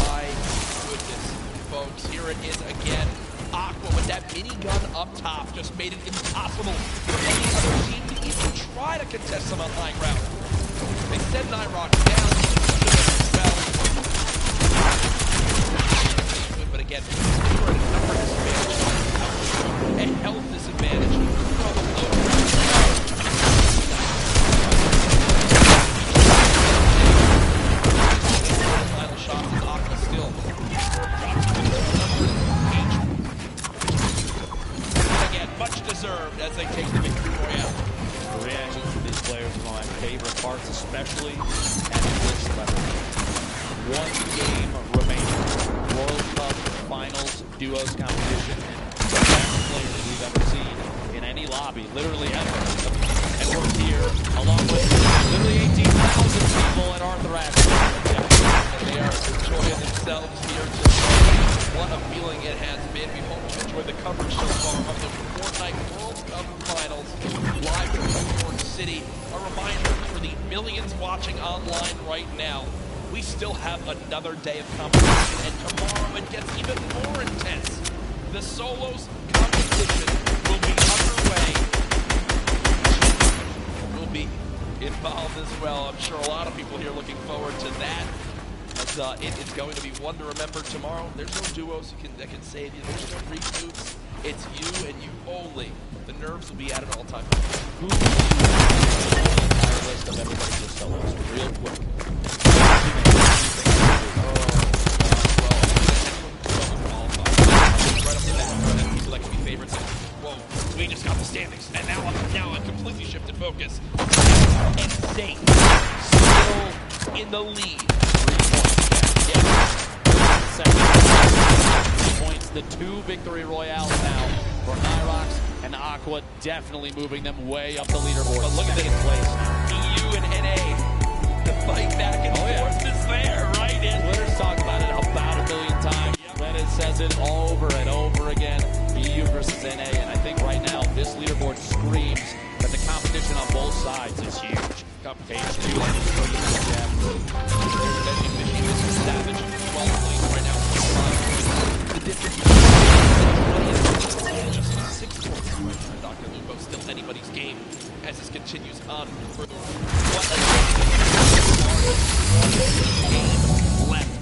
My goodness, folks, here it is again. Aqua with that minigun up top just made it impossible for any other team to even try to contest them on high ground. They send Nyrox down as well. But again, we're at a number disadvantage, a health disadvantage. We're on the low ground. Final shot from Aqua still. Again, much deserved as they take the victory royale. The reactions from these players are my favorite parts, especially at this level. 1 game remaining. World Cup Finals duos competition. The best players we've ever seen in any lobby, literally ever. And we're here along with literally 18,000 people at Arthurax. And they are enjoying themselves here today. What a feeling it has been. We hope you enjoyed the coverage so far of the Fortnite World Cup Finals live from New York City. A reminder for the millions watching online right now, we still have another day of competition, and tomorrow it gets even more intense. The solos competition will be underway. We'll be involved as well. I'm sure a lot of people here looking forward to that as it's going to be one to remember tomorrow. There's no duos that can save you. There's no reboots. It's you and you only. The nerves will be at an all-time high. List of everybody just solos real quick. Right off the bat, people that can be favorites. Whoa, we just got the standings, and now I completely shifted focus. And Zate still in the lead. 3 points. Second. 3 points. The 2 victory royales now for Nyrox and Aqua, definitely moving them way up the leaderboard. But look at this place now. EU and NA, the fight back and forth is there, right? Twitter's talked about it about 1 million times. Reddit says it over and over again. EU versus NA, and I think right now this leaderboard screams that the competition on both sides is huge. Page 2 on the screen. This is Savage, 12 points right now. The difference is 6 points. Dr. Lupo still anybody's game as this continues on further. Game left.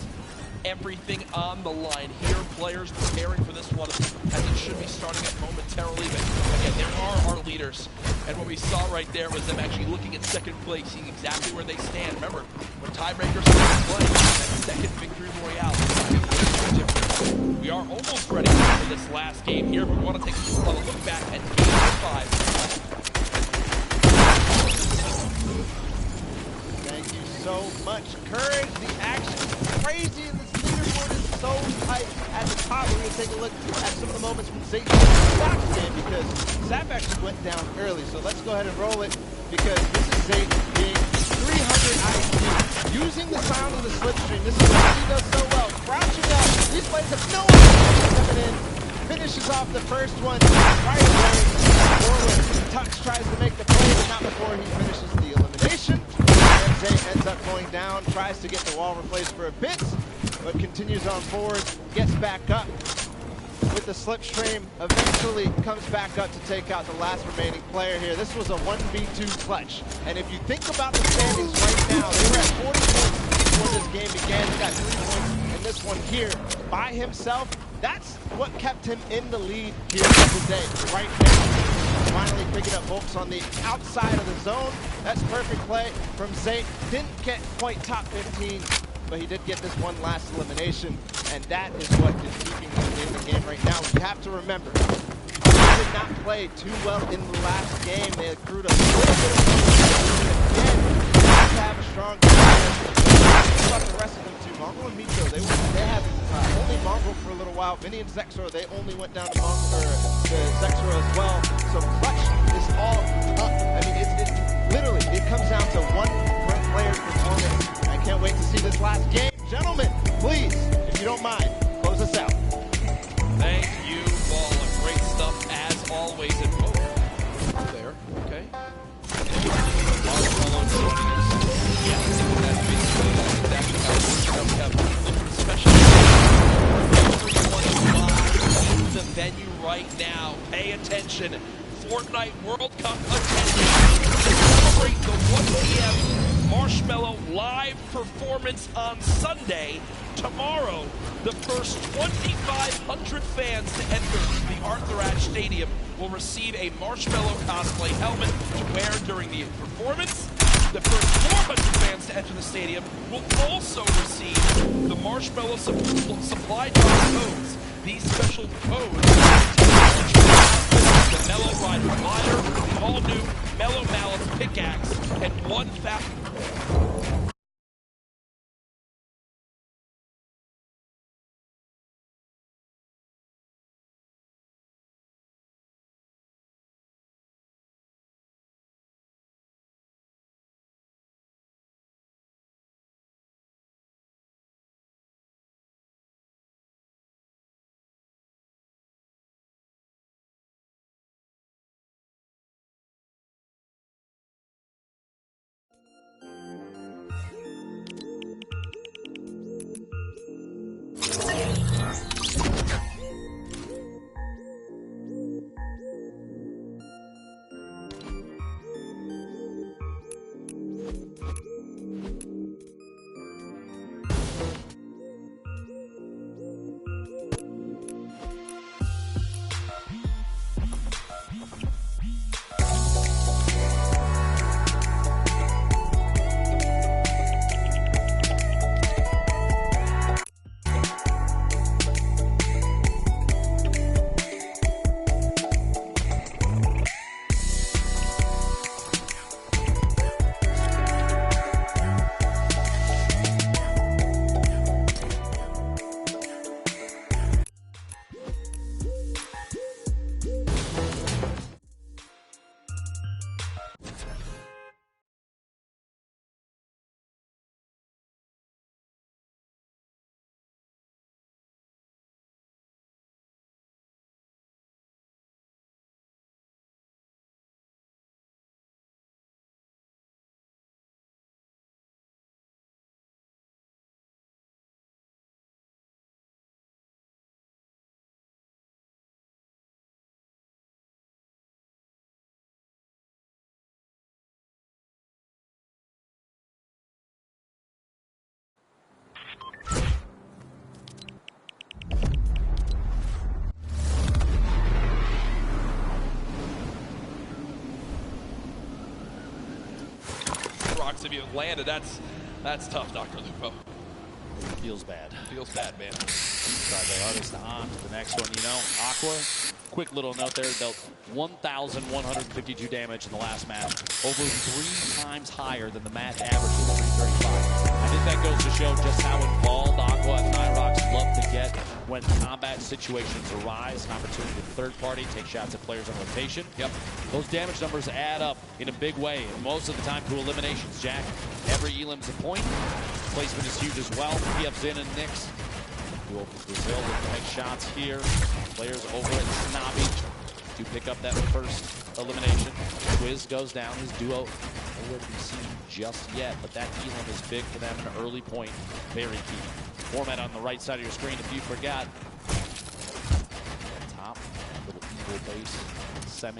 Everything on the line here. Players preparing for this one as it should be starting up momentarily. But again, there are our leaders. And what we saw right there was them actually looking at second place, seeing exactly where they stand. Remember, when tiebreakers play, that second victory royale. We are almost ready for this last game here, but we want to take a look back at game 5. Thank you so much. Courage, the action is crazy, and this leaderboard is so tight at the top. We're going to take a look at some of the moments from Zate's game because Zap actually went down early. So let's go ahead and roll it because this is Zate being 300 IQ, using the sound of the slipstream. This is what he does so well. Crouching up. These players have no idea coming in. Finishes off the first one right away. Forward. Tux tries to make the play, but not before he finishes the elimination. And Zate ends up going down, tries to get the wall replaced for a bit, but continues on forward, gets back up with the slipstream, eventually comes back up to take out the last remaining player here. This was a 1v2 clutch. And if you think about the standings right now, they were at 40 points before this game began. He got 3 points in this one here by himself. That's what kept him in the lead here today, right now. Finally picking up Volks on the outside of the zone. That's perfect play from Zate. Didn't get quite top 15, but he did get this one last elimination, and that is what is keeping him in the game right now. You have to remember, they did not play too well in the last game. They accrued a little bit of again. They have to have a strong game. About the rest of them too. Mongrel and Mito, they had only Mongrel for a little while. Vinny and Zexor, they only went down to Zexor as well. So clutch is all up. I mean, it's literally, it comes down to one great player's performance. I can't wait to see this last game. Gentlemen, please, if you don't mind, close us out. Thank you, Balla. Great stuff as always. And there, okay. Marshmallow joining us. That's exactly how it works. We have different special in the venue right now. Pay attention. Fortnite World Cup attendance to celebrate the 1 p.m. Marshmallow live performance on Sunday. Tomorrow, the first 2,500 fans to enter the Arthur Ashe Stadium will receive a Marshmallow cosplay helmet to wear during the performance. The first 400 fans to enter the stadium will also receive the Marshmallow supply drop codes. These special codes the Mellow Rider glider, the all-new Mellow Mallets pickaxe, and one fast. rocks if you landed. That's tough, Dr. Lupo. Feels bad. Feels bad, man. Try the artist on to the next one. You know, Aqua, quick little note there, dealt 1,152 damage in the last match, over 3 times higher than the match average of 335. I think that goes to show just how involved Aqua and Nyrox love to get when combat situations arise, an opportunity to third party, take shots at players on rotation. Yep. Those damage numbers add up in a big way, and most of the time to eliminations, Jack. Every elim's a point. Placement is huge as well. PF's in and Nyx. Duel for Brazil with the next shots here. Players over at Snobby to pick up that first elimination. Quiz goes down. His duo nowhere to be seen just yet, but that elim is big for them. An early point, very key. Format on the right side of your screen if you forgot. Top, little evil base. The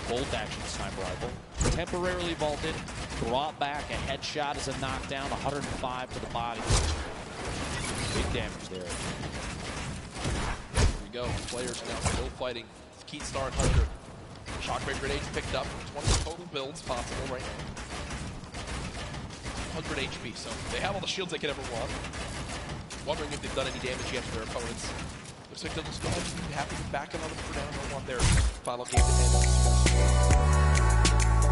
bolt action sniper rifle. Temporarily vaulted, brought back a headshot as a knockdown, 105 to the body. Big damage there. Here we go. Players now still fighting. Keatstar and Hunter. Shockwave grenades picked up. 20 total builds possible right now. 100 HP, so they have all the shields they could ever want. Wondering if they've done any damage yet to their opponents. Looks like they'll just go ahead and be happy to back another for now. Don't want their final game to end.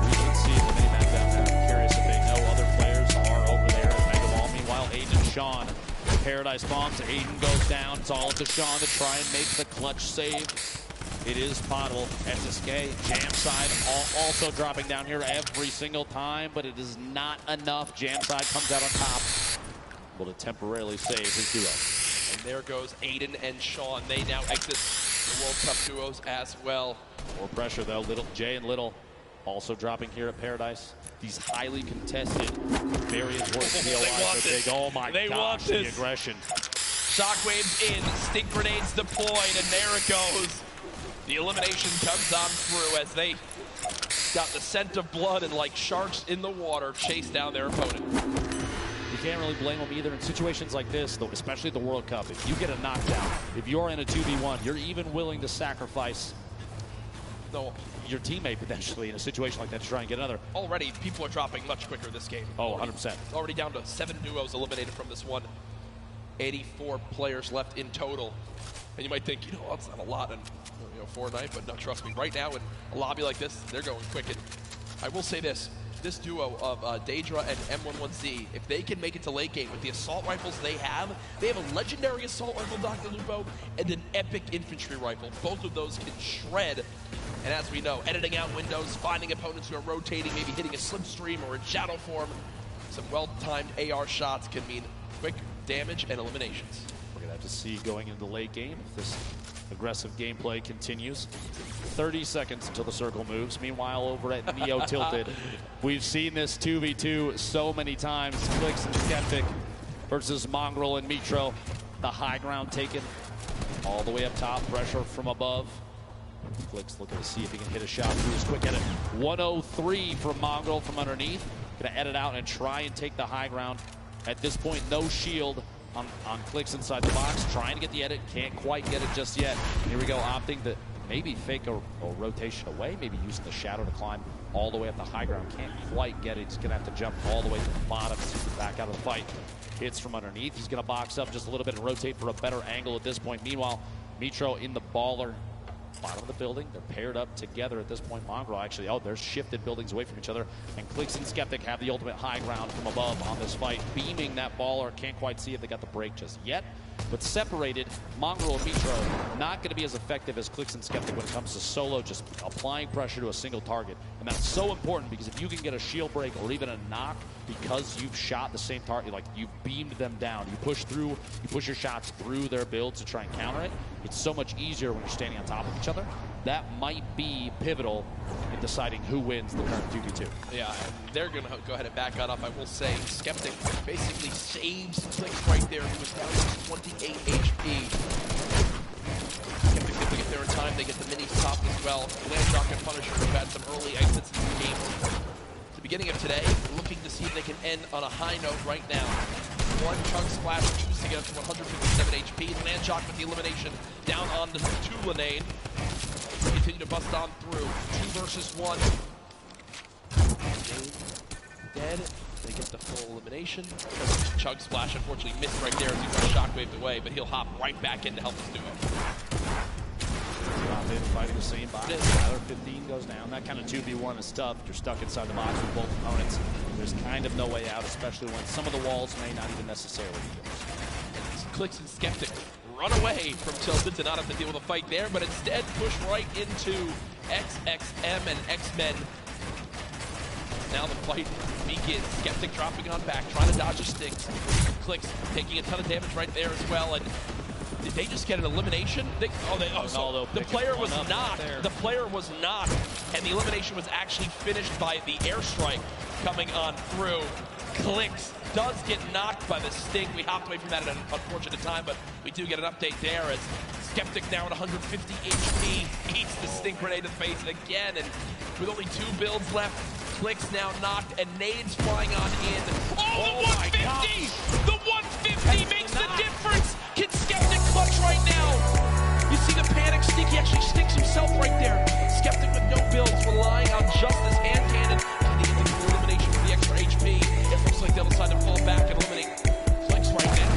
We should see the mini-map down there. I'm curious if they know other players are over there at Mega Ball. Meanwhile, Aiden and Sean, Paradise bombs. Aiden goes down. It's all up to Sean to try and make the clutch save. It is potable. SSK, jam side, also dropping down here every single time, but it is not enough. Jam side comes out on top. Able to temporarily save his duo. And there goes Aiden and Sean. They now exit the World Cup duos as well. More pressure though. Jay and Little also dropping here at Paradise. These highly contested, very important POIs are big. Oh my gosh, the aggression. Shockwaves in, stink grenades deployed, and there it goes. The elimination comes on through as they got the scent of blood and like sharks in the water chase down their opponent. You can't really blame them either in situations like this, though, especially the World Cup. If you get a knockdown, if you're in a 2v1, you're even willing to sacrifice your teammate potentially in a situation like that to try and get another. Already, people are dropping much quicker this game. Oh, 100%. Already down to 7 duos eliminated from this one. 84 players left in total. And you might think, that's not a lot in Fortnite, but no, trust me, right now in a lobby like this, they're going quick. And I will say this duo of Daedra and M11Z, if they can make it to late game with the assault rifles they have a legendary assault rifle, Dr. Lupo, and an epic infantry rifle. Both of those can shred. And as we know, editing out windows, finding opponents who are rotating, maybe hitting a slipstream or in shadow form, some well-timed AR shots can mean quick damage and eliminations. We're going to have to see going into the late game if this aggressive gameplay continues. 30 seconds until the circle moves. Meanwhile, over at Neo Tilted, we've seen this 2v2 so many times. Clicks and Skeptic versus Mongrel and Mitro. The high ground taken all the way up top. Pressure from above. Clicks looking to see if he can hit a shot through his quick edit. 103 from Mongrel from underneath. Gonna edit out and try and take the high ground. At this point, no shield on Clicks inside the box. Trying to get the edit, can't quite get it just yet. Here we go, opting to maybe fake a rotation away, maybe using the shadow to climb all the way up the high ground. Can't quite get it. He's gonna have to jump all the way to the bottom to back out of the fight. Hits from underneath. He's gonna box up just a little bit and rotate for a better angle at this point. Meanwhile, Mitro in the baller. Bottom of the building, they're paired up together at this point. Mongrel actually, they're shifted buildings away from each other. And Clicks and Skeptic have the ultimate high ground from above on this fight. Beaming that baller, can't quite see if they got the break just yet. But separated, Mongrel and Mitro not going to be as effective as Clicks and Skeptic when it comes to solo, just applying pressure to a single target. And that's so important because if you can get a shield break or even a knock because you've shot the same target, like you've beamed them down, you push your shots through their builds to try and counter it. It's so much easier when you're standing on top of each other. That might be pivotal in deciding who wins the current 2v2. Yeah, and they're going to go ahead and back that up. I will say, Skeptic basically saves Clicks right there. He was down to 28 HP. Skeptic able to get there in time. They get the minis top as well. Landshock and Punisher have had some early exits in the game. At the beginning of today, looking to see if they can end on a high note right now. One chunk splash used to get up to 157 HP. Landshock with the elimination down on the Tulanane. Continue to bust on through. 2 versus 1. dead. They get the full elimination. Chug Splash unfortunately missed right there as he was shockwaved away, but he'll hop right back in to help us do it. Drop in, fighting the same box. Another 15 goes down. That kind of 2v1 is tough. You're stuck inside the box with both opponents. There's kind of no way out, especially when some of the walls may not even necessarily be yours. Clicks and Skeptic run away from Tilted to not have to deal with a fight there, but instead push right into XXM and X-Men. Now the fight begins. Skeptic dropping on back, trying to dodge a stick. Clicks taking a ton of damage right there as well. And did they just get an elimination? The player was knocked. The player was knocked, and the elimination was actually finished by the airstrike coming on through. Clicks does get knocked by the sting. We hopped away from that at an unfortunate time, but we do get an update there as Skeptic now at 150 HP eats the sting grenade in the face again, and with only 2 builds left, Clicks now knocked, and nades flying on in. Oh, the 150! The 150 makes the difference! Can Skeptic clutch right now? You see the panic stick, he actually sticks himself right there. Skeptic with no builds, relying on just this hand cannon. Can he get the elimination for the extra HP? It looks like they'll decide to fall back and eliminate Clicks right now.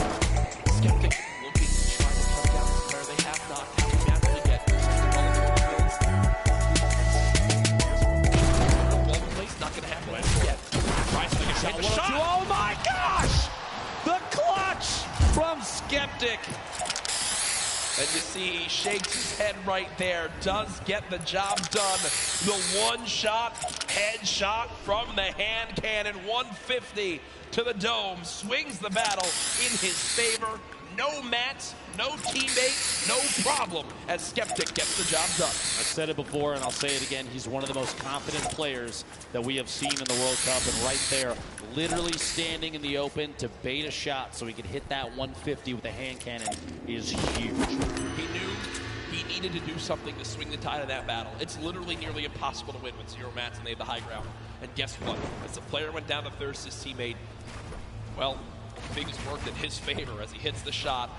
Skeptic looking to try to cut down this player. They have not. How can Matthew get builds? Ball in place, not going to happen yet. Tries to make a shot. Oh my gosh! The clutch from Skeptic. And you see he shakes his head right there, does get the job done. The one-shot headshot from the hand cannon, 150 to the dome, swings the battle in his favor. No mats, no teammate, no problem as Skeptic gets the job done. I've said it before and I'll say it again, he's one of the most confident players that we have seen in the World Cup, and right there, literally standing in the open to bait a shot so he could hit that 150 with a hand cannon is huge. He knew he needed to do something to swing the tide of that battle. It's literally nearly impossible to win with 0 mats and they have the high ground. And guess what? As the player went down to thirst, his teammate, well, things worked in his favor as he hits the shot.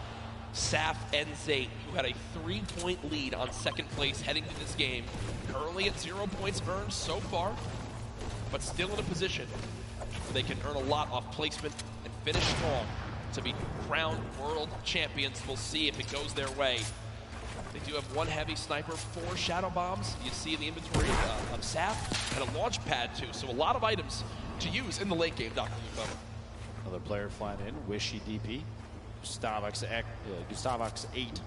Saf and Zate, who had a 3-point lead on second place heading to this game, currently at 0 points earned so far, but still in a position where they can earn a lot off placement and finish strong to be crowned world champions. We'll see if it goes their way. They do have 1 heavy sniper, 4 shadow bombs. You see in the inventory of Saf, and a launch pad too, so a lot of items to use in the late game, Dr. Lupo. Another player flying in, Wishy DP. XAKHUNDX-8.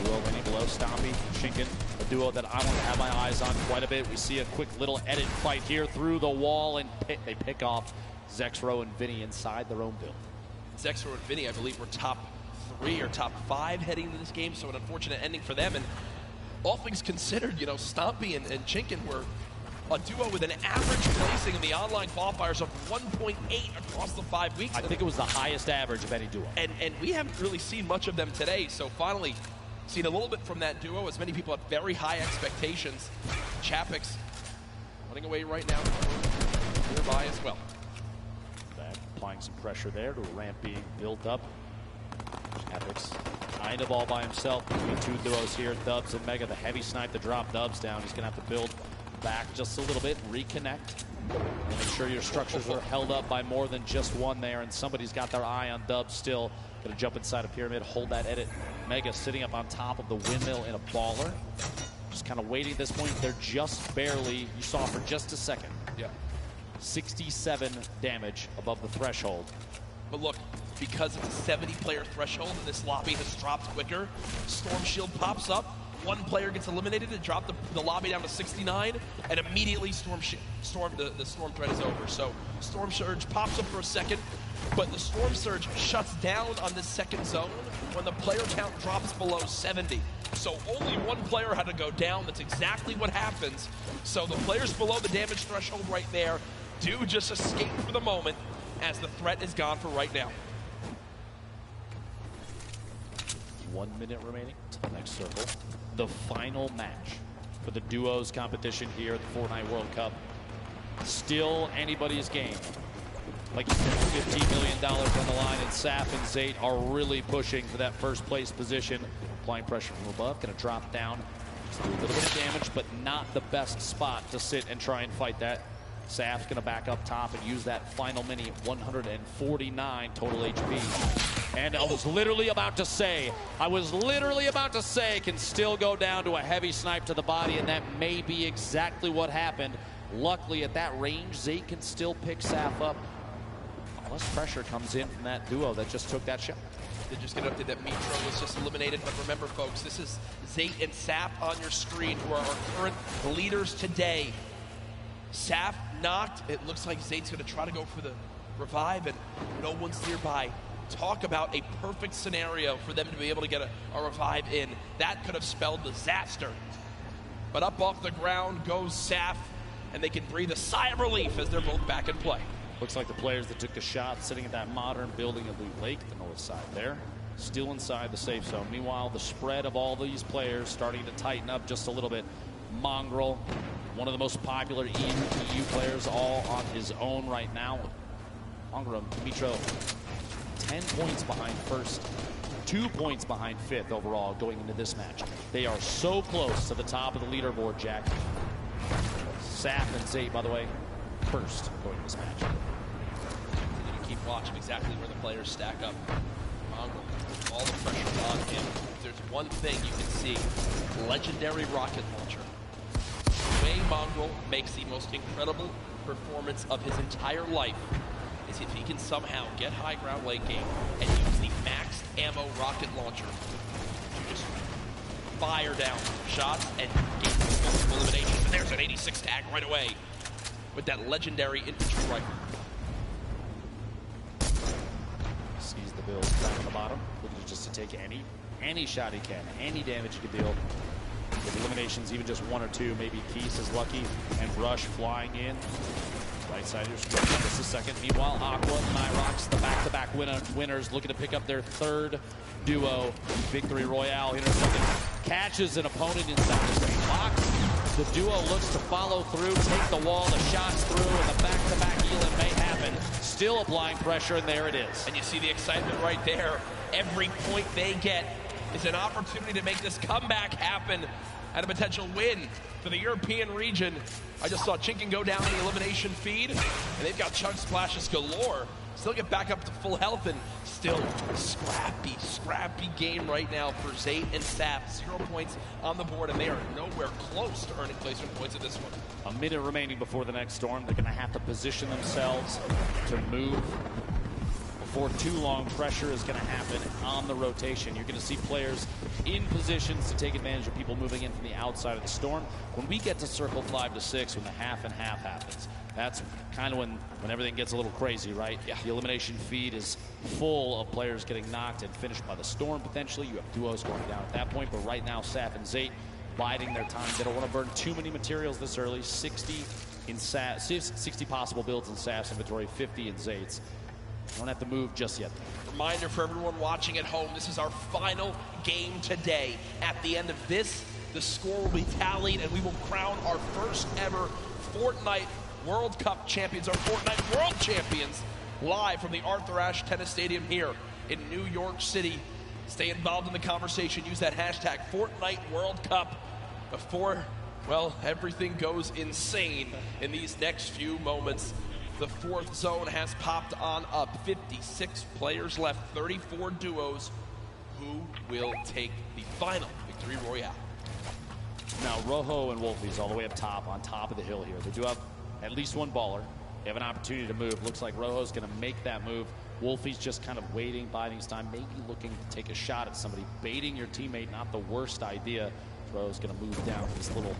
Duo winning below Stompy, Shinken. A duo that I want to have my eyes on quite a bit. We see a quick little edit fight here through the wall, and they pick off XAKHUNDX and Vinny inside their own build. XAKHUNDX and Vinny, I believe, were top 3 or top 5 heading into this game, so an unfortunate ending for them. And all things considered, you know, Stompy and Chinkin were a duo with an average placing in the online qualifiers of 1.8 across the 5 weeks. I think it was the highest average of any duo. And we haven't really seen much of them today, so finally seen a little bit from that duo, as many people have very high expectations. Chapix running away right now, nearby as well. Applying some pressure there to a ramp being built up. Chapix kind of all by himself between 2 duos here. Dubs and Mega, the heavy snipe to drop Dubs down. He's going to have to build back just a little bit, reconnect, and make sure your structures are held up by more than just one there, and somebody's got their eye on Dubs still. Gonna jump inside a pyramid, hold that edit. Mega sitting up on top of the windmill in a baller. Just kind of waiting at this point. They're just barely, you saw for just a second. Yeah. 67 damage above the threshold. But look, because it's a 70-player threshold and this lobby has dropped quicker, Storm Shield pops up, 1 player gets eliminated and drop the lobby down to 69, and immediately the Storm threat is over. So Storm Surge pops up for a second, but the Storm Surge shuts down on this second zone when the player count drops below 70. So only 1 player had to go down. That's exactly what happens. So the players below the damage threshold right there do just escape for the moment, as the threat is gone for right now. 1 minute remaining to the next circle. The final match for the duos competition here at the Fortnite World Cup. Still anybody's game. Like you said, $15 million on the line, and Saf and Zate are really pushing for that first place position. Applying pressure from above, gonna drop down. Just do a little bit of damage, but not the best spot to sit and try and fight that Saf's going to back up top and use that final mini, 149 total HP. And I was literally about to say, can still go down to a heavy snipe to the body, and that may be exactly what happened. Luckily, at that range, Zate can still pick Saf up. Less pressure comes in from that duo that just took that shot. They just get updated that Mitro was just eliminated, but remember, folks, this is Zate and Saf on your screen, who are our current leaders today. Saf knocked. It looks like Zate's going to try to go for the revive, and no one's nearby. Talk about a perfect scenario for them to be able to get a revive in. That could have spelled disaster. But up off the ground goes Saf, and they can breathe a sigh of relief as they're both back in play. Looks like the players that took the shot sitting at that modern building at Loot Lake, the north side there, still inside the safe zone. Meanwhile, the spread of all these players starting to tighten up just a little bit. Mongrel, one of the most popular EU players, all on his own right now. Mongrel, Mitro, 10 points behind first, 2 points behind fifth overall going into this match. They are so close to the top of the leaderboard, Jack. Saf and Zate, by the way, first going to this match. Keep watching exactly where the players stack up. Mongrel, all the pressure on him. If there's one thing you can see, legendary rocket launcher. The way Mongrel makes the most incredible performance of his entire life is if he can somehow get high ground late game and use the maxed ammo rocket launcher to just fire down shots and get multiple eliminations. And there's an 86 tag right away with that legendary infantry rifle. Sees the build down at the bottom, looking just to take any shot he can, any damage he can deal. With eliminations, even just one or two, maybe Keys is lucky, and Brush flying in. Right side here, just a second. Meanwhile, Aqua and Nyrox, the back-to-back winners, looking to pick up their third duo victory royale. Intercepting, catches an opponent inside the screen box. The duo looks to follow through, take the wall, the shots through, and the back-to-back healing may happen. Still applying pressure, and there it is. And you see the excitement right there. Every point they get is an opportunity to make this comeback happen and a potential win for the European region. I just saw Chinken go down in the elimination feed, and they've got chunk splashes galore. Still get back up to full health, and still scrappy game right now for Zate and Saf. 0 points on the board, and they are nowhere close to earning placement points in this one. A minute remaining before the next storm. They're going to have to position themselves to move before too long. Pressure is going to happen on the rotation. You're going to see players in positions to take advantage of people moving in from the outside of the storm. When we get to circle 5 to 6, when the half and half happens, that's kind of when everything gets a little crazy, right? Yeah. The elimination feed is full of players getting knocked and finished by the storm. Potentially, you have duos going down at that point, but right now, Saf and Zate biding their time. They don't want to burn too many materials this early. 60 possible builds in Saf's inventory, 50 in Zate's. Don't have to move just yet. Reminder for everyone watching at home, this is our final game today. At the end of this, the score will be tallied, and we will crown our first ever Fortnite World Cup champions, our Fortnite World Champions, live from the Arthur Ashe Tennis Stadium here in New York City. Stay involved in the conversation. Use that hashtag Fortnite World Cup before, well, everything goes insane in these next few moments. The fourth zone has popped on up. 56 players left, 34 duos. Who will take the final victory royale? Now, Rojo and Wolfie's all the way up top, on top of the hill here. They do have at least one baller. They have an opportunity to move. Looks like Rojo's going to make that move. Wolfie's just kind of waiting, biding his time, maybe looking to take a shot at somebody. Baiting your teammate, not the worst idea. Rojo's going to move down this little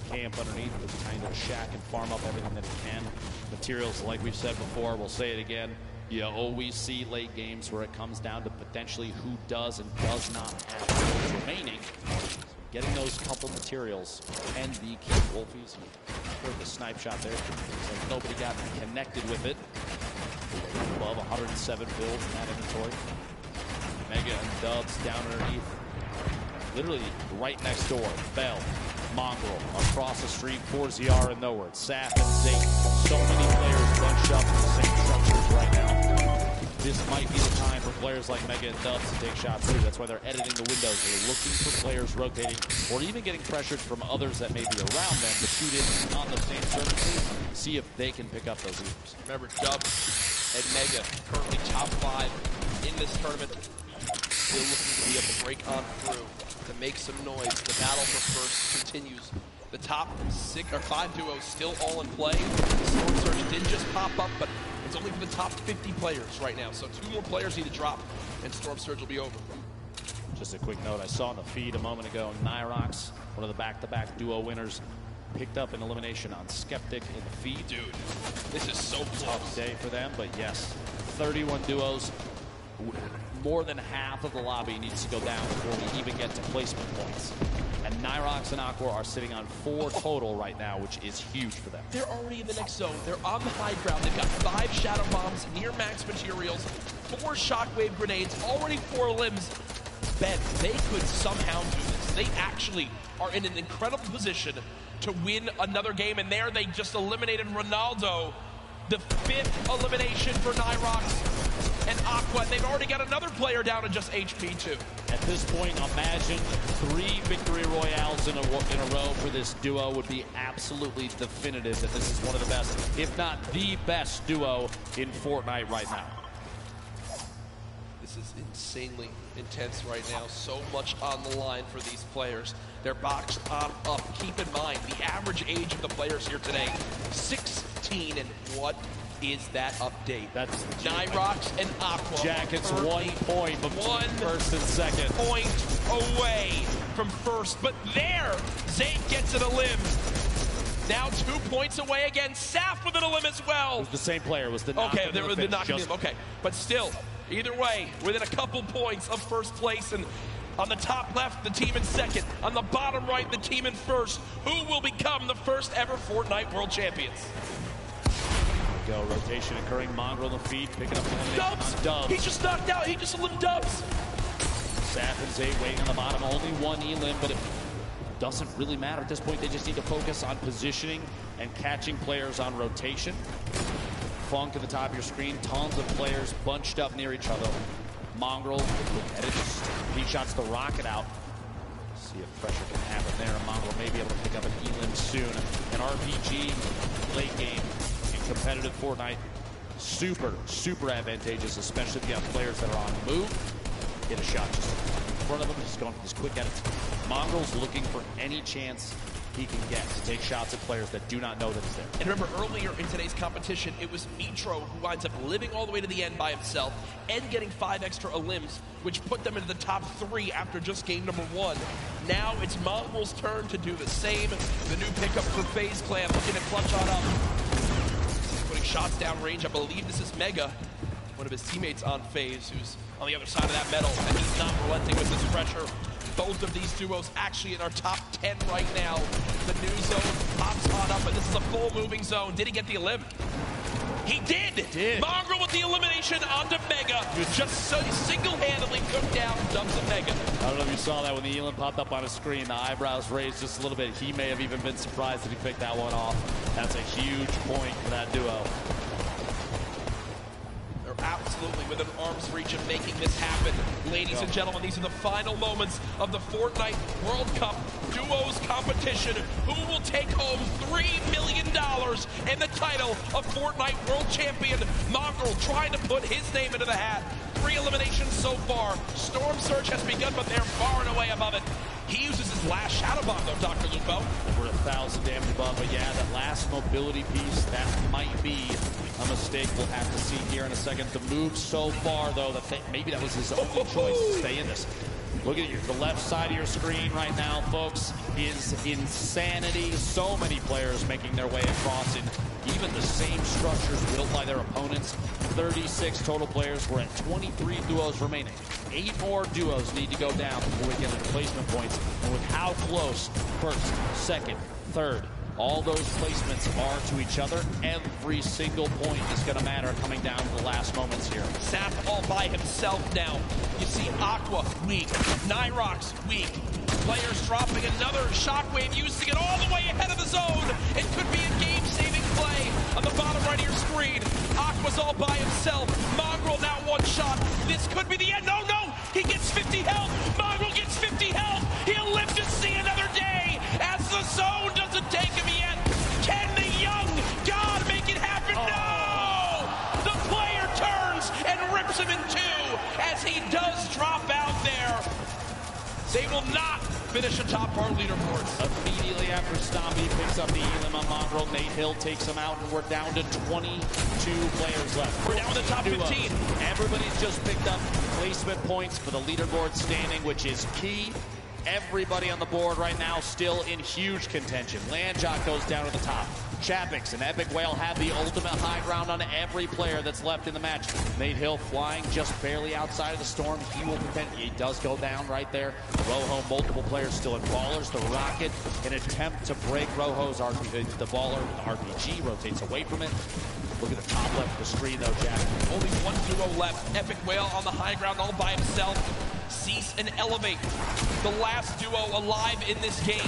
camp underneath, this kind of shack, and farm up everything that he can. Materials, like we've said before, we'll say it again. You always see late games where it comes down to potentially who does and does not have those remaining. Getting those couple materials can be key. Wolfie's heard the snipe shot there. Like nobody got connected with it. Above 107 builds in that inventory. Mega and Dubs down underneath. Literally right next door. Bell, Mongrel, across the street, 4ZR and nowhere. Saf and Zate. So many players bunched up in the same structures right now. this might be the time for players like Mega and Dubs to take shots too. That's why they're editing the windows. They're looking for players rotating or even getting pressured from others that may be around them to shoot in on the same surfaces, see if they can pick up those leads. Remember, Dubs and Mega currently top 5 in this tournament. Still looking to be able to break on through, to make some noise. The battle for first continues. The top 5 duos still all in play. Storm Surge did just pop up, but it's only for the top 50 players right now. So 2 more players need to drop, and Storm Surge will be over. Just a quick note, I saw in the feed a moment ago, Nyrox, one of the back-to-back duo winners, picked up an elimination on Skeptic in the feed. Dude, this is so close. Tough day for them, but yes, 31 duos. More than half of the lobby needs to go down before we even get to placement points. And Nyrox and Aqua are sitting on 4 total right now, which is huge for them. They're already in the next zone. They're on the high ground. They've got 5 Shadow Bombs, near max materials, 4 Shockwave Grenades, already 4 limbs. Ben, they could somehow do this. They actually are in an incredible position to win another game, and there they just eliminated Ronaldo. The 5th elimination for Nyrox and Aqua. They've already got another player down to just HP too. At this point, imagine 3 victory royales in a row for this duo would be absolutely definitive that this is one of the best, if not the best duo in Fortnite right now. This is insanely intense right now. So much on the line for these players. They're boxed on up. Keep in mind, the average age of the players here today, 16, and what is that update? That's Nyrox and Aqua. Jackets 1 point between first and second. Point away from first, but there, Zake gets it a limb. Now 2 points away again. Saf with it a limb as well. It was the same player. It was the knock. Okay, they were the knock. Okay, but still, either way, within a couple points of first place, and on the top left, the team in second. On the bottom right, the team in first. Who will become the first ever Fortnite World Champions? Go, rotation occurring. Mongrel in the feed, picking up the Dubs! Dubs. He just knocked out. He just eliminated Dubs. Saf and Zay waiting on the bottom. Only 1 elim, but it doesn't really matter at this point. They just need to focus on positioning and catching players on rotation. Funk at the top of your screen. Tons of players bunched up near each other. Mongrel, and it just, he shots the rocket out. See if pressure can happen there. And Mongrel may be able to pick up an elim soon. An RPG late game in competitive Fortnite, super advantageous, especially if you have players that are on the move. Get a shot just in front of him, just going for this quick edits. Mongrel's looking for any chance he can get to take shots at players that do not know that it's there. And remember, earlier in today's competition, it was Mitro who winds up living all the way to the end by himself and getting 5 extra elims, which put them into the top 3 after just game number 1. Now it's Mongrel's turn to do the same. The new pickup for FaZe Clan looking to clutch on up. He's putting shots down range. I believe this is Mega, one of his teammates on FaZe, who's on the other side of that metal, and he's not relenting with this pressure. Both of these duos actually in our top 10 right now. The new zone pops on up, and this is a full moving zone. Did he get the elim? He did! Mongrel with the elimination onto Mega. Just so single-handedly took down Dubs and Mega. I don't know if you saw that when the elim popped up on his screen. The eyebrows raised just a little bit. He may have even been surprised that he picked that one off. That's a huge point for that duo. Absolutely within arm's reach of making this happen. Ladies and gentlemen, these are the final moments of the Fortnite World Cup Duos competition. Who will take home $3 million and the title of Fortnite World Champion? Mongrel trying to put his name into the hat. 3 eliminations so far. Storm Surge has begun, but they're far and away above it. He uses his last Shadow Bomb, though, Dr. Lupo. Over 1,000 damage above, but yeah, that last mobility piece, that might be a mistake we'll have to see here in a second. The move so far, though, that maybe that was his only choice to stay in this. Look at you, the left side of your screen right now, folks, is insanity. So many players making their way across in even the same structures built by their opponents. 36 total players. We're at 23 duos remaining. 8 more duos need to go down before we get to the placement points. And with how close first, second, third, all those placements are to each other, every single point is going to matter coming down to the last moments here. Saf all by himself now. You see Aqua weak, Nyrox weak, Players dropping another shockwave, using it all the way ahead of the zone. It could be a game-saving play on the bottom right of your screen. Aqua's all by himself. Mongrel now one shot. This could be the end. No, no! He gets 50 health. Mongrel gets 50 health. He'll live to see another day as the zone doesn't take him yet. Can the young god make it happen? No! The player turns and rips him in two as he does drop out there. They will not finish atop our leaderboards. Immediately after Stompy picks up the Elim on Mongrel, Nate Hill takes him out, and we're down to 22 players left. We're down to the top 15. Everybody's just picked up placement points for the leaderboard standing, which is key. Everybody on the board right now still in huge contention. Landjock goes down to the top. Chapix and Epic Whale have the ultimate high ground on every player that's left in the match. Nate Hill flying just barely outside of the storm. He will contend. He does go down right there. Rojo, multiple players still in Ballers. The Rocket, an attempt to break Rojo's the Baller. RPG rotates away from it. Look at the top left of the screen though, Jack. Only one duo left. Epic Whale on the high ground all by himself. Cease and Elevate, the last duo alive in this game,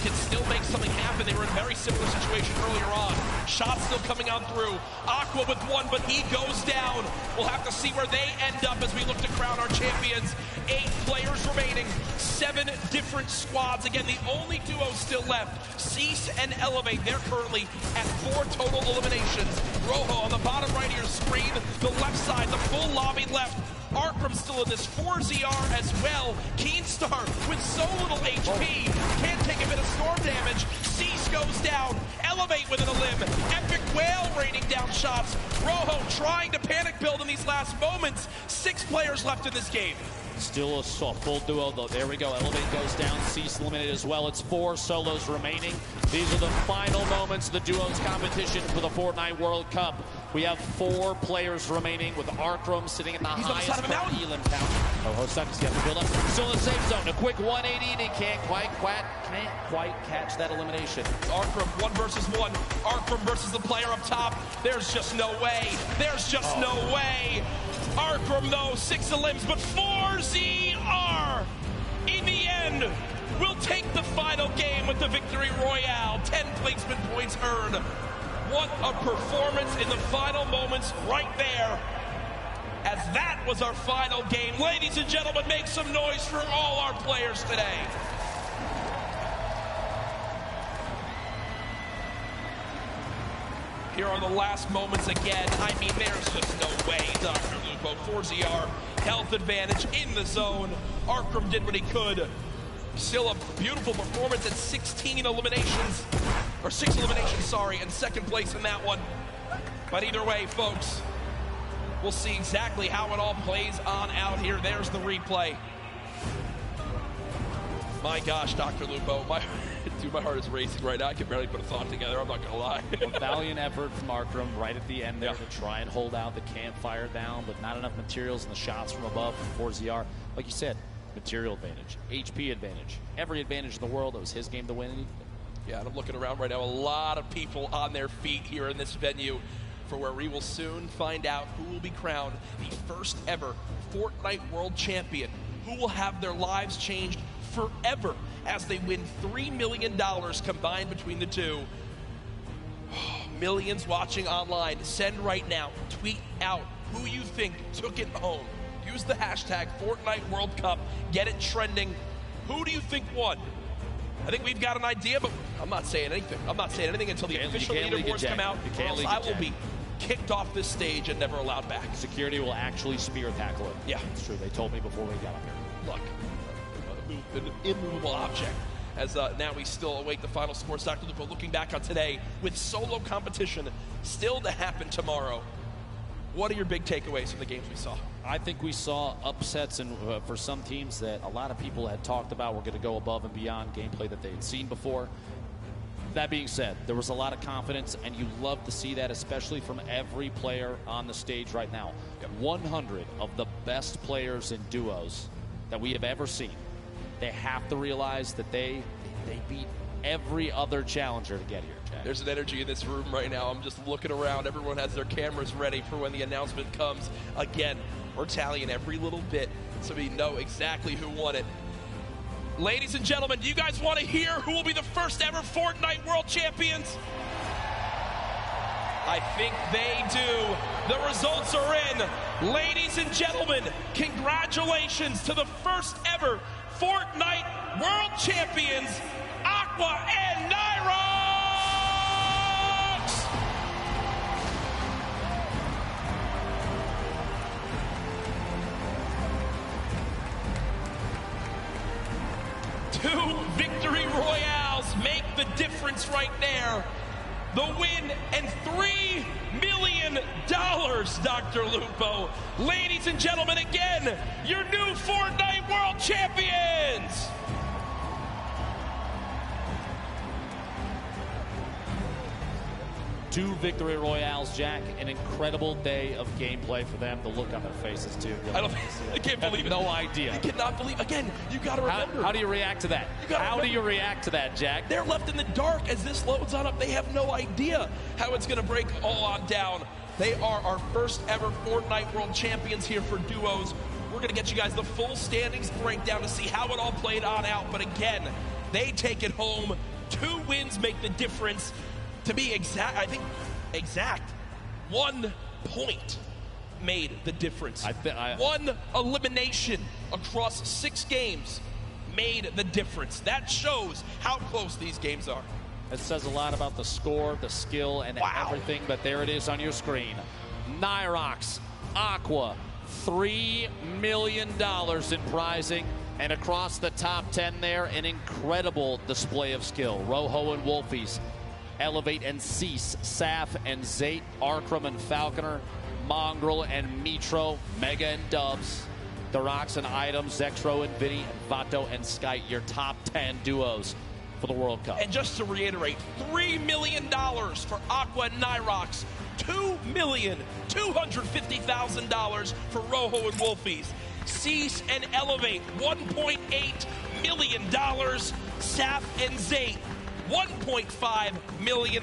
can still make something happen. They were in a very similar situation earlier on. Shots still coming on through. Aqua with one, but he goes down. We'll have to see where they end up as we look to crown our champions. 8 players remaining, 7 different squads. Again, the only duo still left, Cease and Elevate. They're currently at 4 total eliminations. Rojo on the bottom right of your screen, the left side, the full lobby left. Arkram still in this, 4ZR as well. Keenstar with so little HP, can't take a bit of storm damage. Cease goes down, Elevate with an Elim. Epic Whale raining down shots. Rojo trying to panic build in these last moments. 6 players left in this game. Still a full duo though. There we go. Elevate goes down. Cease eliminated as well. It's 4 solos remaining. These are the final moments of the duos competition for the Fortnite World Cup. We have 4 players remaining with Arkram sitting at the highest Elim count. Oh, Sucks got to build up. Still in the safe zone. A quick 180 and he can't quite catch that elimination. Arkram 1 versus 1. Arkram versus the player up top. There's just no way. There's just no way. Arkram though, 6 Elims, but 4ZR in the end will take the final game with the victory royale. 10 placement points earned. What a performance in the final moments right there. As that was our final game. Ladies and gentlemen, make some noise for all our players today. Here are the last moments again. I mean, there's just no way. Dr. Lupo, 4ZR, health advantage in the zone. Arkram did what he could. Still a beautiful performance at 16 eliminations. Or 6 eliminations, sorry, and second place in that one. But either way, folks, we'll see exactly how it all plays on out here. There's the replay. My gosh, Dr. Lupo, my heart is racing right now. I can barely put a thought together, I'm not gonna lie. A valiant effort from Arkram right at the end there to try and hold out the campfire down, but not enough materials and the shots from above from 4ZR. Like you said, material advantage, HP advantage, every advantage in the world. It was his game to win. Yeah, and I'm looking around right now, a lot of people on their feet here in this venue for where we will soon find out who will be crowned the first ever Fortnite World Champion, who will have their lives changed forever as they win $3 million combined between the two. Millions watching online. Send right now. Tweet out who you think took it home. Use the hashtag Fortnite World Cup. Get it trending. Who do you think won? I think we've got an idea, but I'm not saying anything. I'm not saying anything until the official leaderboards come out, or else I will be kicked off this stage and never allowed back. Security will actually spear tackle it. Yeah. It's true. They told me before we got up here. Look, an immovable object. As now we still await the final scores. Dr. Lupo looking back on today with solo competition still to happen tomorrow. What are your big takeaways from the games we saw? I think we saw upsets and for some teams that a lot of people had talked about were going to go above and beyond gameplay that they had seen before. That being said, there was a lot of confidence, and you love to see that, especially from every player on the stage right now. 100 of the best players in duos that we have ever seen. They have to realize that they beat every other challenger to get here, Jack. There's an energy in this room right now. I'm just looking around. Everyone has their cameras ready for when the announcement comes. Again, we're tallying every little bit so we know exactly who won it. Ladies and gentlemen, do you guys want to hear who will be the first ever Fortnite World Champions? I think they do. The results are in. Ladies and gentlemen, congratulations to the first ever Fortnite World Champions, Aqua and Nyrox! Two victory royales make the difference right there. The win and $3 million, Dr. Lupo. Ladies and gentlemen, again, your new Fortnite World Champions! Two victory royales, Jack. An incredible day of gameplay for them. The look on their faces, too. I can't believe it. No idea. I cannot believe. Again, you got to remember. How do you react to that? How do you react to that, Jack? They're left in the dark as this loads on up. They have no idea how it's going to break all on down. They are our first ever Fortnite World Champions here for duos. We're going to get you guys the full standings breakdown to see how it all played on out. But again, they take it home. 2 wins make the difference. To be exact, I think exact, 1 point made the difference. One elimination across 6 games made the difference. That shows how close these games are. It says a lot about the score, the skill, and everything, but there it is on your screen. Nyrox, Aqua, $3 million in prizing, and across the top 10 there, an incredible display of skill. Rojo and Wolfies, Elevate and Cease, Saf and Zate, Arkram and Falconer, Mongrel and Mitro, Mega and Dubs, Darox and Items, Zexro and Vinny, and Vato and Sky, your top 10 duos for the World Cup. And just to reiterate, $3 million for Aqua and Nyrox, $2,250,000 for Rojo and Wolfies, Cease and Elevate, $1.8 million, Saf and Zate, $1.5 million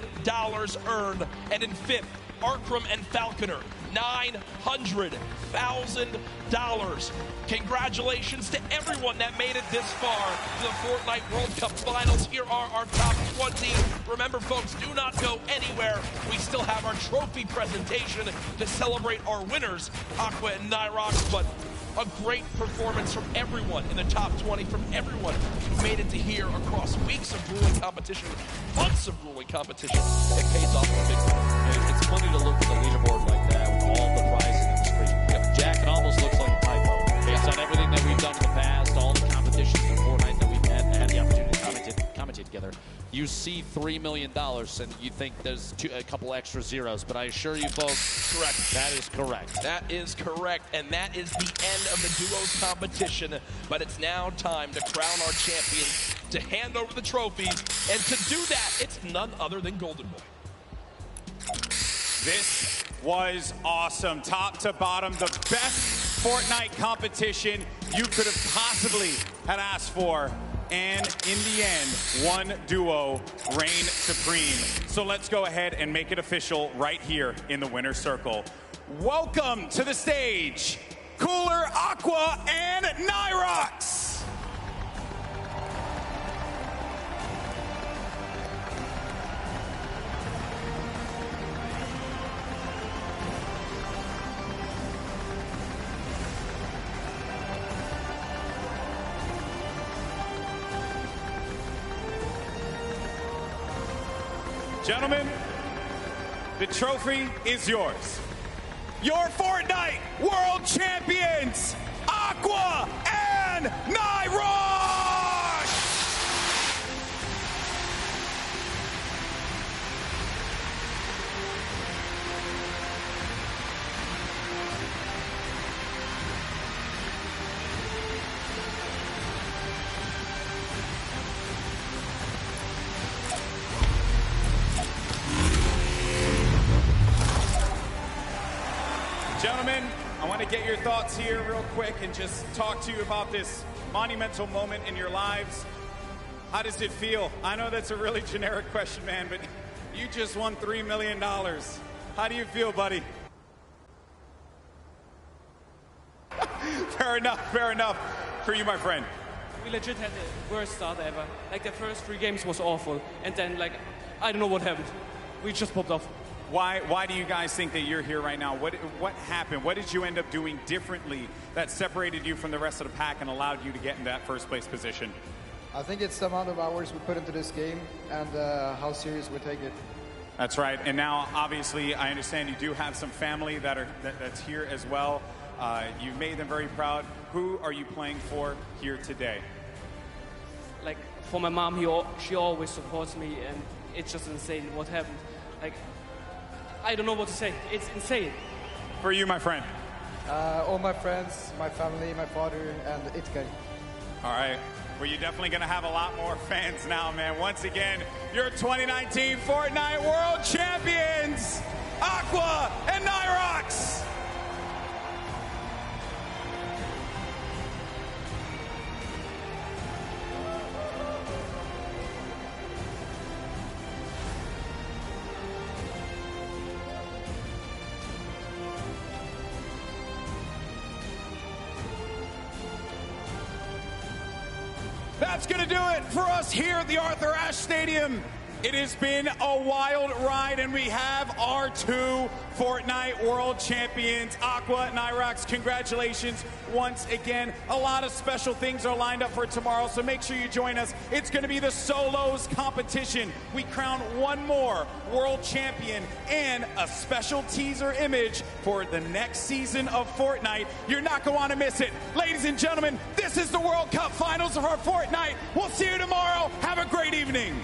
earned. And in 5th, Arkram and Falconer, $900,000. Congratulations to everyone that made it this far to the Fortnite World Cup Finals. Here are our top 20. Remember, folks, do not go anywhere. We still have our trophy presentation to celebrate our winners, Aqua and Nyrox, but a great performance from everyone in the top 20, from everyone who made it to here across weeks of grueling competition, months of grueling competition. It pays off a big way. It's funny to look at the leaderboard like that with all the prizes on the screen. Jack, it almost looks like a typo. Based on everything that we've done in the past, all the competitions in Fortnite that we've had the opportunity to commentate together, you see $3 million and you think there's a couple extra zeros, but I assure you folks, correct. That is correct. That is correct, and that is the end of the duos competition. But it's now time to crown our champions, to hand over the trophies, and to do that, it's none other than Golden Boy. This was awesome. Top to bottom, the best Fortnite competition you could have possibly had asked for. And in the end, one duo reigned supreme. So let's go ahead and make it official right here in the winner's circle. Welcome to the stage, Cooler, Aqua, and Nyrox. Gentlemen, the trophy is yours. Your Fortnite World Champions, Aqua and Nyrox! Gentlemen, I want to get your thoughts here real quick and just talk to you about this monumental moment in your lives. How does it feel? I know that's a really generic question, man, but you just won $3 million. How do you feel, buddy? Fair enough for you, my friend. we legit had the worst start ever. Like the first 3 games was awful, and then like I don't know what happened. We just popped off. Why do you guys think that you're here right now? What happened? What did you end up doing differently that separated you from the rest of the pack and allowed you to get in that first place position? I think it's the amount of hours we put into this game and how serious we take it. That's right. And now, obviously, I understand you do have some family that's here as well. You made them very proud. Who are you playing for here today? Like for my mom, she always supports me, and it's just insane what happened. Like I don't know what to say. It's insane. For you, my friend. All my friends, my family, my father, and XAKHUNDX. All right. Well, you're definitely going to have a lot more fans now, man. Once again, your 2019 Fortnite World Champions, Aqua and Nyrox. That's going to do it for us here at the Arthur Ashe Stadium. It has been a wild ride, and we have our 2 Fortnite World Champions, Aqua and Nyrox. Congratulations once again. A lot of special things are lined up for tomorrow, so make sure you join us. It's going to be the solos competition. We crown one more world champion and a special teaser image for the next season of Fortnite. You're not going to want to miss it. Ladies and gentlemen, this is the World Cup Finals of our Fortnite. We'll see you tomorrow. Have a great evening.